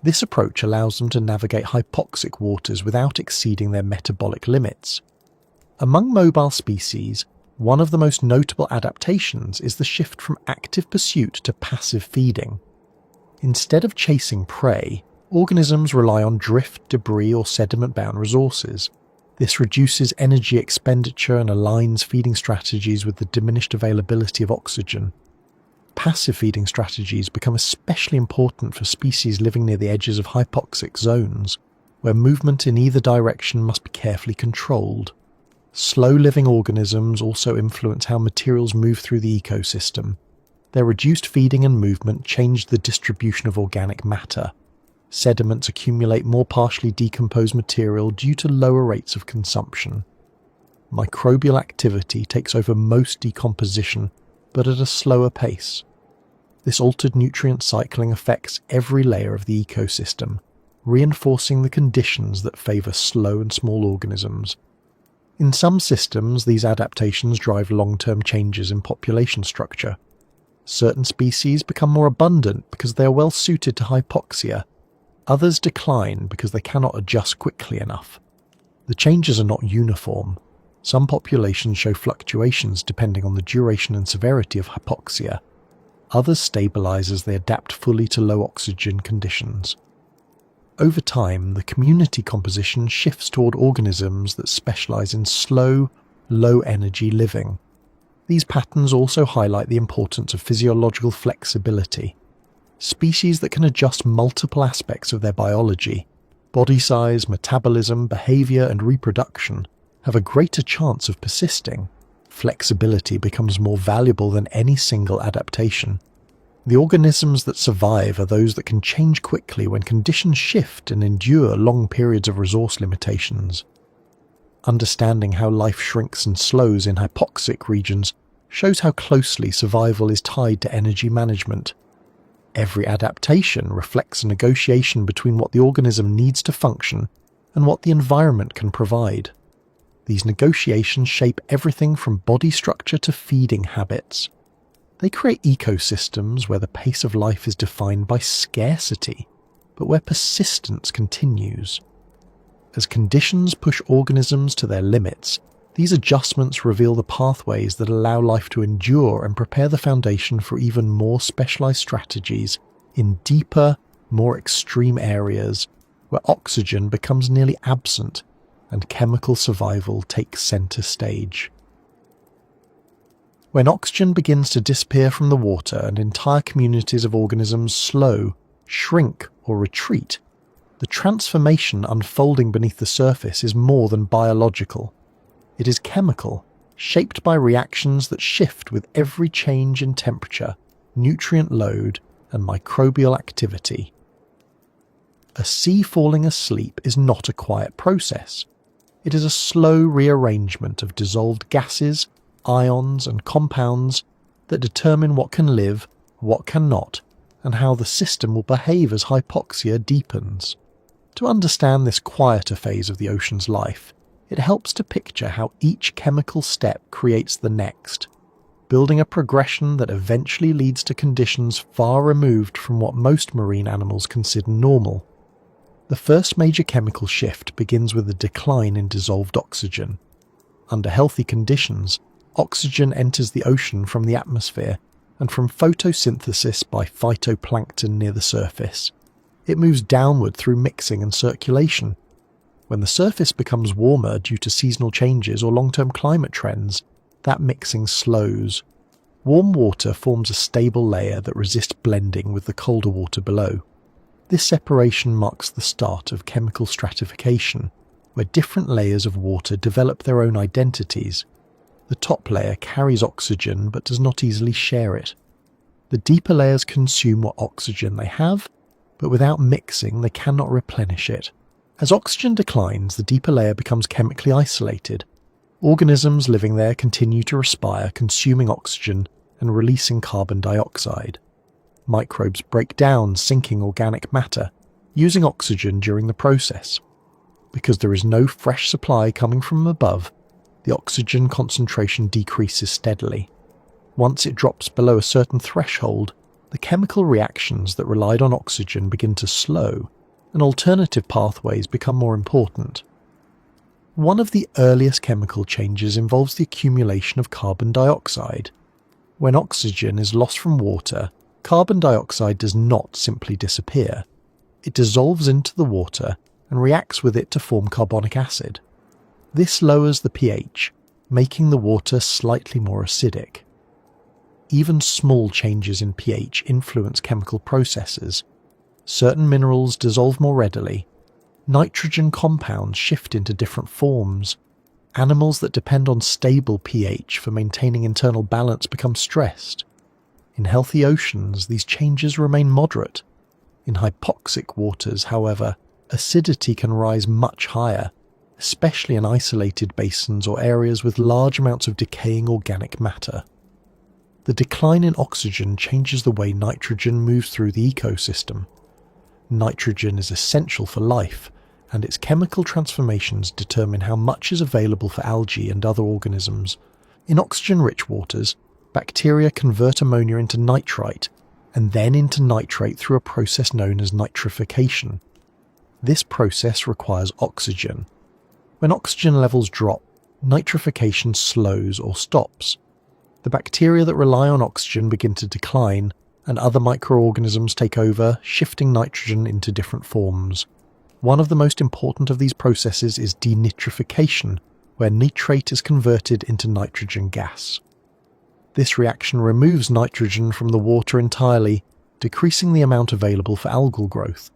This approach allows them to navigate hypoxic waters without exceeding their metabolic limits. Among mobile species, one of the most notable adaptations is the shift from active pursuit to passive feeding. Instead of chasing prey, organisms rely on drift, debris, or sediment-bound resources. This reduces energy expenditure and aligns feeding strategies with the diminished availability of oxygen. Passive feeding strategies become especially important for species living near the edges of hypoxic zones, where movement in either direction must be carefully controlled. Slow-living organisms also influence how materials move through the ecosystem. Their reduced feeding and movement change the distribution of organic matter. Sediments accumulate more partially decomposed material due to lower rates of consumption. Microbial activity takes over most decomposition, but at a slower pace. This altered nutrient cycling affects every layer of the ecosystem, reinforcing the conditions that favour slow and small organisms. In some systems, these adaptations drive long-term changes in population structure. Certain species become more abundant because they are well suited to hypoxia. Others decline because they cannot adjust quickly enough. The changes are not uniform. Some populations show fluctuations depending on the duration and severity of hypoxia. Others stabilize as they adapt fully to low oxygen conditions. Over time, the community composition shifts toward organisms that specialize in slow, low-energy living. These patterns also highlight the importance of physiological flexibility. Species that can adjust multiple aspects of their biology, body size, metabolism, behavior, and reproduction, have a greater chance of persisting. Flexibility becomes more valuable than any single adaptation. The organisms that survive are those that can change quickly when conditions shift and endure long periods of resource limitations. Understanding how life shrinks and slows in hypoxic regions shows how closely survival is tied to energy management. Every adaptation reflects a negotiation between what the organism needs to function and what the environment can provide. These negotiations shape everything from body structure to feeding habits. They create ecosystems where the pace of life is defined by scarcity, but where persistence continues. As conditions push organisms to their limits, these adjustments reveal the pathways that allow life to endure and prepare the foundation for even more specialized strategies in deeper, more extreme areas where oxygen becomes nearly absent. and chemical survival takes centre stage. When oxygen begins to disappear from the water and entire communities of organisms slow, shrink, or retreat, the transformation unfolding beneath the surface is more than biological. It is chemical, shaped by reactions that shift with every change in temperature, nutrient load, and microbial activity. A sea falling asleep is not a quiet process. It is a slow rearrangement of dissolved gases, ions, and compounds that determine what can live, what cannot, and how the system will behave as hypoxia deepens. To understand this quieter phase of the ocean's life, it helps to picture how each chemical step creates the next, building a progression that eventually leads to conditions far removed from what most marine animals consider normal. The first major chemical shift begins with a decline in dissolved oxygen. Under healthy conditions, oxygen enters the ocean from the atmosphere and from photosynthesis by phytoplankton near the surface. It moves downward through mixing and circulation. When the surface becomes warmer due to seasonal changes or long-term climate trends, that mixing slows. Warm water forms a stable layer that resists blending with the colder water below. This separation marks the start of chemical stratification, where different layers of water develop their own identities. The top layer carries oxygen but does not easily share it. The deeper layers consume what oxygen they have, but without mixing they cannot replenish it. As oxygen declines, the deeper layer becomes chemically isolated. Organisms living there continue to respire, consuming oxygen and releasing carbon dioxide. Microbes break down sinking organic matter, using oxygen during the process. Because there is no fresh supply coming from above, the oxygen concentration decreases steadily. Once it drops below a certain threshold, the chemical reactions that relied on oxygen begin to slow, and alternative pathways become more important. One of the earliest chemical changes involves the accumulation of carbon dioxide. When oxygen is lost from water, carbon dioxide does not simply disappear. It dissolves into the water and reacts with it to form carbonic acid. This lowers the pH, making the water slightly more acidic. Even small changes in pH influence chemical processes. Certain minerals dissolve more readily. Nitrogen compounds shift into different forms. Animals that depend on stable pH for maintaining internal balance become stressed. In healthy oceans, these changes remain moderate. In hypoxic waters, however, acidity can rise much higher, especially in isolated basins or areas with large amounts of decaying organic matter. The decline in oxygen changes the way nitrogen moves through the ecosystem. Nitrogen is essential for life, and its chemical transformations determine how much is available for algae and other organisms. In oxygen-rich waters, bacteria convert ammonia into nitrite, and then into nitrate through a process known as nitrification. This process requires oxygen. When oxygen levels drop, nitrification slows or stops. The bacteria that rely on oxygen begin to decline, and other microorganisms take over, shifting nitrogen into different forms. One of the most important of these processes is denitrification, where nitrate is converted into nitrogen gas. This reaction removes nitrogen from the water entirely, decreasing the amount available for algal growth.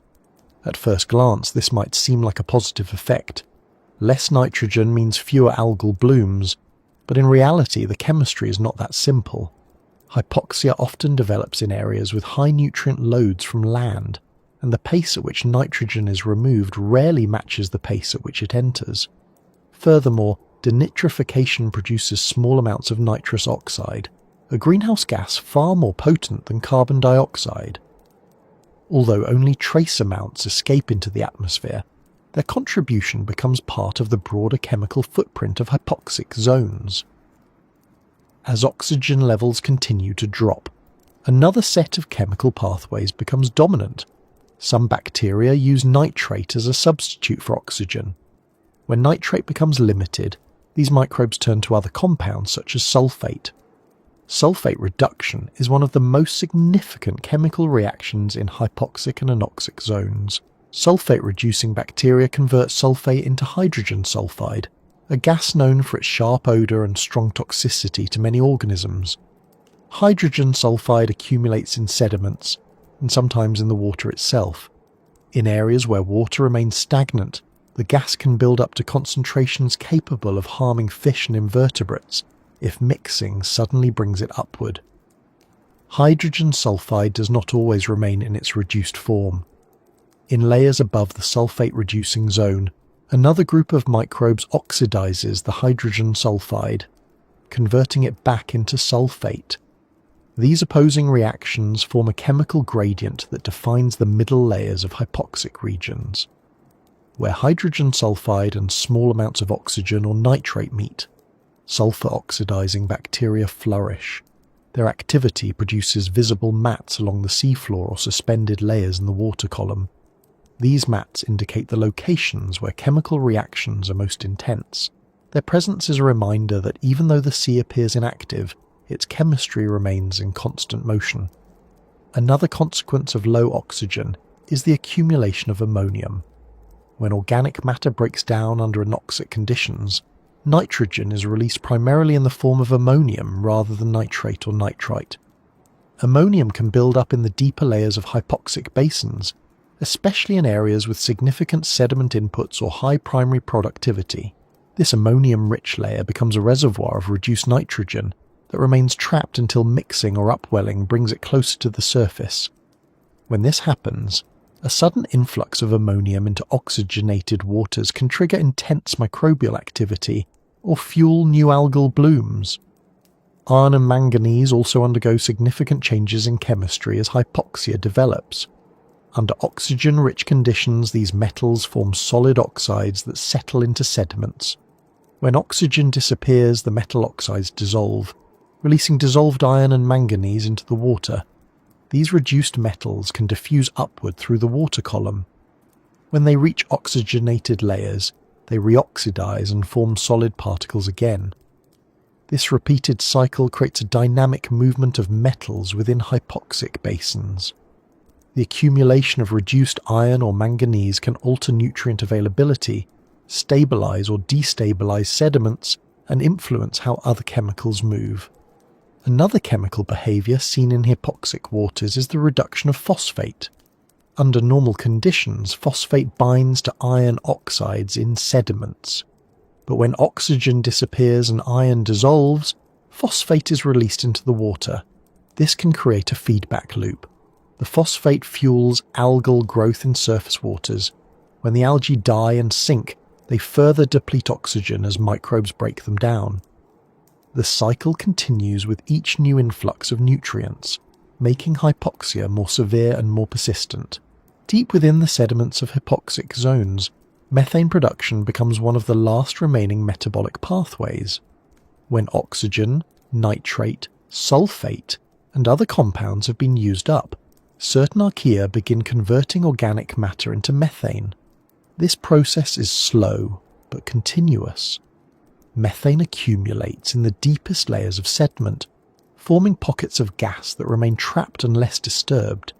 At first glance, this might seem like a positive effect. Less nitrogen means fewer algal blooms, but in reality the chemistry is not that simple. Hypoxia often develops in areas with high nutrient loads from land, and the pace at which nitrogen is removed rarely matches the pace at which it enters. Furthermore, denitrification produces small amounts of nitrous oxide, a greenhouse gas far more potent than carbon dioxide. Although only trace amounts escape into the atmosphere, their contribution becomes part of the broader chemical footprint of hypoxic zones. As oxygen levels continue to drop, another set of chemical pathways becomes dominant. Some bacteria use nitrate as a substitute for oxygen. When nitrate becomes limited, these microbes turn to other compounds such as sulfate. Sulfate reduction is one of the most significant chemical reactions in hypoxic and anoxic zones. Sulfate-reducing bacteria convert sulfate into hydrogen sulfide, a gas known for its sharp odour and strong toxicity to many organisms. Hydrogen sulfide accumulates in sediments, and sometimes in the water itself. In areas where water remains stagnant, the gas can build up to concentrations capable of harming fish and invertebrates if mixing suddenly brings it upward. Hydrogen sulfide does not always remain in its reduced form. In layers above the sulfate-reducing zone, another group of microbes oxidizes the hydrogen sulfide, converting it back into sulfate. These opposing reactions form a chemical gradient that defines the middle layers of hypoxic regions, where hydrogen sulfide and small amounts of oxygen or nitrate meet. Sulfur-oxidizing bacteria flourish. Their activity produces visible mats along the seafloor or suspended layers in the water column. These mats indicate the locations where chemical reactions are most intense. Their presence is a reminder that even though the sea appears inactive, its chemistry remains in constant motion. Another consequence of low oxygen is the accumulation of ammonium. When organic matter breaks down under anoxic conditions, nitrogen is released primarily in the form of ammonium rather than nitrate or nitrite. Ammonium can build up in the deeper layers of hypoxic basins, especially in areas with significant sediment inputs or high primary productivity. This ammonium-rich layer becomes a reservoir of reduced nitrogen that remains trapped until mixing or upwelling brings it closer to the surface. When this happens, a sudden influx of ammonium into oxygenated waters can trigger intense microbial activity or fuel new algal blooms. Iron and manganese also undergo significant changes in chemistry as hypoxia develops. Under oxygen-rich conditions, these metals form solid oxides that settle into sediments. When oxygen disappears, the metal oxides dissolve, releasing dissolved iron and manganese into the water. These reduced metals can diffuse upward through the water column. When they reach oxygenated layers, they reoxidize and form solid particles again. This repeated cycle creates a dynamic movement of metals within hypoxic basins. The accumulation of reduced iron or manganese can alter nutrient availability, stabilize or destabilize sediments, and influence how other chemicals move. Another chemical behavior seen in hypoxic waters is the reduction of phosphate. Under normal conditions, phosphate binds to iron oxides in sediments. But when oxygen disappears and iron dissolves, phosphate is released into the water. This can create a feedback loop. The phosphate fuels algal growth in surface waters. When the algae die and sink, they further deplete oxygen as microbes break them down. The cycle continues with each new influx of nutrients, making hypoxia more severe and more persistent. Deep within the sediments of hypoxic zones, methane production becomes one of the last remaining metabolic pathways. When oxygen, nitrate, sulfate, and other compounds have been used up, certain archaea begin converting organic matter into methane. This process is slow but continuous. Methane accumulates in the deepest layers of sediment, forming pockets of gas that remain trapped unless disturbed.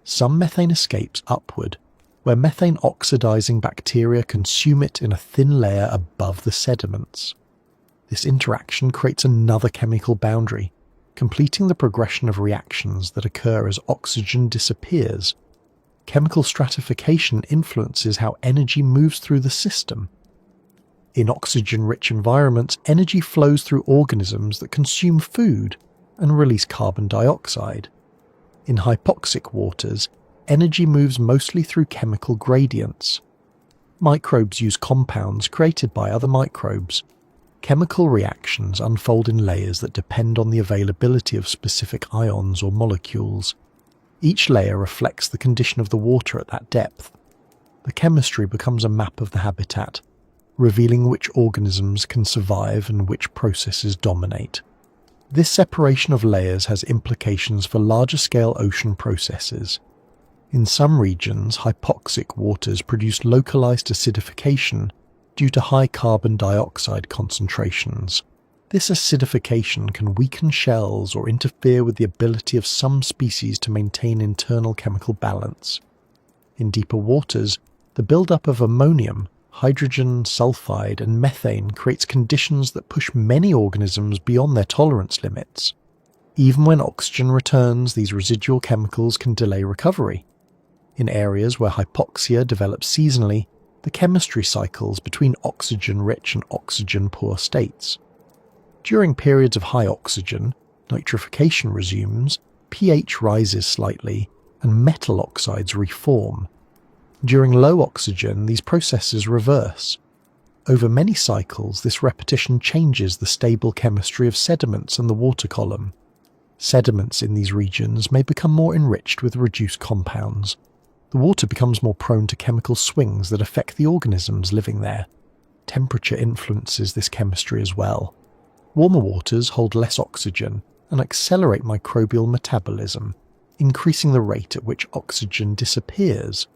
Some methane escapes upward, where methane oxidizing bacteria consume it in a thin layer above the sediments. This interaction creates another chemical boundary, completing the progression of reactions that occur as oxygen disappears. Chemical stratification influences how energy moves through the system. In oxygen-rich environments, energy flows through organisms that consume food and release carbon dioxide. In hypoxic waters, energy moves mostly through chemical gradients. Microbes use compounds created by other microbes. Chemical reactions unfold in layers that depend on the availability of specific ions or molecules. Each layer reflects the condition of the water at that depth. The chemistry becomes a map of the habitat, revealing which organisms can survive and which processes dominate. This separation of layers has implications for larger-scale ocean processes. In some regions, hypoxic waters produce localized acidification due to high carbon dioxide concentrations. This acidification can weaken shells or interfere with the ability of some species to maintain internal chemical balance. In deeper waters, the buildup of ammonium, hydrogen sulfide, and methane creates conditions that push many organisms beyond their tolerance limits. Even when oxygen returns, these residual chemicals can delay recovery. In areas where hypoxia develops seasonally, the chemistry cycles between oxygen-rich and oxygen-poor states. During periods of high oxygen, nitrification resumes, pH rises slightly, and metal oxides reform. During low oxygen, these processes reverse. Over many cycles, this repetition changes the stable chemistry of sediments and the water column. Sediments in these regions may become more enriched with reduced compounds. The water becomes more prone to chemical swings that affect the organisms living there. Temperature influences this chemistry as well. Warmer waters hold less oxygen and accelerate microbial metabolism, increasing the rate at which oxygen disappears.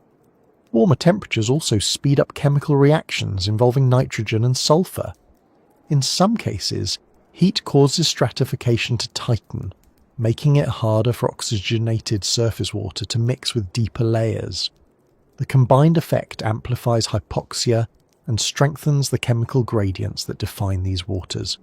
Warmer temperatures also speed up chemical reactions involving nitrogen and sulfur. In some cases, heat causes stratification to tighten, making it harder for oxygenated surface water to mix with deeper layers. The combined effect amplifies hypoxia and strengthens the chemical gradients that define these waters.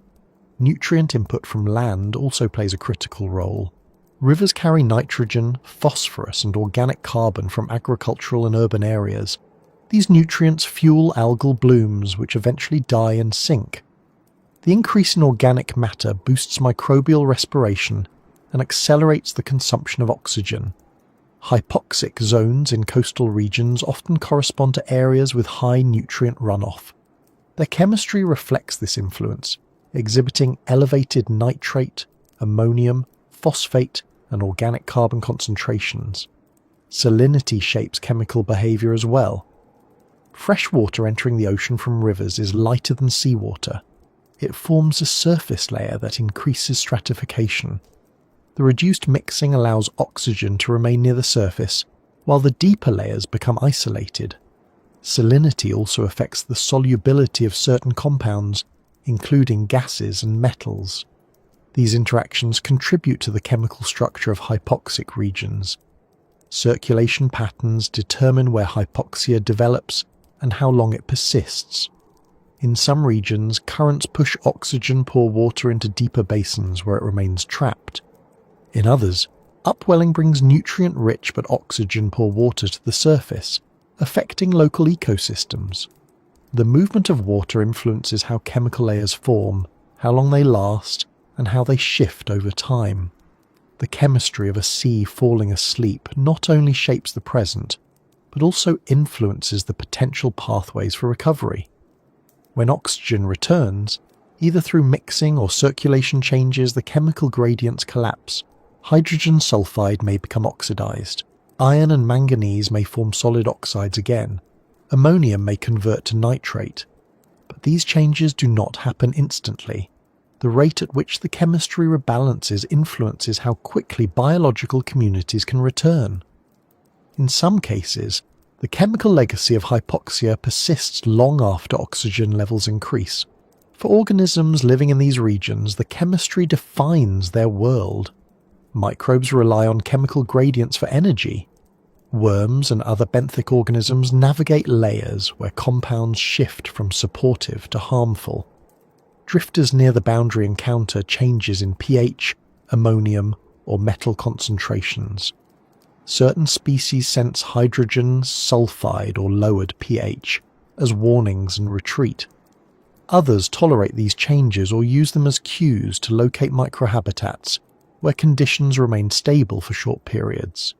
Nutrient input from land also plays a critical role. Rivers carry nitrogen, phosphorus, and organic carbon from agricultural and urban areas. These nutrients fuel algal blooms, which eventually die and sink. The increase in organic matter boosts microbial respiration and accelerates the consumption of oxygen. Hypoxic zones in coastal regions often correspond to areas with high nutrient runoff. Their chemistry reflects this influence, exhibiting elevated nitrate, ammonium, phosphate, and organic carbon concentrations. Salinity shapes chemical behavior as well. Fresh water entering the ocean from rivers is lighter than seawater. It forms a surface layer that increases stratification. The reduced mixing allows oxygen to remain near the surface, while the deeper layers become isolated. Salinity also affects the solubility of certain compounds, including gases and metals. These interactions contribute to the chemical structure of hypoxic regions. Circulation patterns determine where hypoxia develops and how long it persists. In some regions, currents push oxygen-poor water into deeper basins where it remains trapped. In others, upwelling brings nutrient-rich but oxygen-poor water to the surface, affecting local ecosystems. The movement of water influences how chemical layers form, how long they last, and how they shift over time. The chemistry of a sea falling asleep not only shapes the present, but also influences the potential pathways for recovery. When oxygen returns, either through mixing or circulation changes, the chemical gradients collapse. Hydrogen sulfide may become oxidized. Iron and manganese may form solid oxides again. Ammonium may convert to nitrate. But these changes do not happen instantly. The rate at which the chemistry rebalances influences how quickly biological communities can return. In some cases, the chemical legacy of hypoxia persists long after oxygen levels increase. For organisms living in these regions, the chemistry defines their world. Microbes rely on chemical gradients for energy. Worms and other benthic organisms navigate layers where compounds shift from supportive to harmful. Drifters near the boundary encounter changes in pH, ammonium, or metal concentrations. Certain species sense hydrogen sulfide or lowered pH as warnings and retreat. Others tolerate these changes or use them as cues to locate microhabitats where conditions remain stable for short periods.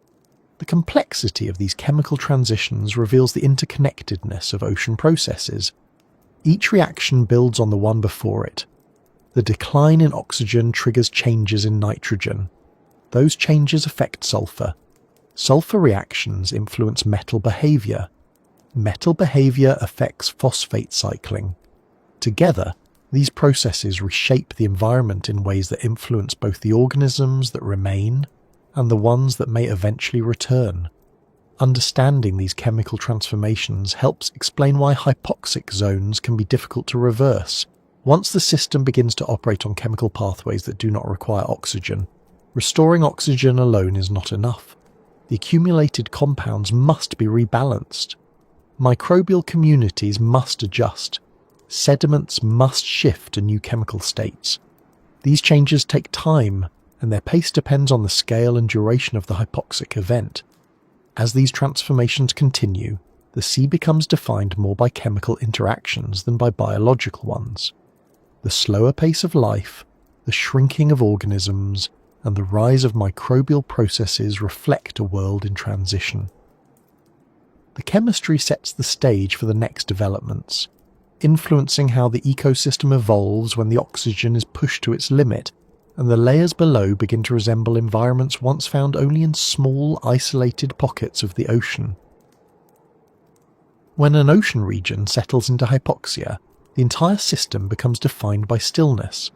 The complexity of these chemical transitions reveals the interconnectedness of ocean processes. Each reaction builds on the one before it. The decline in oxygen triggers changes in nitrogen. Those changes affect sulfur. Sulfur reactions influence metal behavior. Metal behavior affects phosphate cycling. Together, these processes reshape the environment in ways that influence both the organisms that remain and the ones that may eventually return. Understanding these chemical transformations helps explain why hypoxic zones can be difficult to reverse. Once the system begins to operate on chemical pathways that do not require oxygen, restoring oxygen alone is not enough. the accumulated compounds must be rebalanced. Microbial communities must adjust. Sediments must shift to new chemical states. These changes take time, and their pace depends on the scale and duration of the hypoxic event. As these transformations continue, the sea becomes defined more by chemical interactions than by biological ones. The slower pace of life, the shrinking of organisms, and the rise of microbial processes reflect a world in transition. The chemistry sets the stage for the next developments, influencing how the ecosystem evolves when the oxygen is pushed to its limit and the layers below begin to resemble environments once found only in small, isolated pockets of the ocean. When an ocean region settles into hypoxia, the entire system becomes defined by stillness.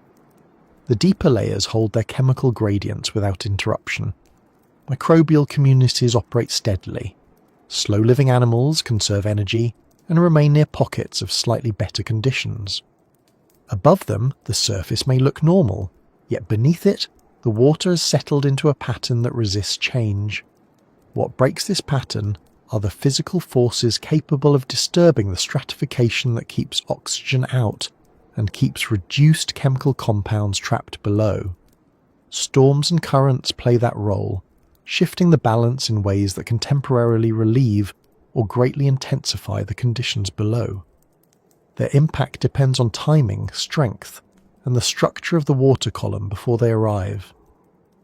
The deeper layers hold their chemical gradients without interruption. Microbial communities operate steadily. Slow-living animals conserve energy and remain near pockets of slightly better conditions. Above them, the surface may look normal, yet beneath it, the water has settled into a pattern that resists change. What breaks this pattern are the physical forces capable of disturbing the stratification that keeps oxygen out and keeps reduced chemical compounds trapped below. Storms and currents play that role, shifting the balance in ways that can temporarily relieve or greatly intensify the conditions below. Their impact depends on timing, strength, and the structure of the water column before they arrive.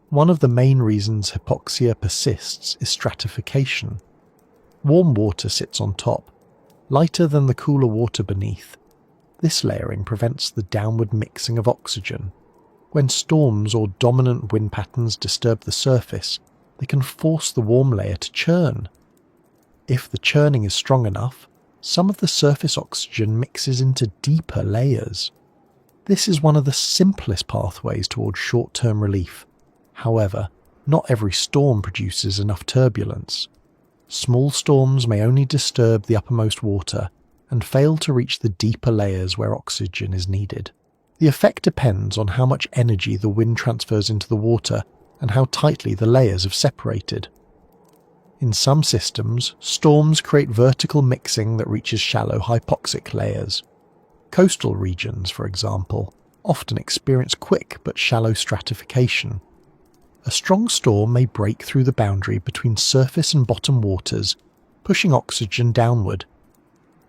One of the main reasons hypoxia persists is stratification. Warm water sits on top, lighter than the cooler water beneath. This layering prevents the downward mixing of oxygen. When storms or dominant wind patterns disturb the surface, they can force the warm layer to churn. If the churning is strong enough, some of the surface oxygen mixes into deeper layers. This is one of the simplest pathways towards short-term relief. However, not every storm produces enough turbulence. Small storms may only disturb the uppermost water and fail to reach the deeper layers where oxygen is needed. The effect depends on how much energy the wind transfers into the water and how tightly the layers have separated. In some systems, storms create vertical mixing that reaches shallow hypoxic layers. Coastal regions, for example, often experience quick but shallow stratification. A strong storm may break through the boundary between surface and bottom waters, pushing oxygen downward.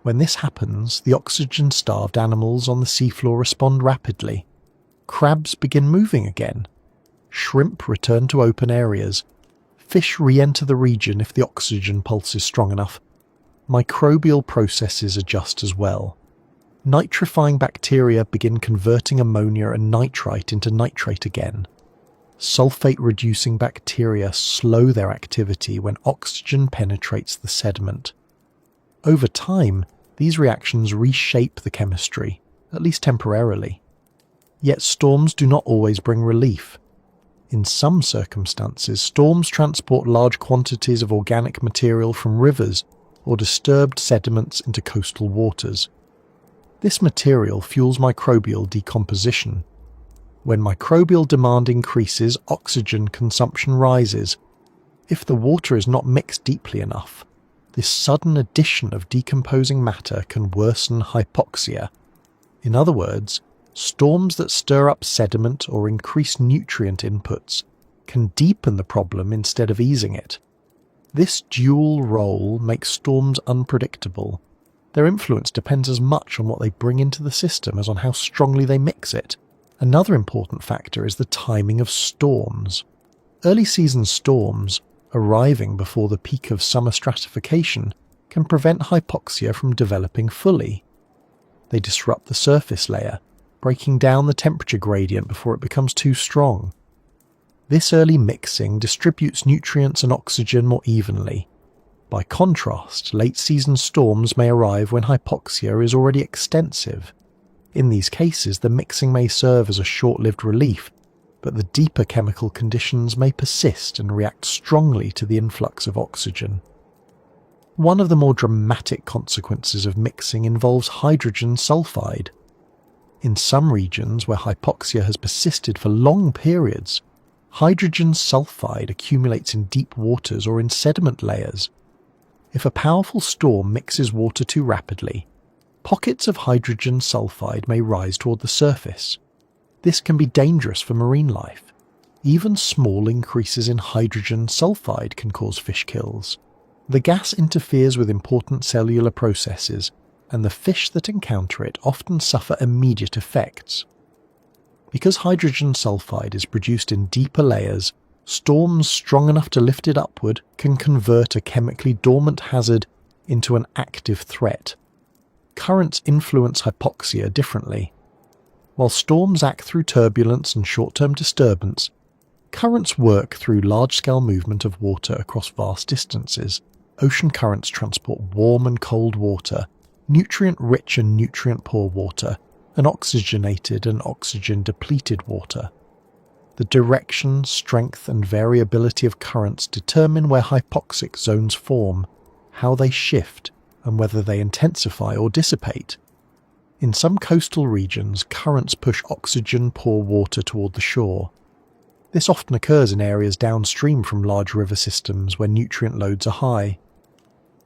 When this happens, the oxygen-starved animals on the seafloor respond rapidly. Crabs begin moving again. Shrimp return to open areas. Fish re-enter the region if the oxygen pulse is strong enough. Microbial processes adjust as well. Nitrifying bacteria begin converting ammonia and nitrite into nitrate again. Sulfate-reducing bacteria slow their activity when oxygen penetrates the sediment. Over time, these reactions reshape the chemistry, at least temporarily. Yet storms do not always bring relief. In some circumstances, storms transport large quantities of organic material from rivers or disturbed sediments into coastal waters. This material fuels microbial decomposition. When microbial demand increases, oxygen consumption rises. If the water is not mixed deeply enough, this sudden addition of decomposing matter can worsen hypoxia. In other words, storms that stir up sediment or increase nutrient inputs can deepen the problem instead of easing it. This dual role makes storms unpredictable. Their influence depends as much on what they bring into the system as on how strongly they mix it. Another important factor is the timing of storms. Early season storms, arriving before the peak of summer stratification, can prevent hypoxia from developing fully. They disrupt the surface layer, breaking down the temperature gradient before it becomes too strong. This early mixing distributes nutrients and oxygen more evenly. By contrast, late-season storms may arrive when hypoxia is already extensive. In these cases, the mixing may serve as a short-lived relief, but the deeper chemical conditions may persist and react strongly to the influx of oxygen. One of the more dramatic consequences of mixing involves hydrogen sulfide. In some regions where hypoxia has persisted for long periods, Hydrogen sulfide accumulates in deep waters or in sediment layers. If a powerful storm mixes water too rapidly, pockets of hydrogen sulfide may rise toward the surface. This can be dangerous for marine life. Even small increases in hydrogen sulfide can cause fish kills. The gas interferes with important cellular processes, and the fish that encounter it often suffer immediate effects. Because hydrogen sulfide is produced in deeper layers, storms strong enough to lift it upward can convert a chemically dormant hazard into an active threat. Currents influence hypoxia differently. While storms act through turbulence and short-term disturbance, currents work through large-scale movement of water across vast distances. Ocean currents transport warm and cold water, nutrient-rich and nutrient-poor water, and oxygenated and oxygen-depleted water. The direction, strength, and variability of currents determine where hypoxic zones form, how they shift, and whether they intensify or dissipate. In some coastal regions, currents push oxygen-poor water toward the shore. This often occurs in areas downstream from large river systems where nutrient loads are high.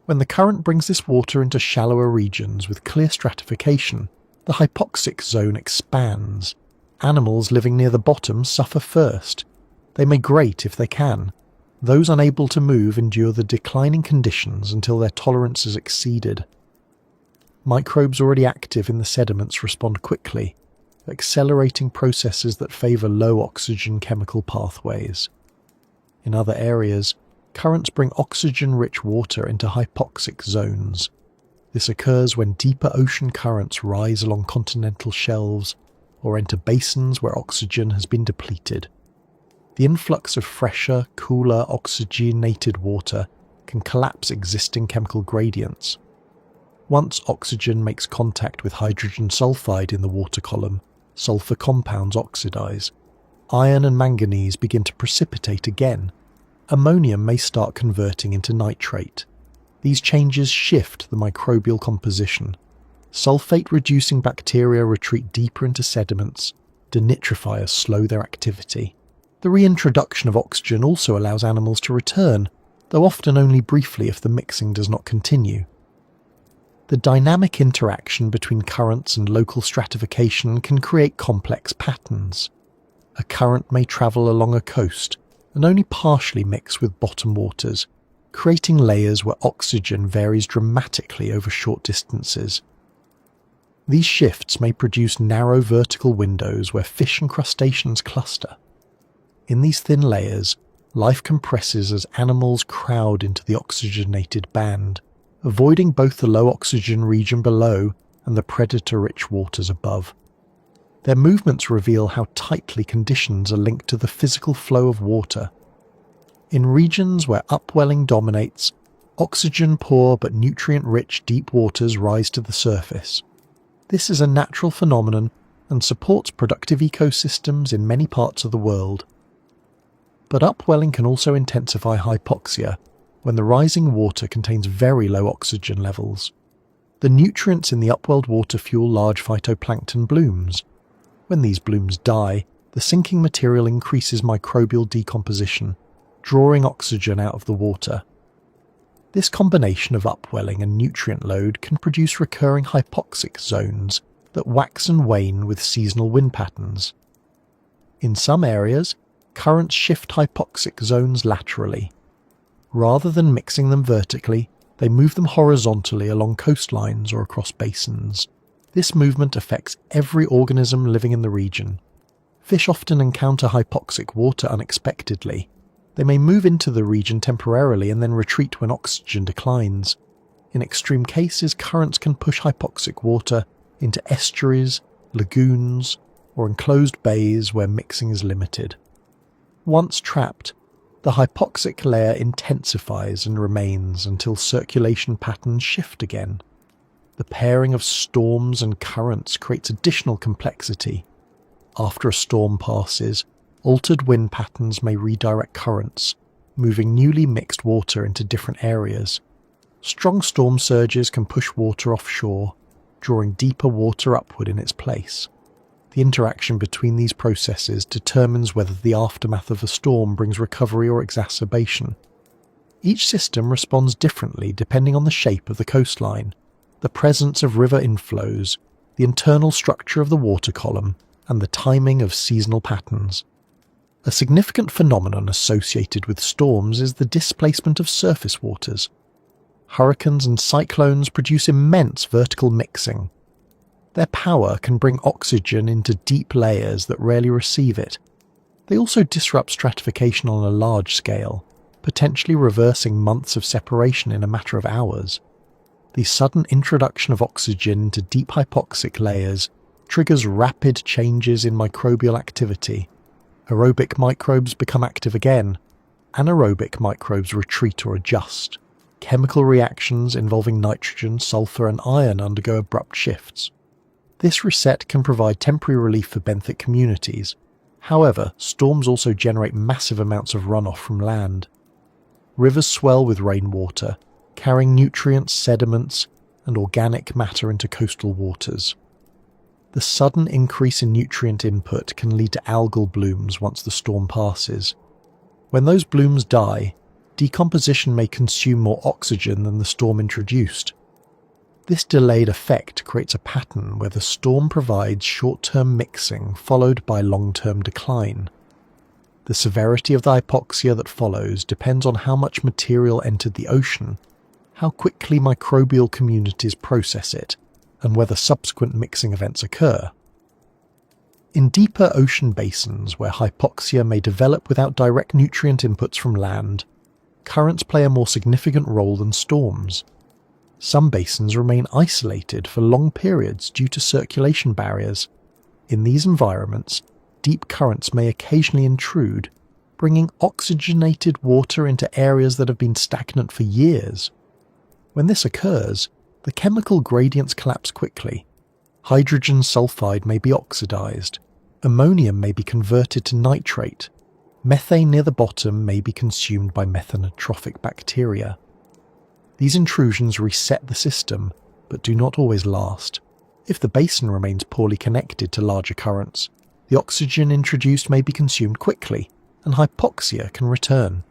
When the current brings this water into shallower regions with clear stratification, the hypoxic zone expands. Animals living near the bottom suffer first. They migrate if they can. Those unable to move endure the declining conditions until their tolerance is exceeded. Microbes already active in the sediments respond quickly, accelerating processes that favour low oxygen chemical pathways. In other areas, currents bring oxygen-rich water into hypoxic zones. This occurs when deeper ocean currents rise along continental shelves or enter basins where oxygen has been depleted. The influx of fresher, cooler, oxygenated water can collapse existing chemical gradients. Once oxygen makes contact with hydrogen sulfide in the water column, sulfur compounds oxidize. Iron and manganese begin to precipitate again. Ammonium may start converting into nitrate. These changes shift the microbial composition. Sulfate-reducing bacteria retreat deeper into sediments. Denitrifiers slow their activity. The reintroduction of oxygen also allows animals to return, though often only briefly if the mixing does not continue. The dynamic interaction between currents and local stratification can create complex patterns. A current may travel along a coast and only partially mix with bottom waters, creating layers where oxygen varies dramatically over short distances. These shifts may produce narrow vertical windows where fish and crustaceans cluster. In these thin layers, life compresses as animals crowd into the oxygenated band, avoiding both the low oxygen region below and the predator-rich waters above. Their movements reveal how tightly conditions are linked to the physical flow of water. In regions where upwelling dominates, oxygen-poor but nutrient-rich deep waters rise to the surface. This is a natural phenomenon and supports productive ecosystems in many parts of the world. But upwelling can also intensify hypoxia when the rising water contains very low oxygen levels. The nutrients in the upwelled water fuel large phytoplankton blooms. When these blooms die, the sinking material increases microbial decomposition, drawing oxygen out of the water. This combination of upwelling and nutrient load can produce recurring hypoxic zones that wax and wane with seasonal wind patterns. In some areas, currents shift hypoxic zones laterally. Rather than mixing them vertically, they move them horizontally along coastlines or across basins. This movement affects every organism living in the region. Fish often encounter hypoxic water unexpectedly. They may move into the region temporarily and then retreat when oxygen declines. In extreme cases, currents can push hypoxic water into estuaries, lagoons, or enclosed bays where mixing is limited. Once trapped, the hypoxic layer intensifies and remains until circulation patterns shift again. The pairing of storms and currents creates additional complexity. After a storm passes, altered wind patterns may redirect currents, moving newly mixed water into different areas. Strong storm surges can push water offshore, drawing deeper water upward in its place. The interaction between these processes determines whether the aftermath of a storm brings recovery or exacerbation. Each system responds differently depending on the shape of the coastline, the presence of river inflows, the internal structure of the water column, and the timing of seasonal patterns. A significant phenomenon associated with storms is the displacement of surface waters. Hurricanes and cyclones produce immense vertical mixing. Their power can bring oxygen into deep layers that rarely receive it. They also disrupt stratification on a large scale, potentially reversing months of separation in a matter of hours. The sudden introduction of oxygen into deep hypoxic layers triggers rapid changes in microbial activity. Aerobic microbes become active again. Anaerobic microbes retreat or adjust. Chemical reactions involving nitrogen, sulfur, and iron undergo abrupt shifts. This reset can provide temporary relief for benthic communities. However, storms also generate massive amounts of runoff from land. Rivers swell with rainwater, carrying nutrients, sediments, and organic matter into coastal waters. The sudden increase in nutrient input can lead to algal blooms once the storm passes. When those blooms die, decomposition may consume more oxygen than the storm introduced. This delayed effect creates a pattern where the storm provides short-term mixing followed by long-term decline. The severity of the hypoxia that follows depends on how much material entered the ocean, how quickly microbial communities process it, and whether subsequent mixing events occur. In deeper ocean basins where hypoxia may develop without direct nutrient inputs from land, currents play a more significant role than storms. Some basins remain isolated for long periods due to circulation barriers. In these environments, deep currents may occasionally intrude, bringing oxygenated water into areas that have been stagnant for years. When this occurs, the chemical gradients collapse quickly. Hydrogen sulfide may be oxidized, ammonium may be converted to nitrate, methane near the bottom may be consumed by methanotrophic bacteria. These intrusions reset the system, but do not always last. If the basin remains poorly connected to larger currents, the oxygen introduced may be consumed quickly, and hypoxia can return.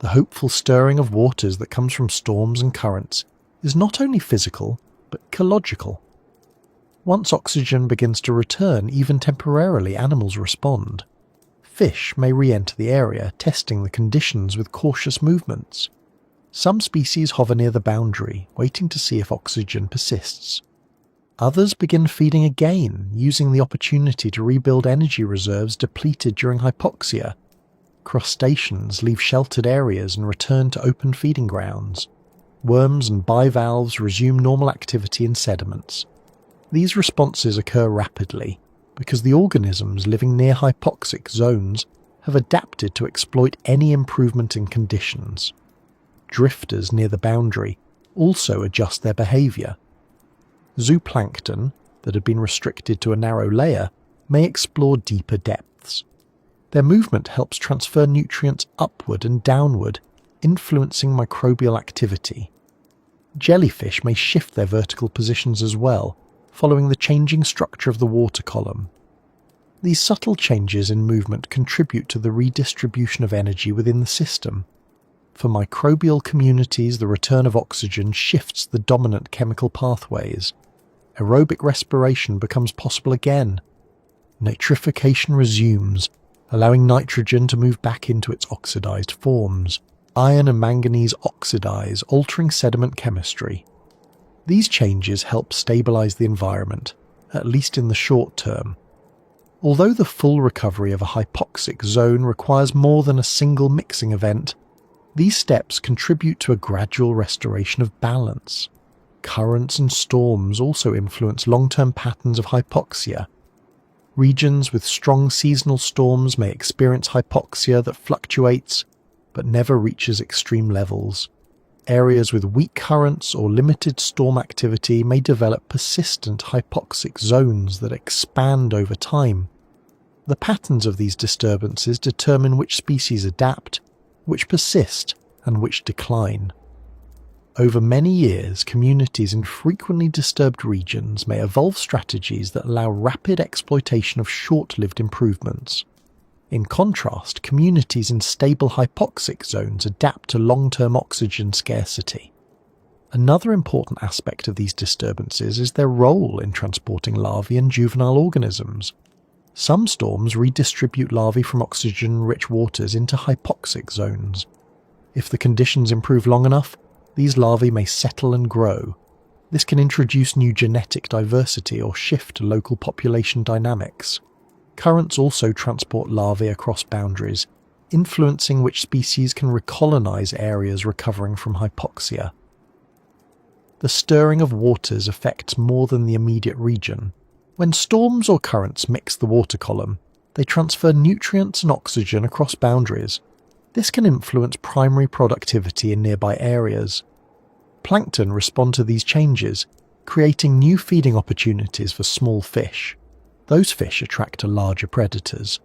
The hopeful stirring of waters that comes from storms and currents is not only physical, but ecological. Once oxygen begins to return, even temporarily, animals respond. Fish may re-enter the area, testing the conditions with cautious movements. Some species hover near the boundary, waiting to see if oxygen persists. Others begin feeding again, using the opportunity to rebuild energy reserves depleted during hypoxia. Crustaceans leave sheltered areas and return to open feeding grounds. Worms and bivalves resume normal activity in sediments. These responses occur rapidly because the organisms living near hypoxic zones have adapted to exploit any improvement in conditions. Drifters near the boundary also adjust their behaviour. Zooplankton, that had been restricted to a narrow layer, may explore deeper depths. Their movement helps transfer nutrients upward and downward, influencing microbial activity. Jellyfish may shift their vertical positions as well, following the changing structure of the water column. These subtle changes in movement contribute to the redistribution of energy within the system. For microbial communities, the return of oxygen shifts the dominant chemical pathways. Aerobic respiration becomes possible again. Nitrification resumes, allowing nitrogen to move back into its oxidized forms. Iron and manganese oxidize, altering sediment chemistry. These changes help stabilize the environment, at least in the short term. Although the full recovery of a hypoxic zone requires more than a single mixing event, these steps contribute to a gradual restoration of balance. Currents and storms also influence long-term patterns of hypoxia. Regions with strong seasonal storms may experience hypoxia that fluctuates but never reaches extreme levels. Areas with weak currents or limited storm activity may develop persistent hypoxic zones that expand over time. The patterns of these disturbances determine which species adapt, which persist, and which decline. Over many years, communities in frequently disturbed regions may evolve strategies that allow rapid exploitation of short-lived improvements. In contrast, communities in stable hypoxic zones adapt to long-term oxygen scarcity. Another important aspect of these disturbances is their role in transporting larvae and juvenile organisms. Some storms redistribute larvae from oxygen-rich waters into hypoxic zones. If the conditions improve long enough, these larvae may settle and grow. This can introduce new genetic diversity or shift local population dynamics. Currents also transport larvae across boundaries, influencing which species can recolonize areas recovering from hypoxia. The stirring of waters affects more than the immediate region. When storms or currents mix the water column, they transfer nutrients and oxygen across boundaries. This can influence primary productivity in nearby areas. Plankton respond to these changes, creating new feeding opportunities for small fish. Those fish attract to larger predators.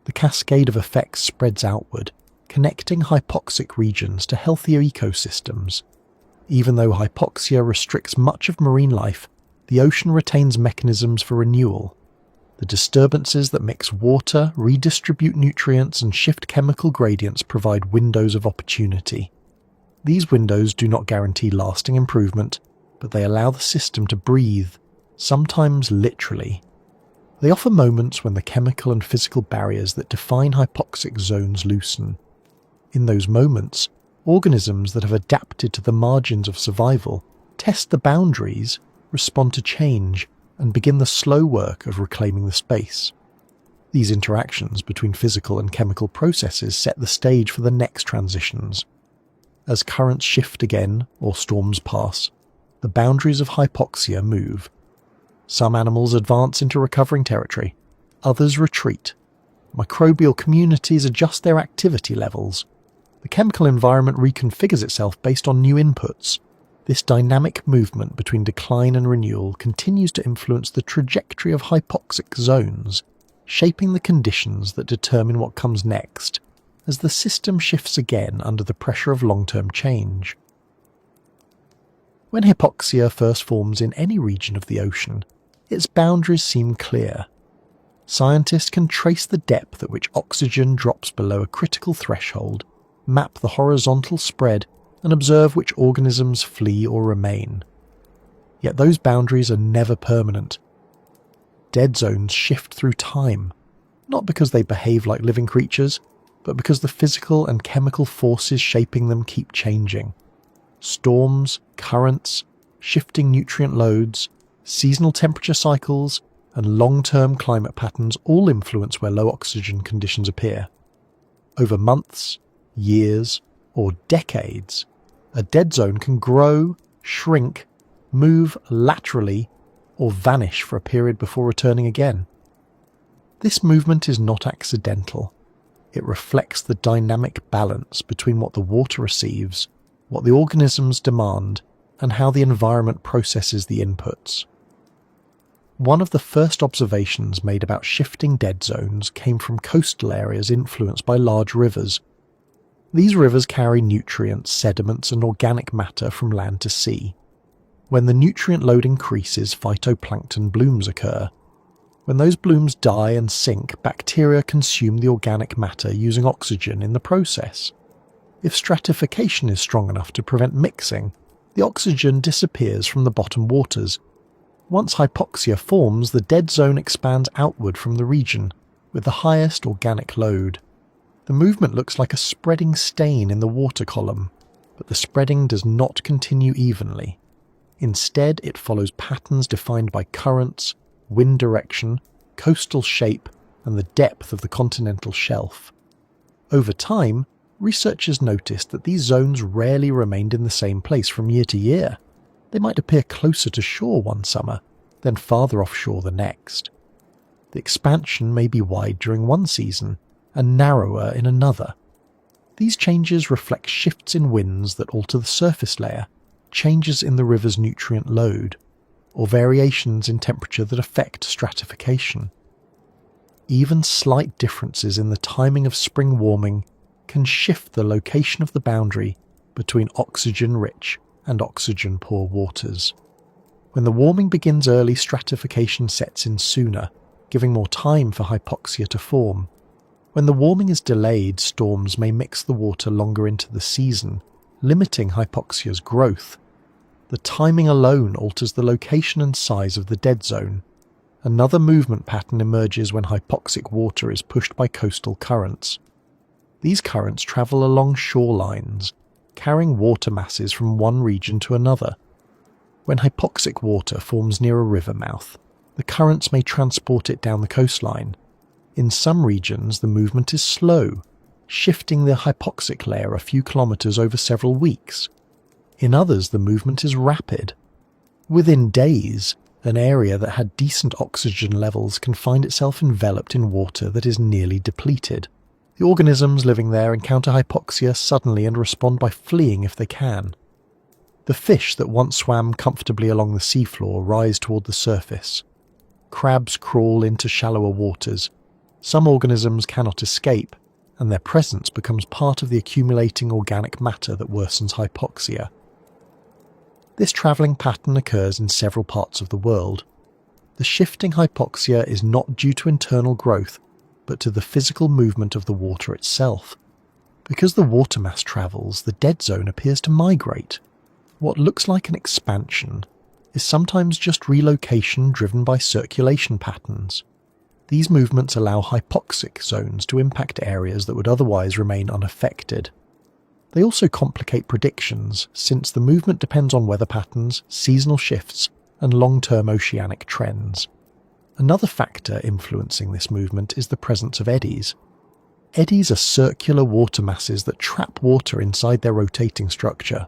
The cascade of effects spreads outward, connecting hypoxic regions to healthier ecosystems. Even though hypoxia restricts much of marine life, the ocean retains mechanisms for renewal. The disturbances that mix water, redistribute nutrients, and shift chemical gradients provide windows of opportunity. These windows do not guarantee lasting improvement, but they allow the system to breathe, sometimes literally. They offer moments when the chemical and physical barriers that define hypoxic zones loosen. In those moments, organisms that have adapted to the margins of survival test the boundaries, respond to change, and begin the slow work of reclaiming the space. These interactions between physical and chemical processes set the stage for the next transitions. As currents shift again, or storms pass, the boundaries of hypoxia move. Some animals advance into recovering territory, others retreat. Microbial communities adjust their activity levels. The chemical environment reconfigures itself based on new inputs. This dynamic movement between decline and renewal continues to influence the trajectory of hypoxic zones, shaping the conditions that determine what comes next, as the system shifts again under the pressure of long-term change. When hypoxia first forms in any region of the ocean, its boundaries seem clear. Scientists can trace the depth at which oxygen drops below a critical threshold, map the horizontal spread, and observe which organisms flee or remain. Yet those boundaries are never permanent. Dead zones shift through time, not because they behave like living creatures, but because the physical and chemical forces shaping them keep changing. Storms, currents, shifting nutrient loads, seasonal temperature cycles, and long-term climate patterns all influence where low oxygen conditions appear. Over months, years, or decades, a dead zone can grow, shrink, move laterally, or vanish for a period before returning again. This movement is not accidental. It reflects the dynamic balance between what the water receives, what the organisms demand, and how the environment processes the inputs. One of the first observations made about shifting dead zones came from coastal areas influenced by large rivers. These rivers carry nutrients, sediments, and organic matter from land to sea. When the nutrient load increases, phytoplankton blooms occur. When those blooms die and sink, bacteria consume the organic matter using oxygen in the process. If stratification is strong enough to prevent mixing, the oxygen disappears from the bottom waters. Once hypoxia forms, the dead zone expands outward from the region, with the highest organic load. The movement looks like a spreading stain in the water column, but the spreading does not continue evenly. Instead, it follows patterns defined by currents, wind direction, coastal shape, and the depth of the continental shelf. Over time, researchers noticed that these zones rarely remained in the same place from year to year. They might appear closer to shore one summer, then farther offshore the next. The expansion may be wide during one season, and narrower in another. These changes reflect shifts in winds that alter the surface layer, changes in the river's nutrient load, or variations in temperature that affect stratification. Even slight differences in the timing of spring warming can shift the location of the boundary between oxygen-rich and oxygen-poor waters. When the warming begins early, stratification sets in sooner, giving more time for hypoxia to form. When the warming is delayed, storms may mix the water longer into the season, limiting hypoxia's growth. The timing alone alters the location and size of the dead zone. Another movement pattern emerges when hypoxic water is pushed by coastal currents. These currents travel along shorelines, carrying water masses from one region to another. When hypoxic water forms near a river mouth, the currents may transport it down the coastline. In some regions, the movement is slow, shifting the hypoxic layer a few kilometers over several weeks. In others, the movement is rapid. Within days, an area that had decent oxygen levels can find itself enveloped in water that is nearly depleted. The organisms living there encounter hypoxia suddenly and respond by fleeing if they can. The fish that once swam comfortably along the seafloor rise toward the surface. Crabs crawl into shallower waters. Some organisms cannot escape, and their presence becomes part of the accumulating organic matter that worsens hypoxia. This travelling pattern occurs in several parts of the world. The shifting hypoxia is not due to internal growth, but to the physical movement of the water itself. Because the water mass travels, the dead zone appears to migrate. What looks like an expansion is sometimes just relocation driven by circulation patterns. These movements allow hypoxic zones to impact areas that would otherwise remain unaffected. They also complicate predictions, since the movement depends on weather patterns, seasonal shifts, and long-term oceanic trends. Another factor influencing this movement is the presence of eddies. Eddies are circular water masses that trap water inside their rotating structure.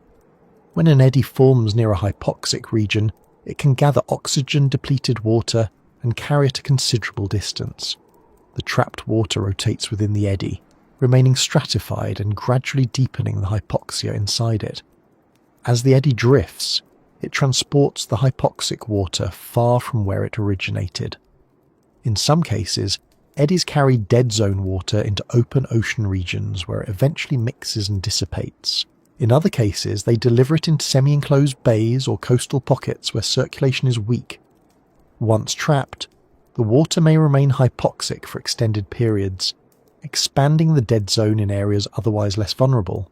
When an eddy forms near a hypoxic region, it can gather oxygen-depleted water and carry it a considerable distance. The trapped water rotates within the eddy, remaining stratified and gradually deepening the hypoxia inside it. As the eddy drifts, it transports the hypoxic water far from where it originated. In some cases, eddies carry dead zone water into open ocean regions where it eventually mixes and dissipates. In other cases, they deliver it into semi-enclosed bays or coastal pockets where circulation is weak. Once trapped, the water may remain hypoxic for extended periods, expanding the dead zone in areas otherwise less vulnerable.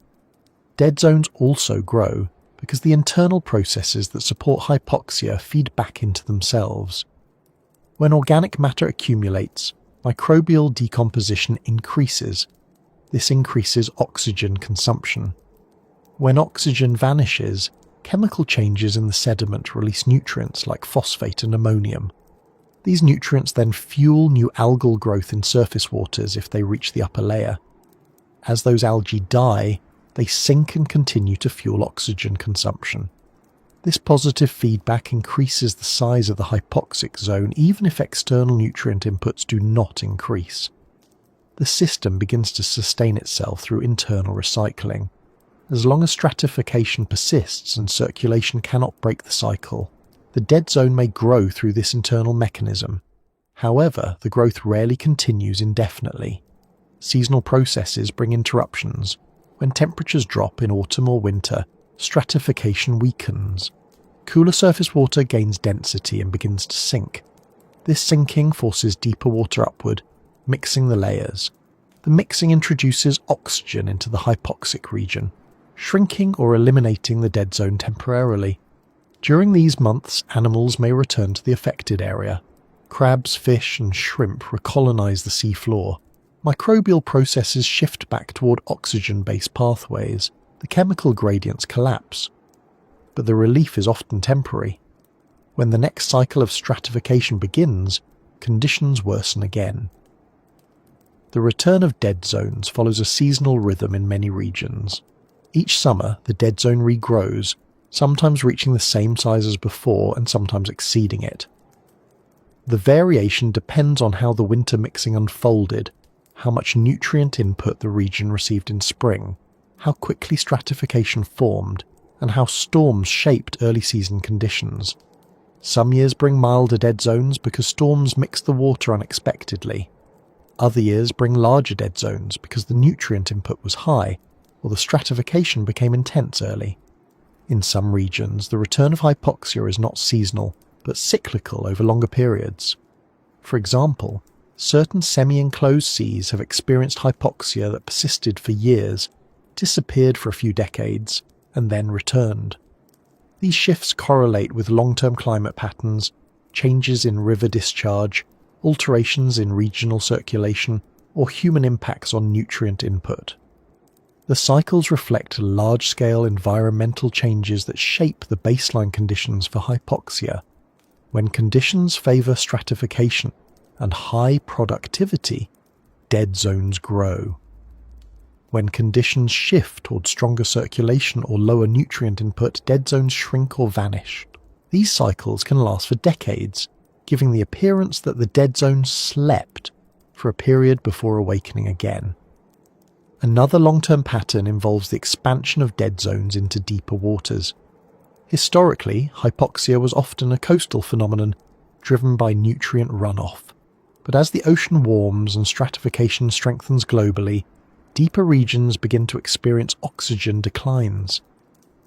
Dead zones also grow because the internal processes that support hypoxia feed back into themselves. When organic matter accumulates, microbial decomposition increases. This increases oxygen consumption. When oxygen vanishes, chemical changes in the sediment release nutrients like phosphate and ammonium. These nutrients then fuel new algal growth in surface waters if they reach the upper layer. As those algae die, they sink and continue to fuel oxygen consumption. This positive feedback increases the size of the hypoxic zone even if external nutrient inputs do not increase. The system begins to sustain itself through internal recycling. As long as stratification persists and circulation cannot break the cycle, the dead zone may grow through this internal mechanism. However, the growth rarely continues indefinitely. Seasonal processes bring interruptions. When temperatures drop in autumn or winter, stratification weakens. Cooler surface water gains density and begins to sink. This sinking forces deeper water upward, mixing the layers. The mixing introduces oxygen into the hypoxic region, shrinking or eliminating the dead zone temporarily. During these months, animals may return to the affected area. Crabs, fish, and shrimp recolonize the seafloor. Microbial processes shift back toward oxygen-based pathways. The chemical gradients collapse. But the relief is often temporary. When the next cycle of stratification begins, conditions worsen again. The return of dead zones follows a seasonal rhythm in many regions. Each summer, the dead zone regrows, sometimes reaching the same size as before and sometimes exceeding it. The variation depends on how the winter mixing unfolded, how much nutrient input the region received in spring, how quickly stratification formed, and how storms shaped early season conditions. Some years bring milder dead zones because storms mix the water unexpectedly. Other years bring larger dead zones because the nutrient input was high, or the stratification became intense early. In some regions, the return of hypoxia is not seasonal, but cyclical over longer periods. For example, certain semi-enclosed seas have experienced hypoxia that persisted for years, disappeared for a few decades, and then returned. These shifts correlate with long-term climate patterns, changes in river discharge, alterations in regional circulation, or human impacts on nutrient input. The cycles reflect large-scale environmental changes that shape the baseline conditions for hypoxia. When conditions favour stratification and high productivity, dead zones grow. When conditions shift towards stronger circulation or lower nutrient input, dead zones shrink or vanish. These cycles can last for decades, giving the appearance that the dead zone slept for a period before awakening again. Another long-term pattern involves the expansion of dead zones into deeper waters. Historically, hypoxia was often a coastal phenomenon driven by nutrient runoff. But as the ocean warms and stratification strengthens globally, deeper regions begin to experience oxygen declines.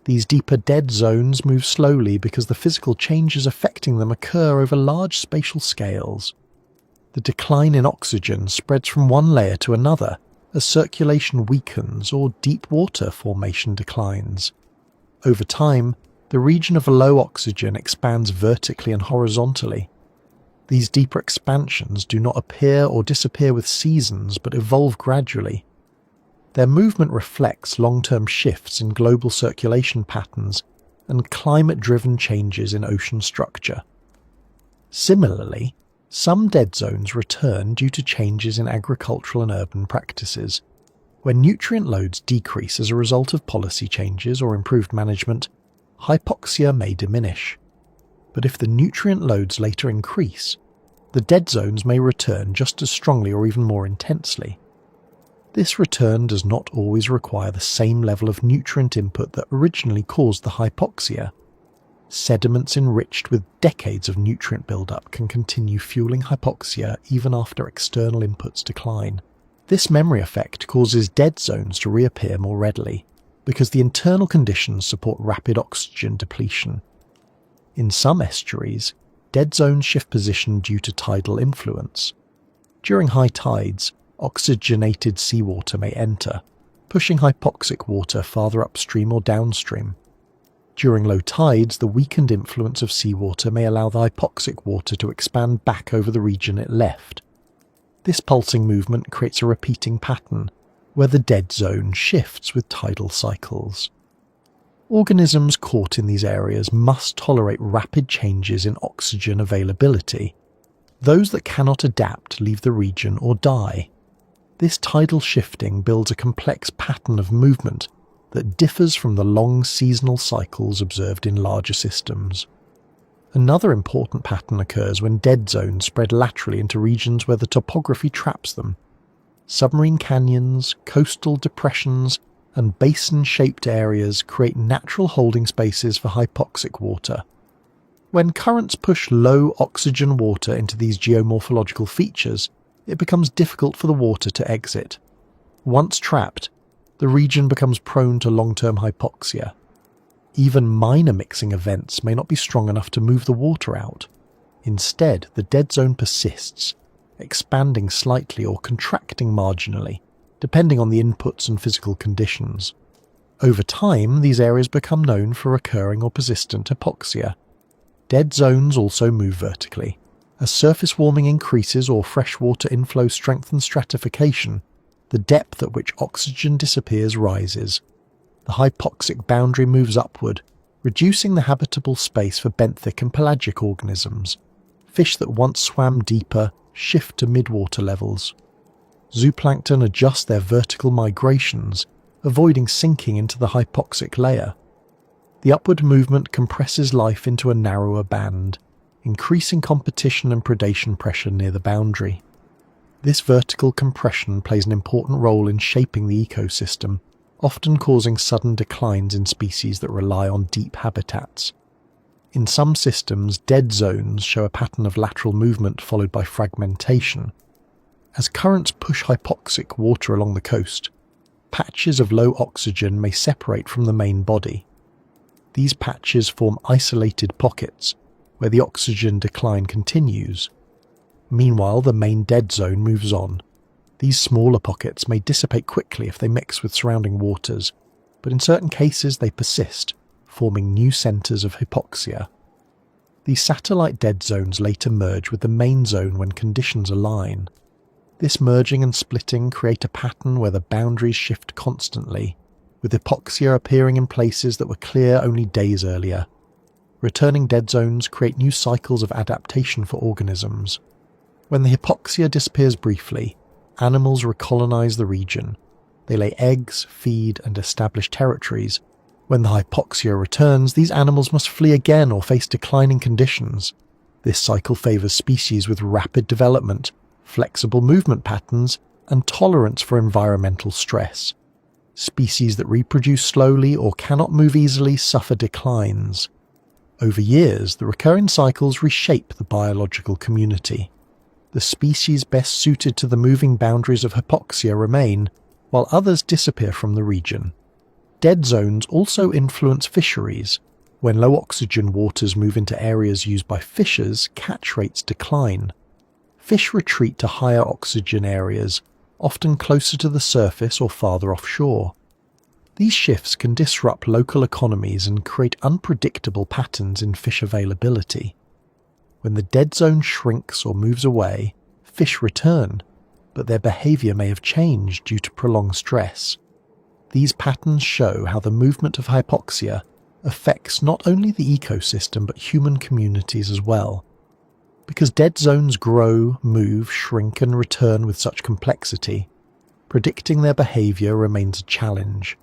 These deeper dead zones move slowly because the physical changes affecting them occur over large spatial scales. The decline in oxygen spreads from one layer to another as circulation weakens or deep water formation declines. Over time, the region of low oxygen expands vertically and horizontally. These deeper expansions do not appear or disappear with seasons but evolve gradually. Their movement reflects long-term shifts in global circulation patterns and climate-driven changes in ocean structure. Similarly, some dead zones return due to changes in agricultural and urban practices. When nutrient loads decrease as a result of policy changes or improved management, hypoxia may diminish. But if the nutrient loads later increase, the dead zones may return just as strongly or even more intensely. This return does not always require the same level of nutrient input that originally caused the hypoxia. Sediments enriched with decades of nutrient buildup can continue fueling hypoxia even after external inputs decline. This memory effect causes dead zones to reappear more readily, because the internal conditions support rapid oxygen depletion. In some estuaries, dead zones shift position due to tidal influence. During high tides, oxygenated seawater may enter, pushing hypoxic water farther upstream or downstream. During low tides, the weakened influence of seawater may allow the hypoxic water to expand back over the region it left. This pulsing movement creates a repeating pattern, where the dead zone shifts with tidal cycles. Organisms caught in these areas must tolerate rapid changes in oxygen availability. Those that cannot adapt leave the region or die. This tidal shifting builds a complex pattern of movement that differs from the long seasonal cycles observed in larger systems. Another important pattern occurs when dead zones spread laterally into regions where the topography traps them. Submarine canyons, coastal depressions, and basin-shaped areas create natural holding spaces for hypoxic water. When currents push low oxygen water into these geomorphological features, it becomes difficult for the water to exit. Once trapped, the region becomes prone to long-term hypoxia. Even minor mixing events may not be strong enough to move the water out. Instead, the dead zone persists, expanding slightly or contracting marginally, depending on the inputs and physical conditions. Over time, these areas become known for recurring or persistent hypoxia. Dead zones also move vertically. As surface warming increases or freshwater inflow strengthens stratification, the depth at which oxygen disappears rises. The hypoxic boundary moves upward, reducing the habitable space for benthic and pelagic organisms. Fish that once swam deeper shift to midwater levels. Zooplankton adjust their vertical migrations, avoiding sinking into the hypoxic layer. The upward movement compresses life into a narrower band, increasing competition and predation pressure near the boundary. This vertical compression plays an important role in shaping the ecosystem, often causing sudden declines in species that rely on deep habitats. In some systems, dead zones show a pattern of lateral movement followed by fragmentation. As currents push hypoxic water along the coast, patches of low oxygen may separate from the main body. These patches form isolated pockets where the oxygen decline continues. Meanwhile, the main dead zone moves on. These smaller pockets may dissipate quickly if they mix with surrounding waters, but in certain cases they persist, forming new centres of hypoxia. These satellite dead zones later merge with the main zone when conditions align. This merging and splitting create a pattern where the boundaries shift constantly, with hypoxia appearing in places that were clear only days earlier. Returning dead zones create new cycles of adaptation for organisms. When the hypoxia disappears briefly, animals recolonize the region. They lay eggs, feed, and establish territories. When the hypoxia returns, these animals must flee again or face declining conditions. This cycle favors species with rapid development, flexible movement patterns, and tolerance for environmental stress. Species that reproduce slowly or cannot move easily suffer declines. Over years, the recurring cycles reshape the biological community. The species best suited to the moving boundaries of hypoxia remain, while others disappear from the region. Dead zones also influence fisheries. When low oxygen waters move into areas used by fishers, catch rates decline. Fish retreat to higher oxygen areas, often closer to the surface or farther offshore. These shifts can disrupt local economies and create unpredictable patterns in fish availability. When the dead zone shrinks or moves away, fish return, but their behaviour may have changed due to prolonged stress. These patterns show how the movement of hypoxia affects not only the ecosystem but human communities as well. Because dead zones grow, move, shrink and return with such complexity, predicting their behaviour remains a challenge.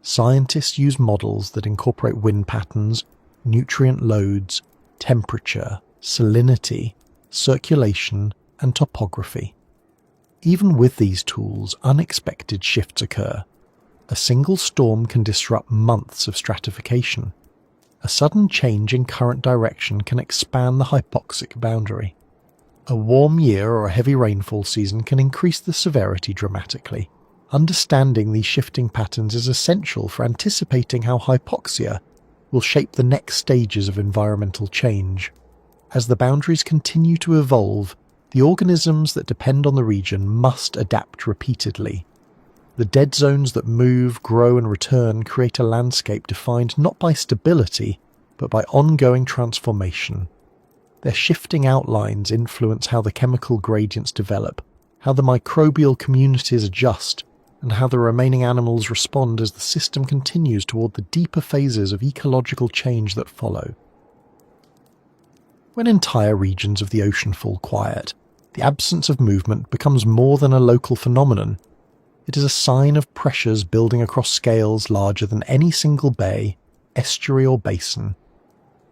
Scientists use models that incorporate wind patterns, nutrient loads, temperature, salinity, circulation, and topography. Even with these tools, unexpected shifts occur. A single storm can disrupt months of stratification. A sudden change in current direction can expand the hypoxic boundary. A warm year or a heavy rainfall season can increase the severity dramatically. Understanding these shifting patterns is essential for anticipating how hypoxia will shape the next stages of environmental change. As the boundaries continue to evolve, the organisms that depend on the region must adapt repeatedly. The dead zones that move, grow and return create a landscape defined not by stability, but by ongoing transformation. Their shifting outlines influence how the chemical gradients develop, how the microbial communities adjust, and how the remaining animals respond as the system continues toward the deeper phases of ecological change that follow. When entire regions of the ocean fall quiet, the absence of movement becomes more than a local phenomenon. It is a sign of pressures building across scales larger than any single bay, estuary or basin.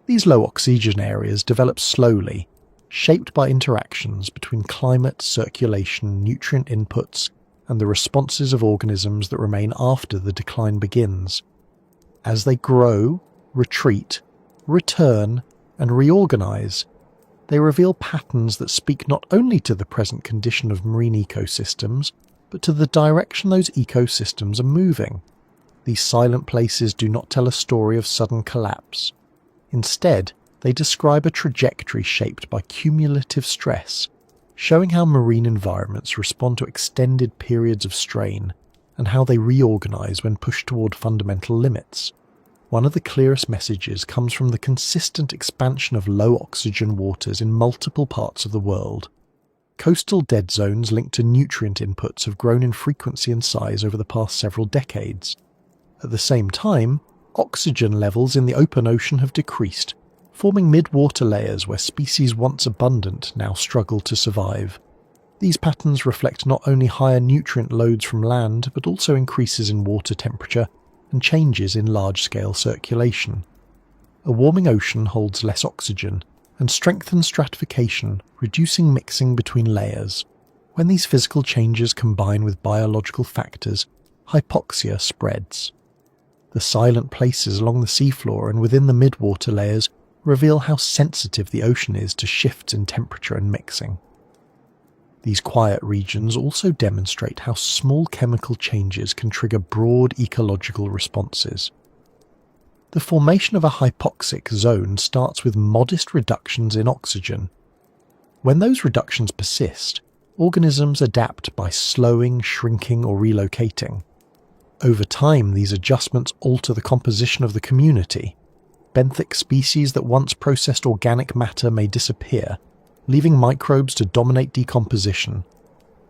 These low oxygen areas develop slowly, shaped by interactions between climate, circulation, nutrient inputs, and the responses of organisms that remain after the decline begins. As they grow, retreat, return, and reorganize, they reveal patterns that speak not only to the present condition of marine ecosystems, but to the direction those ecosystems are moving. These silent places do not tell a story of sudden collapse. Instead, they describe a trajectory shaped by cumulative stress, showing how marine environments respond to extended periods of strain and how they reorganize when pushed toward fundamental limits. One of the clearest messages comes from the consistent expansion of low oxygen waters in multiple parts of the world. Coastal dead zones linked to nutrient inputs have grown in frequency and size over the past several decades. At the same time, oxygen levels in the open ocean have decreased, forming mid-water layers where species once abundant now struggle to survive. These patterns reflect not only higher nutrient loads from land, but also increases in water temperature and changes in large-scale circulation. A warming ocean holds less oxygen and strengthens stratification, reducing mixing between layers. When these physical changes combine with biological factors, hypoxia spreads. The silent places along the seafloor and within the mid-water layers reveal how sensitive the ocean is to shifts in temperature and mixing. These quiet regions also demonstrate how small chemical changes can trigger broad ecological responses. The formation of a hypoxic zone starts with modest reductions in oxygen. When those reductions persist, organisms adapt by slowing, shrinking, or relocating. Over time, these adjustments alter the composition of the community. Benthic species that once processed organic matter may disappear, leaving microbes to dominate decomposition.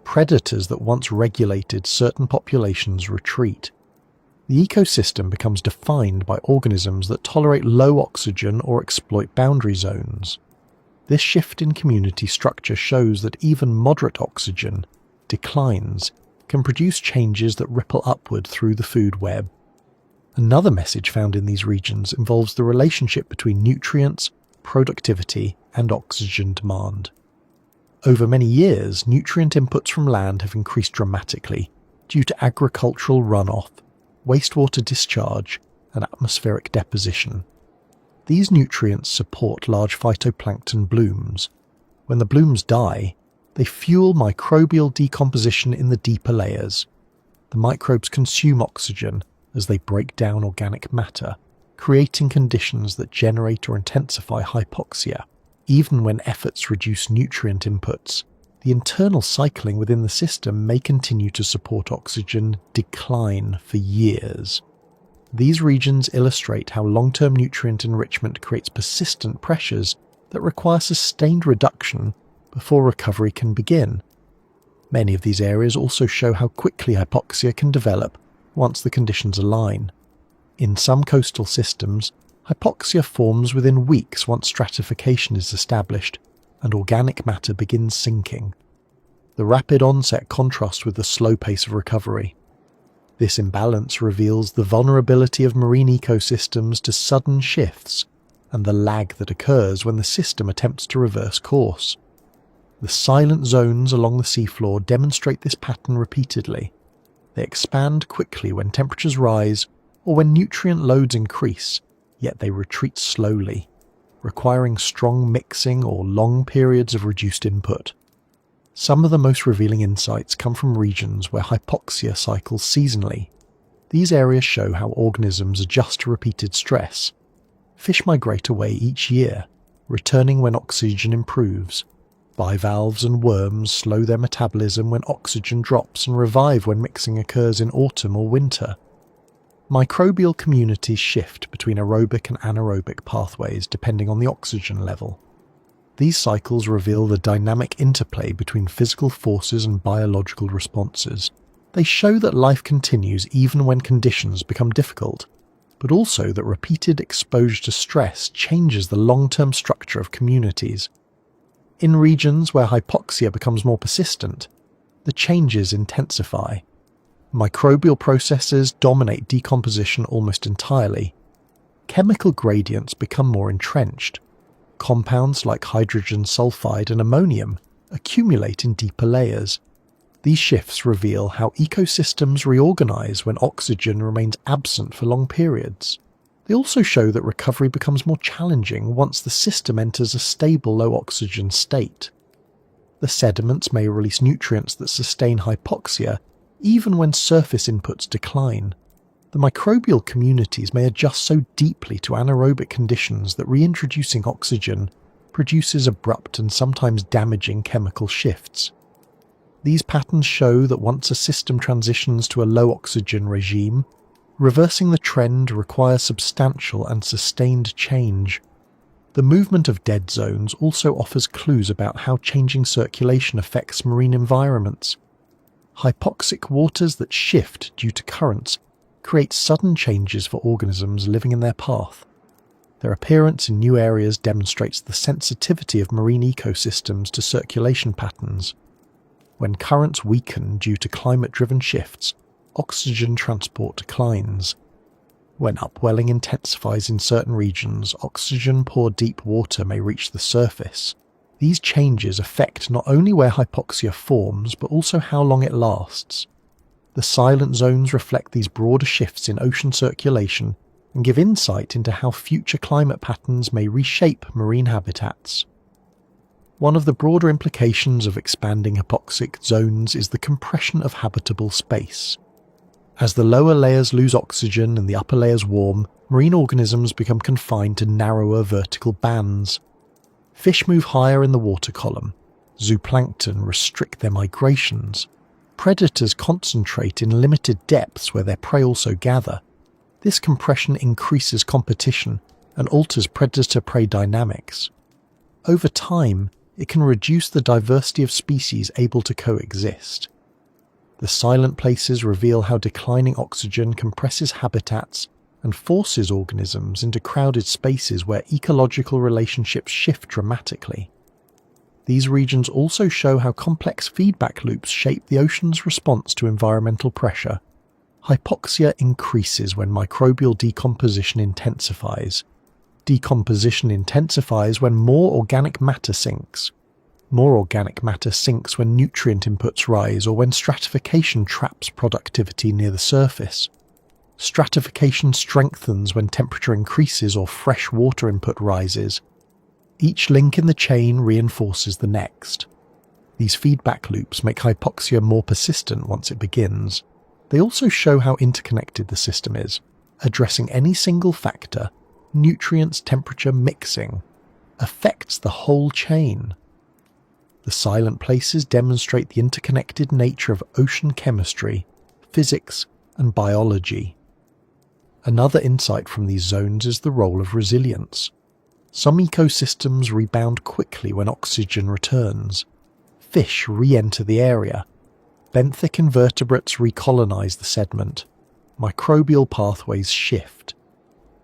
Predators that once regulated certain populations retreat. The ecosystem becomes defined by organisms that tolerate low oxygen or exploit boundary zones. This shift in community structure shows that even moderate oxygen, declines, can produce changes that ripple upward through the food web. Another message found in these regions involves the relationship between nutrients, productivity, and oxygen demand. Over many years, nutrient inputs from land have increased dramatically due to agricultural runoff, wastewater discharge, and atmospheric deposition. These nutrients support large phytoplankton blooms. When the blooms die, they fuel microbial decomposition in the deeper layers. The microbes consume oxygen as they break down organic matter, creating conditions that generate or intensify hypoxia. Even when efforts reduce nutrient inputs, the internal cycling within the system may continue to support oxygen decline for years. These regions illustrate how long-term nutrient enrichment creates persistent pressures that require sustained reduction before recovery can begin. Many of these areas also show how quickly hypoxia can develop once the conditions align. In some coastal systems, hypoxia forms within weeks once stratification is established and organic matter begins sinking. The rapid onset contrasts with the slow pace of recovery. This imbalance reveals the vulnerability of marine ecosystems to sudden shifts and the lag that occurs when the system attempts to reverse course. The silent zones along the seafloor demonstrate this pattern repeatedly. They expand quickly when temperatures rise or when nutrient loads increase, yet they retreat slowly, requiring strong mixing or long periods of reduced input. Some of the most revealing insights come from regions where hypoxia cycles seasonally. These areas show how organisms adjust to repeated stress. Fish migrate away each year, returning when oxygen improves. Bivalves and worms slow their metabolism when oxygen drops and revive when mixing occurs in autumn or winter. Microbial communities shift between aerobic and anaerobic pathways depending on the oxygen level. These cycles reveal the dynamic interplay between physical forces and biological responses. They show that life continues even when conditions become difficult, but also that repeated exposure to stress changes the long-term structure of communities. In regions where hypoxia becomes more persistent, the changes intensify. Microbial processes dominate decomposition almost entirely. Chemical gradients become more entrenched. Compounds like hydrogen sulfide and ammonium accumulate in deeper layers. These shifts reveal how ecosystems reorganize when oxygen remains absent for long periods. They also show that recovery becomes more challenging once the system enters a stable low oxygen state. The sediments may release nutrients that sustain hypoxia even when surface inputs decline. The microbial communities may adjust so deeply to anaerobic conditions that reintroducing oxygen produces abrupt and sometimes damaging chemical shifts. These patterns show that once a system transitions to a low oxygen regime, reversing the trend requires substantial and sustained change. The movement of dead zones also offers clues about how changing circulation affects marine environments. Hypoxic waters that shift due to currents create sudden changes for organisms living in their path. Their appearance in new areas demonstrates the sensitivity of marine ecosystems to circulation patterns. When currents weaken due to climate-driven shifts, oxygen transport declines. When upwelling intensifies in certain regions, oxygen-poor deep water may reach the surface. These changes affect not only where hypoxia forms, but also how long it lasts. The silent zones reflect these broader shifts in ocean circulation and give insight into how future climate patterns may reshape marine habitats. One of the broader implications of expanding hypoxic zones is the compression of habitable space. As the lower layers lose oxygen and the upper layers warm, marine organisms become confined to narrower vertical bands. Fish move higher in the water column. Zooplankton restrict their migrations. Predators concentrate in limited depths where their prey also gather. This compression increases competition and alters predator-prey dynamics. Over time, it can reduce the diversity of species able to coexist. The silent places reveal how declining oxygen compresses habitats and forces organisms into crowded spaces where ecological relationships shift dramatically. These regions also show how complex feedback loops shape the ocean's response to environmental pressure. Hypoxia increases when microbial decomposition intensifies. Decomposition intensifies when more organic matter sinks. More organic matter sinks when nutrient inputs rise or when stratification traps productivity near the surface. Stratification strengthens when temperature increases or fresh water input rises. Each link in the chain reinforces the next. These feedback loops make hypoxia more persistent once it begins. They also show how interconnected the system is. Addressing any single factor, nutrients temperature mixing, affects the whole chain. The silent places demonstrate the interconnected nature of ocean chemistry, physics, and biology. Another insight from these zones is the role of resilience. Some ecosystems rebound quickly when oxygen returns. Fish re-enter the area. Benthic invertebrates recolonize the sediment. Microbial pathways shift.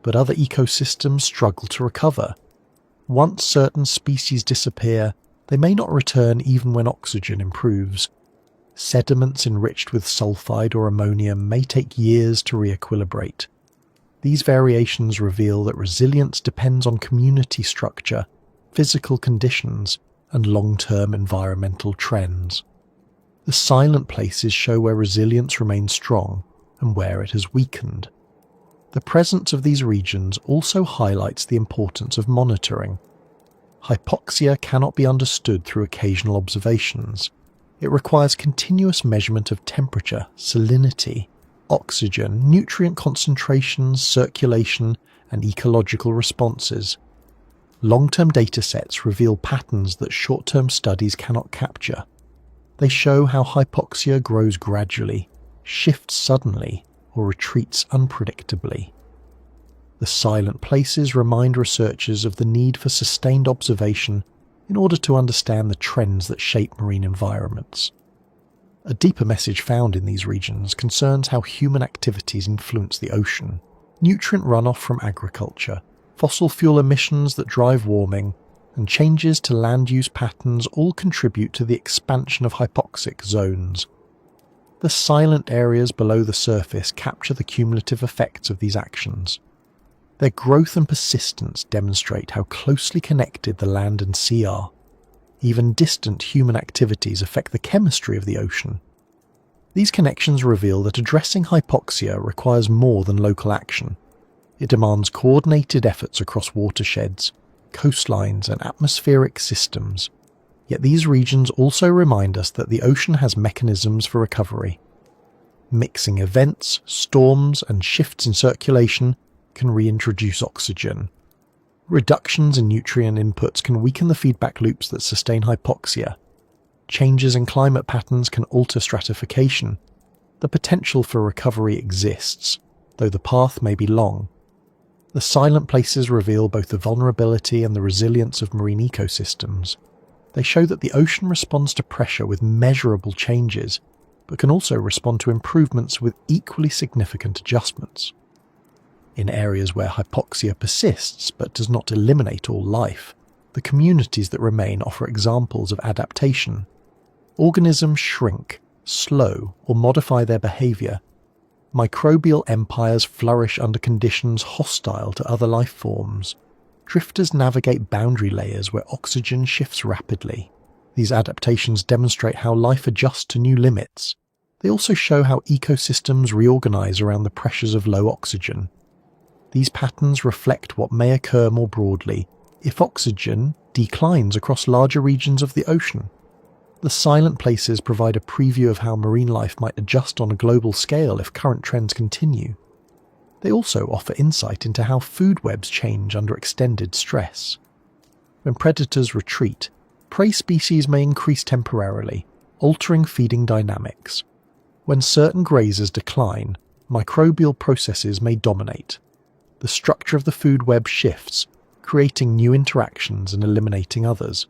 But other ecosystems struggle to recover. Once certain species disappear, they may not return even when oxygen improves. Sediments enriched with sulfide or ammonium may take years to re-equilibrate. These variations reveal that resilience depends on community structure, physical conditions, and long-term environmental trends. The silent places show where resilience remains strong and where it has weakened. The presence of these regions also highlights the importance of monitoring. Hypoxia cannot be understood through occasional observations. It requires continuous measurement of temperature, salinity, oxygen, nutrient concentrations, circulation, and ecological responses. Long-term datasets reveal patterns that short-term studies cannot capture. They show how hypoxia grows gradually, shifts suddenly, or retreats unpredictably. The silent places remind researchers of the need for sustained observation in order to understand the trends that shape marine environments. A deeper message found in these regions concerns how human activities influence the ocean. Nutrient runoff from agriculture, fossil fuel emissions that drive warming, and changes to land use patterns all contribute to the expansion of hypoxic zones. The silent areas below the surface capture the cumulative effects of these actions. Their growth and persistence demonstrate how closely connected the land and sea are. Even distant human activities affect the chemistry of the ocean. These connections reveal that addressing hypoxia requires more than local action. It demands coordinated efforts across watersheds, coastlines, and atmospheric systems. Yet these regions also remind us that the ocean has mechanisms for recovery. Mixing events, storms, and shifts in circulation can reintroduce oxygen. Reductions in nutrient inputs can weaken the feedback loops that sustain hypoxia. Changes in climate patterns can alter stratification. The potential for recovery exists, though the path may be long. The silent places reveal both the vulnerability and the resilience of marine ecosystems. They show that the ocean responds to pressure with measurable changes, but can also respond to improvements with equally significant adjustments. In areas where hypoxia persists but does not eliminate all life, the communities that remain offer examples of adaptation. Organisms shrink, slow, or modify their behavior. Microbial empires flourish under conditions hostile to other life forms. Drifters navigate boundary layers where oxygen shifts rapidly. These adaptations demonstrate how life adjusts to new limits. They also show how ecosystems reorganize around the pressures of low oxygen. These patterns reflect what may occur more broadly if oxygen declines across larger regions of the ocean. The silent places provide a preview of how marine life might adjust on a global scale if current trends continue. They also offer insight into how food webs change under extended stress. When predators retreat, prey species may increase temporarily, altering feeding dynamics. When certain grazers decline, microbial processes may dominate. The structure of the food web shifts, creating new interactions and eliminating others.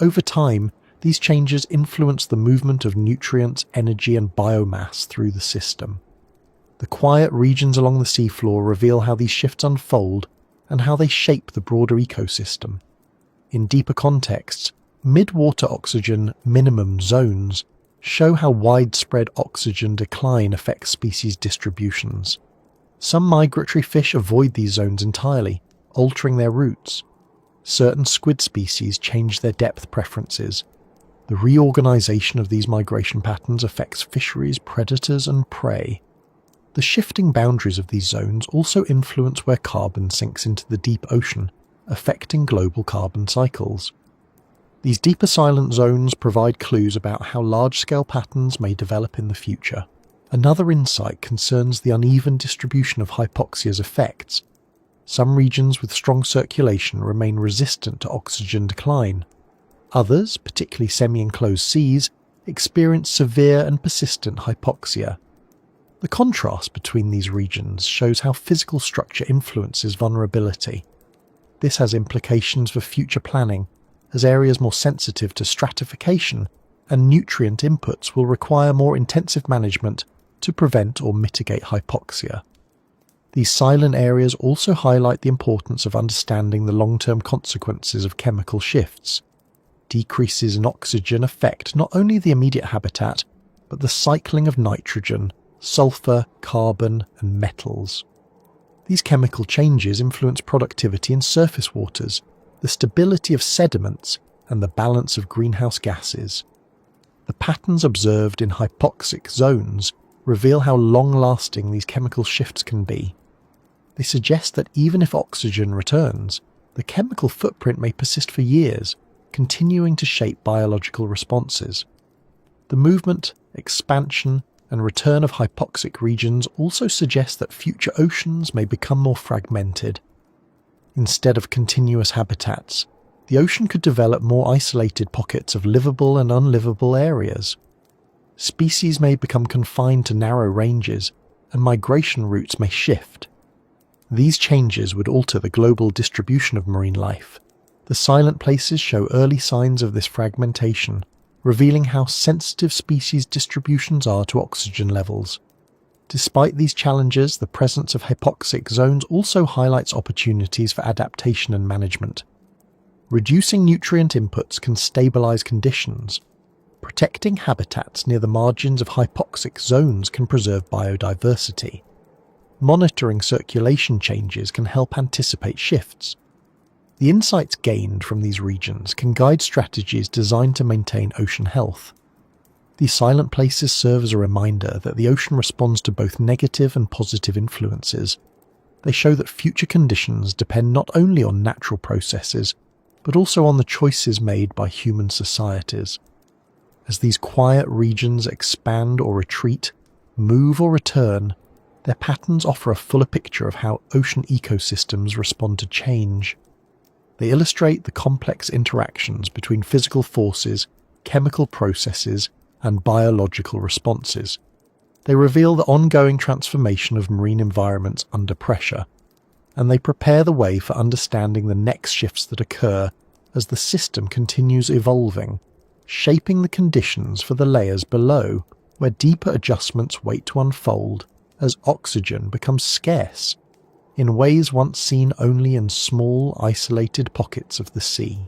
Over time, these changes influence the movement of nutrients, energy, and biomass through the system. The quiet regions along the seafloor reveal how these shifts unfold and how they shape the broader ecosystem. In deeper contexts, mid-water oxygen minimum zones show how widespread oxygen decline affects species distributions. Some migratory fish avoid these zones entirely, altering their routes. Certain squid species change their depth preferences. The reorganization of these migration patterns affects fisheries, predators, and prey. The shifting boundaries of these zones also influence where carbon sinks into the deep ocean, affecting global carbon cycles. These deeper silent zones provide clues about how large-scale patterns may develop in the future. Another insight concerns the uneven distribution of hypoxia's effects. Some regions with strong circulation remain resistant to oxygen decline. Others, particularly semi-enclosed seas, experience severe and persistent hypoxia. The contrast between these regions shows how physical structure influences vulnerability. This has implications for future planning, as areas more sensitive to stratification and nutrient inputs will require more intensive management to prevent or mitigate hypoxia. These silent areas also highlight the importance of understanding the long-term consequences of chemical shifts. Decreases in oxygen affect not only the immediate habitat, but the cycling of nitrogen, sulfur, carbon, and metals. These chemical changes influence productivity in surface waters, the stability of sediments, and the balance of greenhouse gases. The patterns observed in hypoxic zones reveal how long-lasting these chemical shifts can be. They suggest that even if oxygen returns, the chemical footprint may persist for years, continuing to shape biological responses. The movement, expansion, and return of hypoxic regions also suggest that future oceans may become more fragmented. Instead of continuous habitats, the ocean could develop more isolated pockets of livable and unlivable areas. Species may become confined to narrow ranges, and migration routes may shift. These changes would alter the global distribution of marine life. The silent places show early signs of this fragmentation, revealing how sensitive species distributions are to oxygen levels. Despite these challenges, the presence of hypoxic zones also highlights opportunities for adaptation and management. Reducing nutrient inputs can stabilize conditions. Protecting habitats near the margins of hypoxic zones can preserve biodiversity. Monitoring circulation changes can help anticipate shifts. The insights gained from these regions can guide strategies designed to maintain ocean health. These silent places serve as a reminder that the ocean responds to both negative and positive influences. They show that future conditions depend not only on natural processes, but also on the choices made by human societies. As these quiet regions expand or retreat, move or return, their patterns offer a fuller picture of how ocean ecosystems respond to change. They illustrate the complex interactions between physical forces, chemical processes, and biological responses. They reveal the ongoing transformation of marine environments under pressure, and they prepare the way for understanding the next shifts that occur as the system continues evolving, shaping the conditions for the layers below, where deeper adjustments wait to unfold as oxygen becomes scarce, in ways once seen only in small, isolated pockets of the sea.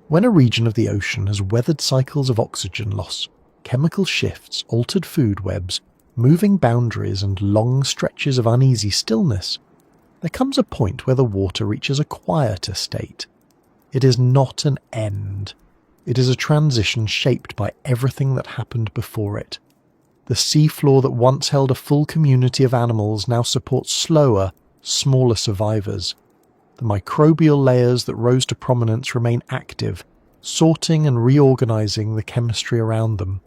When a region of the ocean has weathered cycles of oxygen loss, chemical shifts, altered food webs, moving boundaries, and long stretches of uneasy stillness, there comes a point where the water reaches a quieter state. It is not an end. It is a transition shaped by everything that happened before it. The seafloor that once held a full community of animals now supports slower, smaller survivors. The microbial layers that rose to prominence remain active, sorting and reorganizing the chemistry around them.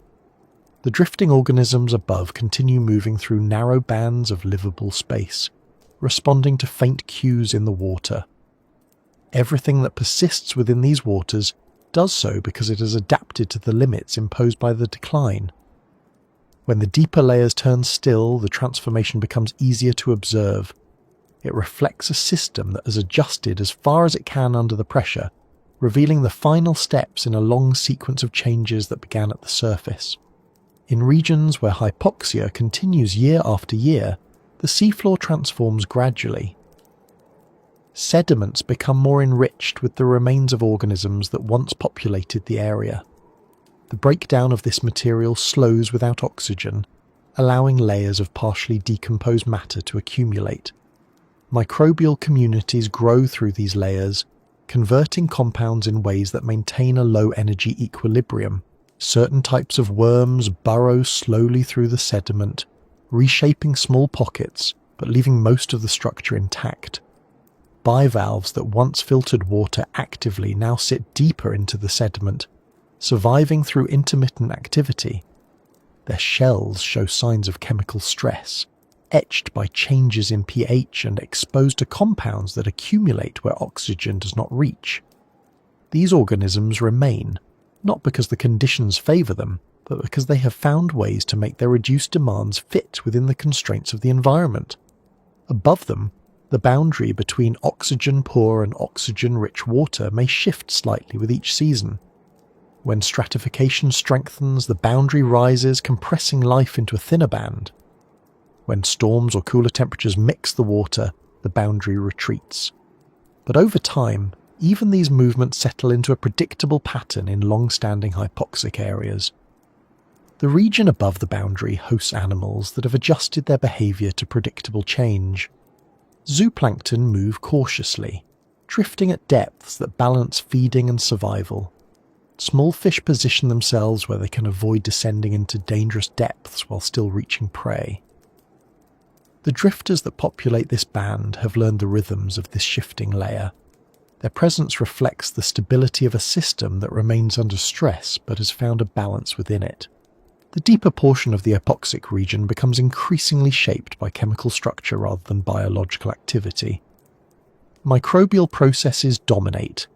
The drifting organisms above continue moving through narrow bands of livable space, responding to faint cues in the water. Everything that persists within these waters does so because it has adapted to the limits imposed by the decline. When the deeper layers turn still, the transformation becomes easier to observe. It reflects a system that has adjusted as far as it can under the pressure, revealing the final steps in a long sequence of changes that began at the surface. In regions where hypoxia continues year after year, the seafloor transforms gradually. Sediments become more enriched with the remains of organisms that once populated the area. The breakdown of this material slows without oxygen, allowing layers of partially decomposed matter to accumulate. Microbial communities grow through these layers, converting compounds in ways that maintain a low-energy equilibrium. Certain types of worms burrow slowly through the sediment, reshaping small pockets but leaving most of the structure intact. Bivalves that once filtered water actively now sit deeper into the sediment, surviving through intermittent activity. Their shells show signs of chemical stress, etched by changes in pH and exposed to compounds that accumulate where oxygen does not reach. These organisms remain, not because the conditions favour them, but because they have found ways to make their reduced demands fit within the constraints of the environment. Above them, the boundary between oxygen-poor and oxygen-rich water may shift slightly with each season. When stratification strengthens, the boundary rises, compressing life into a thinner band. When storms or cooler temperatures mix the water, the boundary retreats. But over time, even these movements settle into a predictable pattern in long-standing hypoxic areas. The region above the boundary hosts animals that have adjusted their behaviour to predictable change. Zooplankton move cautiously, drifting at depths that balance feeding and survival. Small fish position themselves where they can avoid descending into dangerous depths while still reaching prey. The drifters that populate this band have learned the rhythms of this shifting layer. Their presence reflects the stability of a system that remains under stress but has found a balance within it. The deeper portion of the hypoxic region becomes increasingly shaped by chemical structure rather than biological activity. Microbial processes dominate,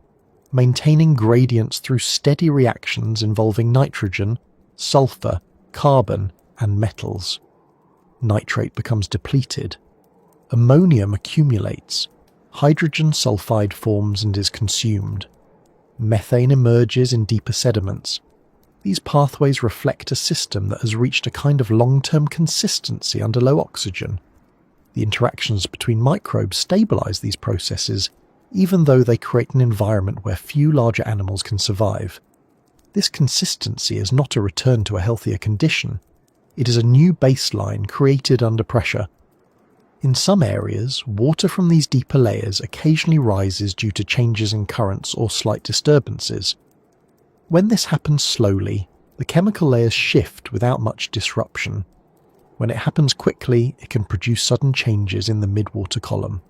maintaining gradients through steady reactions involving nitrogen, sulfur, carbon, and metals. Nitrate becomes depleted. Ammonium accumulates. Hydrogen sulfide forms and is consumed. Methane emerges in deeper sediments. These pathways reflect a system that has reached a kind of long-term consistency under low oxygen. The interactions between microbes stabilize these processes, even though they create an environment where few larger animals can survive. This consistency is not a return to a healthier condition. It is a new baseline created under pressure. In some areas, water from these deeper layers occasionally rises due to changes in currents or slight disturbances. When this happens slowly, the chemical layers shift without much disruption. When it happens quickly, it can produce sudden changes in the mid-water column.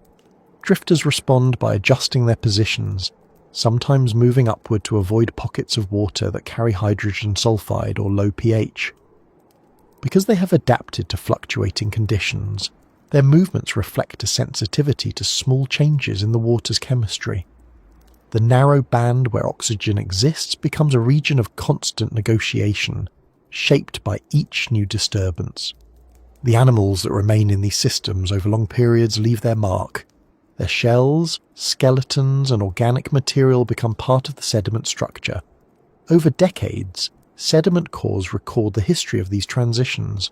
Drifters respond by adjusting their positions, sometimes moving upward to avoid pockets of water that carry hydrogen sulfide or low pH. Because they have adapted to fluctuating conditions, their movements reflect a sensitivity to small changes in the water's chemistry. The narrow band where oxygen exists becomes a region of constant negotiation, shaped by each new disturbance. The animals that remain in these systems over long periods leave their mark. Their shells, skeletons, and organic material become part of the sediment structure. Over decades, sediment cores record the history of these transitions.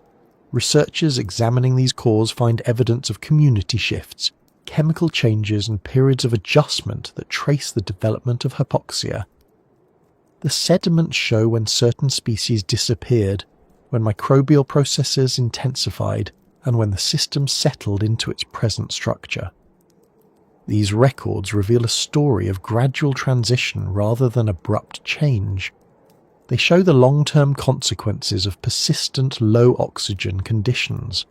Researchers examining these cores find evidence of community shifts, chemical changes, and periods of adjustment that trace the development of hypoxia. The sediments show when certain species disappeared, when microbial processes intensified, and when the system settled into its present structure. These records reveal a story of gradual transition rather than abrupt change. They show the long-term consequences of persistent low-oxygen conditions.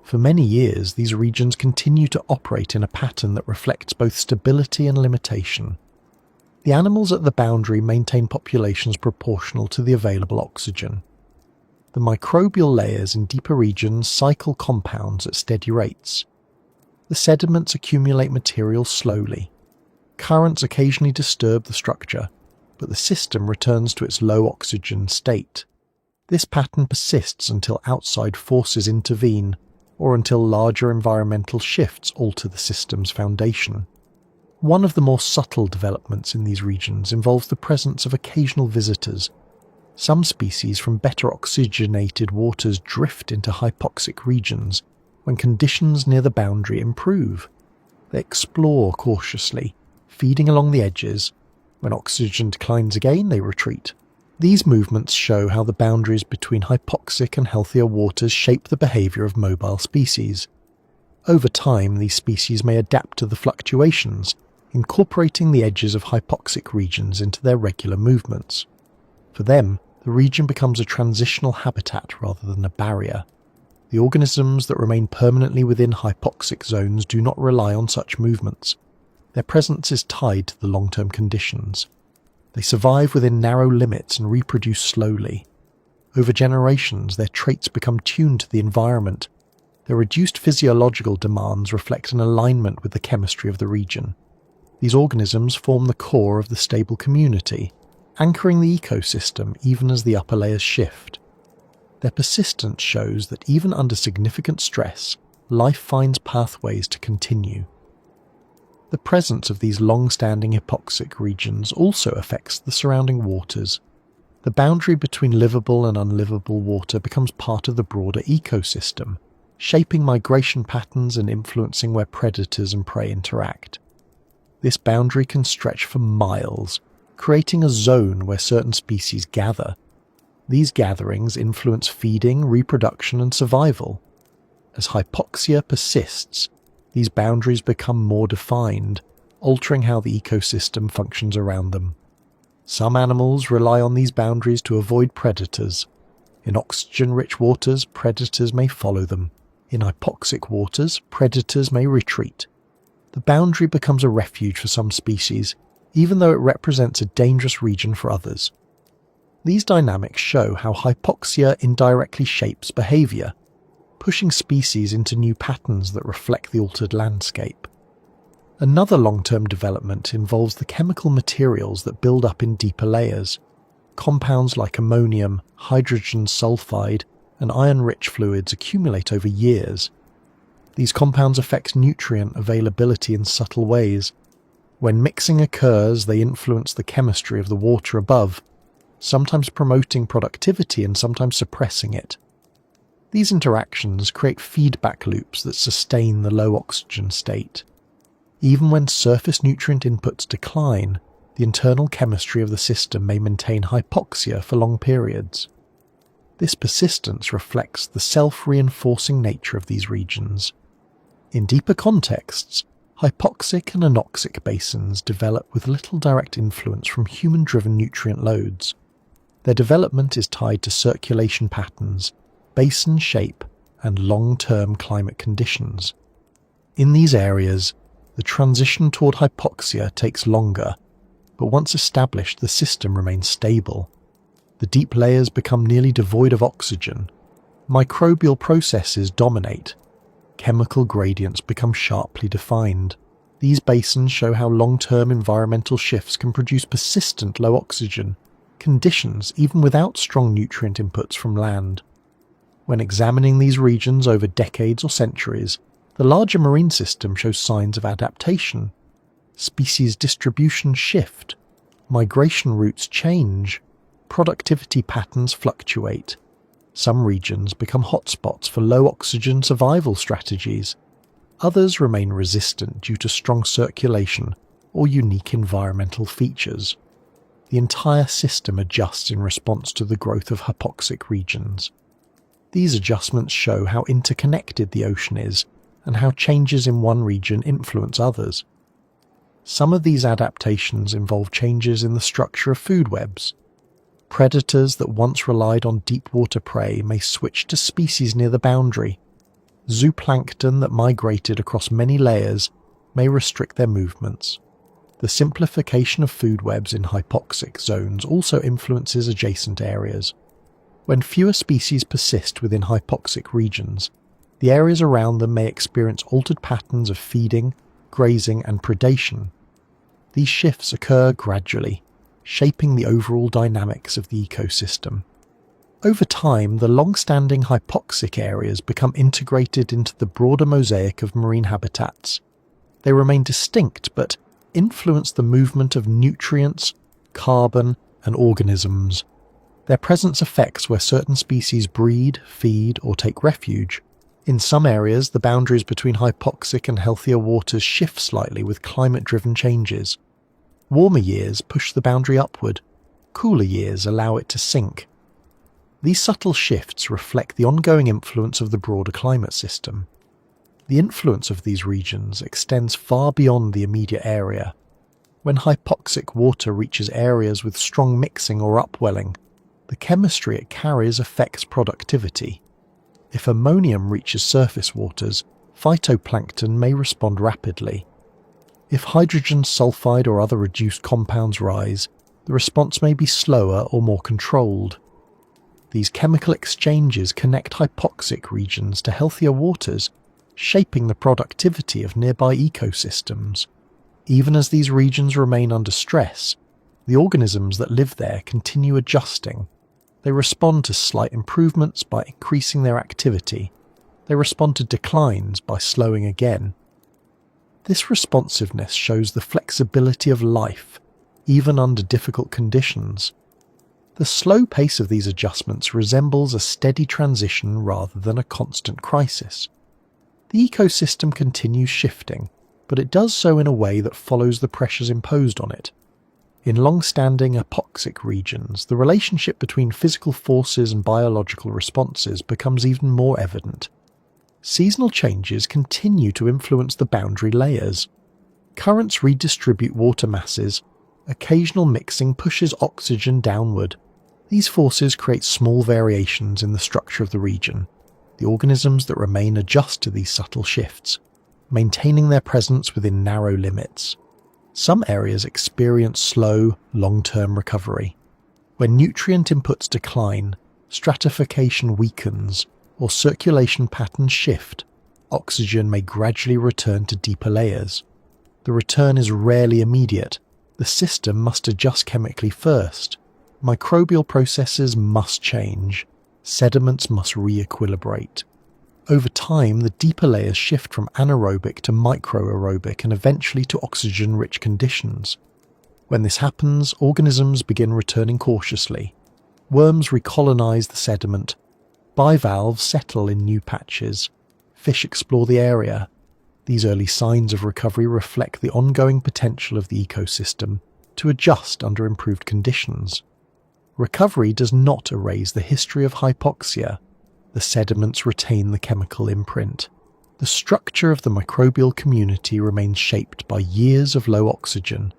For many years, these regions continue to operate in a pattern that reflects both stability and limitation. The The animals at the boundary maintain populations proportional to the available oxygen. The microbial layers in deeper regions cycle compounds at steady rates. The sediments accumulate material slowly. Currents occasionally disturb the structure, but the system returns to its low oxygen state. This pattern persists until outside forces intervene, or until larger environmental shifts alter the system's foundation. One of the more subtle developments in these regions involves the presence of occasional visitors. Some species from better oxygenated waters drift into hypoxic regions when conditions near the boundary improve. They explore cautiously, feeding along the edges. When oxygen declines again, they retreat. These movements show how the boundaries between hypoxic and healthier waters shape the behavior of mobile species. Over time, these species may adapt to the fluctuations, incorporating the edges of hypoxic regions into their regular movements. For them, the region becomes a transitional habitat rather than a barrier. The organisms that remain permanently within hypoxic zones do not rely on such movements. Their presence is tied to the long-term conditions. They survive within narrow limits and reproduce slowly. Over generations, their traits become tuned to the environment. Their reduced physiological demands reflect an alignment with the chemistry of the region. These organisms form the core of the stable community, anchoring the ecosystem even as the upper layers shift. Their persistence shows that even under significant stress, life finds pathways to continue. The presence of these long-standing hypoxic regions also affects the surrounding waters. The boundary between livable and unlivable water becomes part of the broader ecosystem, shaping migration patterns and influencing where predators and prey interact. This boundary can stretch for miles, creating a zone where certain species gather. These gatherings influence feeding, reproduction, and survival. As hypoxia persists, these boundaries become more defined, altering how the ecosystem functions around them. Some animals rely on these boundaries to avoid predators. In oxygen-rich waters, predators may follow them. In hypoxic waters, predators may retreat. The boundary becomes a refuge for some species, even though it represents a dangerous region for others. These dynamics show how hypoxia indirectly shapes behavior, pushing species into new patterns that reflect the altered landscape. Another long-term development involves the chemical materials that build up in deeper layers. Compounds like ammonium, hydrogen sulfide, and iron-rich fluids accumulate over years. These compounds affect nutrient availability in subtle ways. When mixing occurs, they influence the chemistry of the water above, sometimes promoting productivity and sometimes suppressing it. These interactions create feedback loops that sustain the low oxygen state. Even when surface nutrient inputs decline, the internal chemistry of the system may maintain hypoxia for long periods. This persistence reflects the self-reinforcing nature of these regions. In deeper contexts, hypoxic and anoxic basins develop with little direct influence from human-driven nutrient loads. Their development is tied to circulation patterns, basin shape, and long-term climate conditions. In these areas, the transition toward hypoxia takes longer, but once established, the system remains stable. The deep layers become nearly devoid of oxygen. Microbial processes dominate. Chemical gradients become sharply defined. These basins show how long-term environmental shifts can produce persistent low oxygen conditions even without strong nutrient inputs from land. When examining these regions over decades or centuries, the larger marine system shows signs of adaptation. Species distribution shift, migration routes change, productivity patterns fluctuate. Some regions become hotspots for low oxygen survival strategies. Others remain resistant due to strong circulation or unique environmental features. The entire system adjusts in response to the growth of hypoxic regions. These adjustments show how interconnected the ocean is and how changes in one region influence others. Some of these adaptations involve changes in the structure of food webs. Predators that once relied on deep water prey may switch to species near the boundary. Zooplankton that migrated across many layers may restrict their movements. The simplification of food webs in hypoxic zones also influences adjacent areas. When fewer species persist within hypoxic regions, the areas around them may experience altered patterns of feeding, grazing, and predation. These shifts occur gradually, shaping the overall dynamics of the ecosystem. Over time, the long-standing hypoxic areas become integrated into the broader mosaic of marine habitats. They remain distinct, but influence the movement of nutrients, carbon, and organisms. Their presence affects where certain species breed, feed, or take refuge. In some areas, the boundaries between hypoxic and healthier waters shift slightly with climate-driven changes. Warmer years push the boundary upward, cooler years allow it to sink. These subtle shifts reflect the ongoing influence of the broader climate system. The influence of these regions extends far beyond the immediate area. When hypoxic water reaches areas with strong mixing or upwelling, the chemistry it carries affects productivity. If ammonium reaches surface waters, phytoplankton may respond rapidly. If hydrogen sulfide or other reduced compounds rise, the response may be slower or more controlled. These chemical exchanges connect hypoxic regions to healthier waters, shaping the productivity of nearby ecosystems. Even as these regions remain under stress, the organisms that live there continue adjusting. They respond to slight improvements by increasing their activity. They respond to declines by slowing again. This responsiveness shows the flexibility of life, even under difficult conditions. The slow pace of these adjustments resembles a steady transition rather than a constant crisis. The ecosystem continues shifting, but it does so in a way that follows the pressures imposed on it. In long-standing hypoxic regions, the relationship between physical forces and biological responses becomes even more evident. Seasonal changes continue to influence the boundary layers. Currents redistribute water masses. Occasional mixing pushes oxygen downward. These forces create small variations in the structure of the region. The organisms that remain adjust to these subtle shifts, maintaining their presence within narrow limits. Some areas experience slow, long-term recovery. When nutrient inputs decline, stratification weakens, or circulation patterns shift, oxygen may gradually return to deeper layers. The return is rarely immediate. The system must adjust chemically first. Microbial processes must change. Sediments must re-equilibrate. Over time, the deeper layers shift from anaerobic to microaerobic and eventually to oxygen-rich conditions. When this happens, organisms begin returning cautiously. Worms recolonize the sediment. Bivalves settle in new patches. Fish explore the area. These early signs of recovery reflect the ongoing potential of the ecosystem to adjust under improved conditions. Recovery does not erase the history of hypoxia. The sediments retain the chemical imprint. The structure of the microbial community remains shaped by years of low oxygen.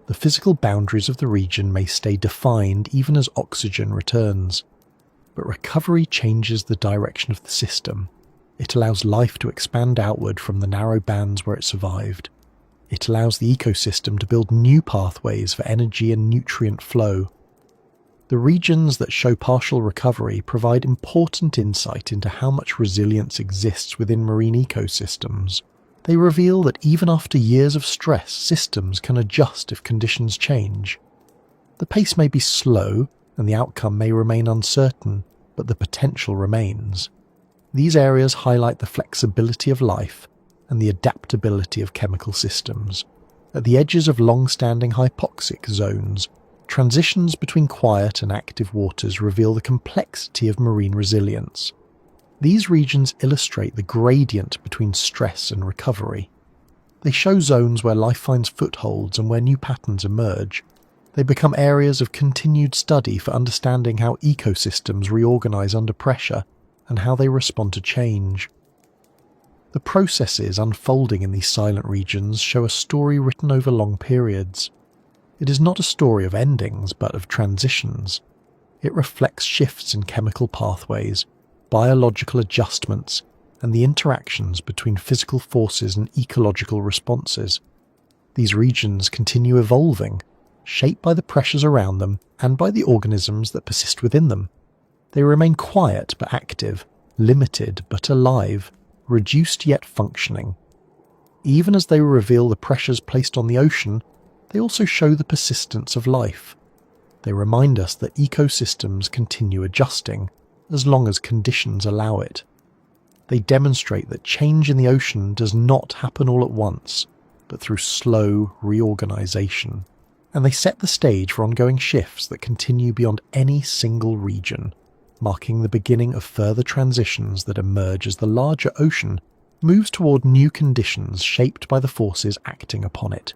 The physical boundaries of the region may stay defined even as oxygen returns. But recovery changes the direction of the system. It allows life to expand outward from the narrow bands where it survived. It allows the ecosystem to build new pathways for energy and nutrient flow. The regions that show partial recovery provide important insight into how much resilience exists within marine ecosystems. They reveal that even after years of stress, systems can adjust if conditions change. The pace may be slow, and the outcome may remain uncertain, but the potential remains. These areas highlight the flexibility of life and the adaptability of chemical systems. At the edges of long-standing hypoxic zones, transitions between quiet and active waters reveal the complexity of marine resilience. These regions illustrate the gradient between stress and recovery. They show zones where life finds footholds and where new patterns emerge. They become areas of continued study for understanding how ecosystems reorganize under pressure and how they respond to change. The processes unfolding in these silent regions show a story written over long periods. It is not a story of endings, but of transitions. It reflects shifts in chemical pathways, biological adjustments, and the interactions between physical forces and ecological responses. These regions continue evolving, shaped by the pressures around them and by the organisms that persist within them. They remain quiet but active, limited but alive, reduced yet functioning. Even as they reveal the pressures placed on the ocean, they also show the persistence of life. They remind us that ecosystems continue adjusting, as long as conditions allow it. They demonstrate that change in the ocean does not happen all at once, but through slow reorganization. And they set the stage for ongoing shifts that continue beyond any single region, marking the beginning of further transitions that emerge as the larger ocean moves toward new conditions shaped by the forces acting upon it.